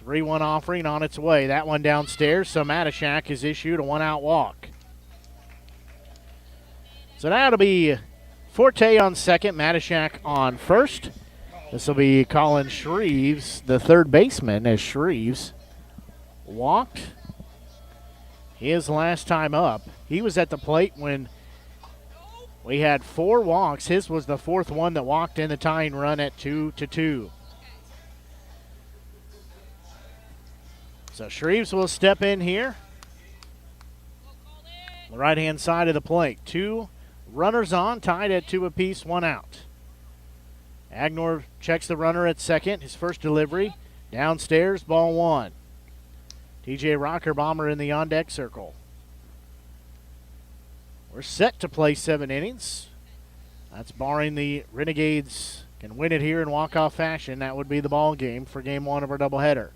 3-1 offering on its way. That one downstairs, so Matashak is issued a 1-out walk. So now it'll be Forte on second, Matashak on first. This will be Colin Shreves, the third baseman, as Shreves walked his last time up. He was at the plate when we had 4 walks. His was the 4th one that walked in the tying run at 2-2. So Shreves will step in here. The right-hand side of the plate. 2 runners on, tied at 2 apiece, 1 out. Agnor checks the runner at second. His first delivery. Downstairs, ball 1. TJ Rockerbomber in the on-deck circle. We're set to play 7 innings. That's barring the Renegades can win it here in walk-off fashion. That would be the ball game for game 1 of our doubleheader.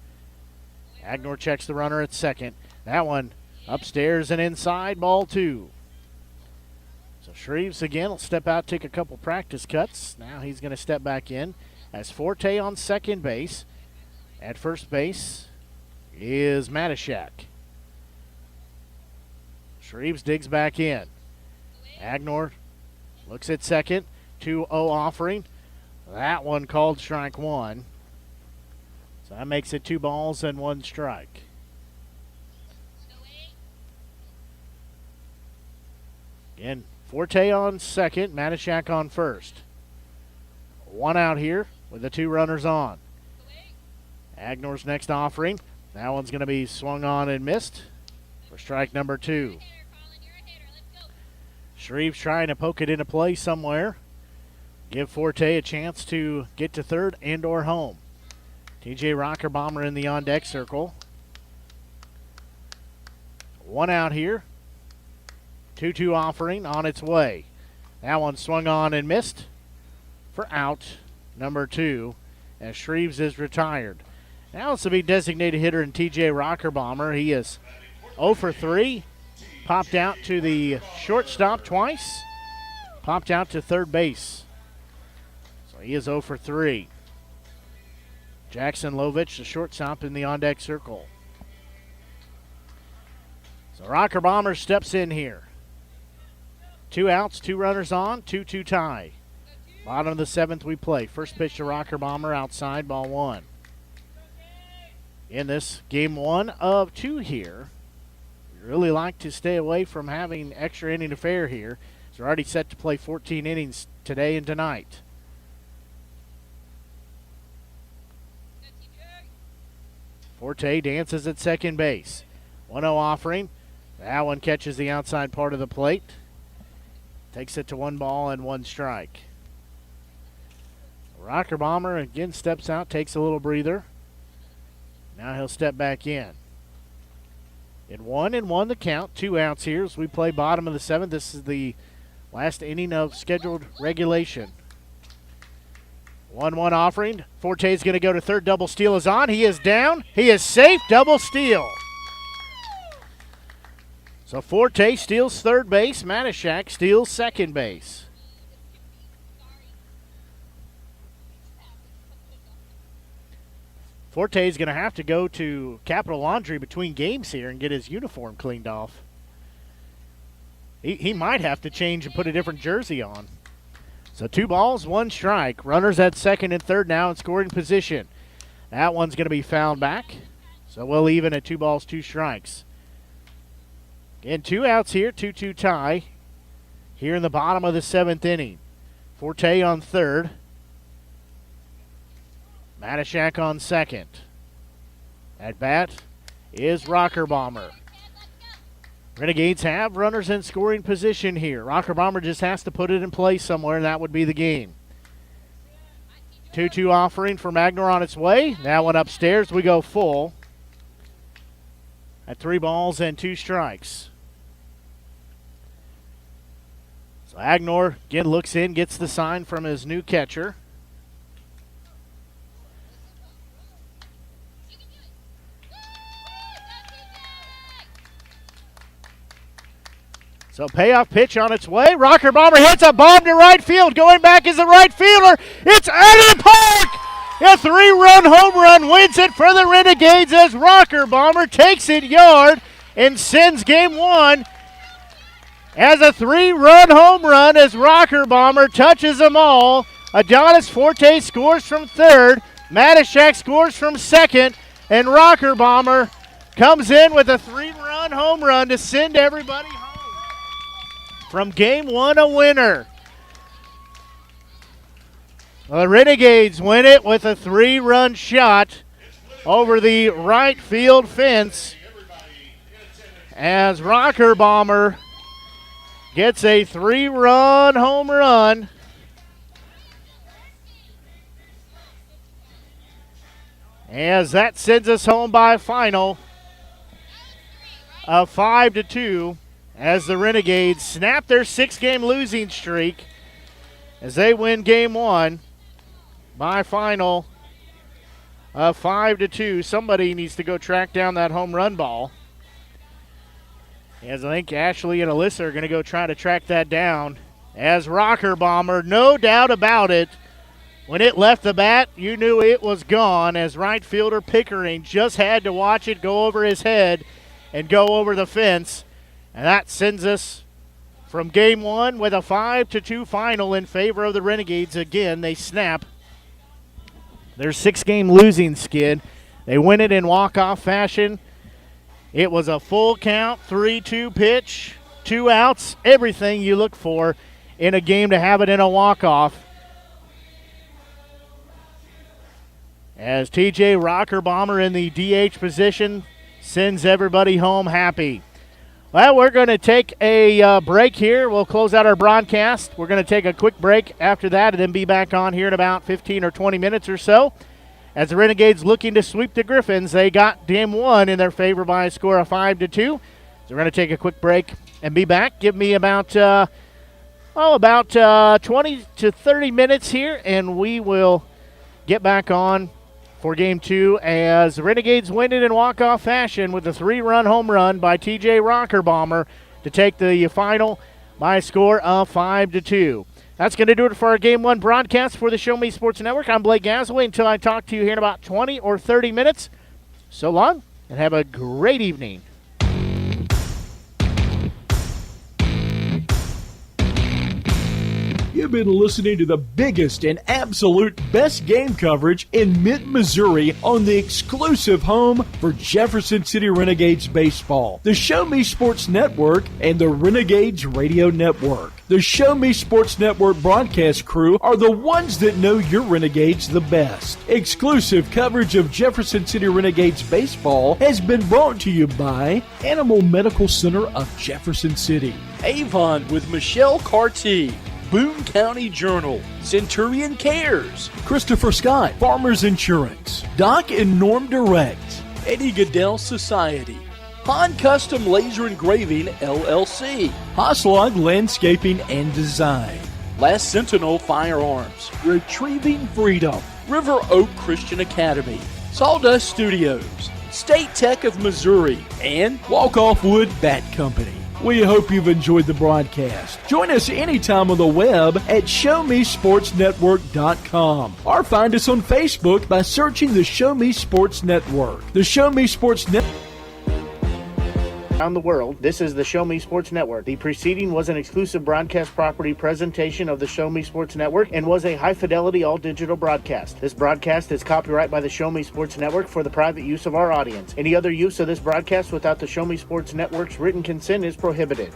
Agnor checks the runner at second. That one upstairs and inside, ball 2. So Shreves again will step out, take a couple practice cuts. Now he's going to step back in as Forte on second base. At first base is Matashak. Shreves digs back in. Agnor looks at second. 2-0 offering. That one called strike 1. So that makes it 2 balls and 1 strike. Again, Forte on second, Matashak on first. 1 out here with the 2 runners on. Agnor's next offering. That one's going to be swung on and missed for strike number 2. Shreves trying to poke it into play somewhere. Give Forte a chance to get to third and or home. TJ Rockerbomber in the on-deck circle. 1 out here. 2-2 offering on its way. That one swung on and missed for out number 2 as Shreves is retired. Now this will be designated hitter in TJ Rockerbomber. He is 0 for 3. Popped out to the shortstop twice. Popped out to third base. So he is 0 for 3. Jackson Lovich, the shortstop, in the on-deck circle. So Rockerbomber steps in here. 2 outs, 2 runners on, 2-2 tie. Bottom of the 7th we play. First pitch to Rockerbomber outside, ball 1. In this game 1 of 2 here, we really like to stay away from having extra inning affair here. So we're already set to play 14 innings today and tonight. Forte dances at second base. 1-0 offering. That one catches the outside part of the plate. Takes it to 1 ball and 1 strike. Rockerbomber again steps out, takes a little breather. Now he'll step back in. In 1-1 the count, 2 outs here as we play bottom of the 7th. This is the last inning of scheduled regulation. 1-1 offering. Forte's going to go to third. Double steal is on. He is down. He is safe. Double steal. So Forte steals third base. Matashak steals second base. Forte is going to have to go to Capital Laundry between games here and get his uniform cleaned off. He might have to change and put a different jersey on. So 2 balls, 1 strike. Runners at second and third now in scoring position. That one's going to be fouled back. So we'll even at 2 balls, 2 strikes. Again, 2 outs here, 2-2 tie. Here in the bottom of the 7th inning. Forte on third. Matashak on second. At bat is Rockerbomber. Renegades have runners in scoring position here. Rockerbomber just has to put it in play somewhere, and that would be the game. 2-2 offering for Magner on its way. That one upstairs. We go full at 3 balls and 2 strikes. So Agnor again looks in, gets the sign from his new catcher. So payoff pitch on its way. Rockerbomber hits a bomb to right field. Going back is the right fielder. It's out of the park. A 3-run home run wins it for the Renegades as Rockerbomber takes it yard and sends game 1 as a 3-run home run as Rockerbomber touches them all. Adonis Forte scores from third. Matashak scores from second. And Rockerbomber comes in with a 3-run home run to send everybody home. From game 1, a winner. The Renegades win it with a 3-run shot over the right field fence as Rockerbomber gets a 3-run home run. As that sends us home by a final of 5-2. As the Renegades snap their 6-game losing streak as they win game 1 by a final of 5-2. Somebody needs to go track down that home run ball. As I think Ashley and Alyssa are going to go try to track that down. As Rockerbomber, no doubt about it, when it left the bat, you knew it was gone as right fielder Pickering just had to watch it go over his head and go over the fence. And that sends us from game 1 with a 5-2 final in favor of the Renegades. Again, they snap their 6-game losing skid. They win it in walk-off fashion. It was a full count, 3-2 pitch, 2 outs, everything you look for in a game to have it in a walk-off. As TJ Rockerbomber in the DH position sends everybody home happy. Well, we're going to take a break here. We'll close out our broadcast. We're going to take a quick break after that and then be back on here in about 15 or 20 minutes or so. As the Renegades looking to sweep the Griffons, they got game 1 in their favor by a score of 5-2. So we're going to take a quick break and be back. Give me about about 20 to 30 minutes here, and we will get back on for Game 2 as the Renegades win it in walk-off fashion with a 3-run home run by T.J. Rockerbomber to take the final by a score of 5-2. That's going to do it for our Game 1 broadcast for the Show Me Sports Network. I'm Blake Gasaway until I talk to you here in about 20 or 30 minutes. So long, and have a great evening. You've been listening to the biggest and absolute best game coverage in mid-Missouri on the exclusive home for Jefferson City Renegades baseball, the Show Me Sports Network and the Renegades Radio Network. The Show Me Sports Network broadcast crew are the ones that know your Renegades the best. Exclusive coverage of Jefferson City Renegades baseball has been brought to you by Animal Medical Center of Jefferson City, Avon with Michelle Carty, Boone County Journal, Centurion Cares, Christopher Scott, Farmers Insurance, Doc and Norm Direct, Eddie Goodell Society, Han Custom Laser Engraving LLC, Hoslog Landscaping and Design, Last Sentinel Firearms, Retrieving Freedom, River Oak Christian Academy, Sawdust Studios, State Tech of Missouri, and Walk Off Wood Bat Company. We hope you've enjoyed the broadcast. Join us anytime on the web at ShowMeSportsNetwork.com or find us on Facebook by searching the Show Me Sports Network. The Show Me Sports Network. Around the world, this is the Show Me Sports Network. The preceding was an exclusive broadcast property presentation of the Show Me Sports Network and was a high-fidelity all-digital broadcast. This broadcast is copyright by the Show Me Sports Network for the private use of our audience. Any other use of this broadcast without the Show Me Sports Network's written consent is prohibited.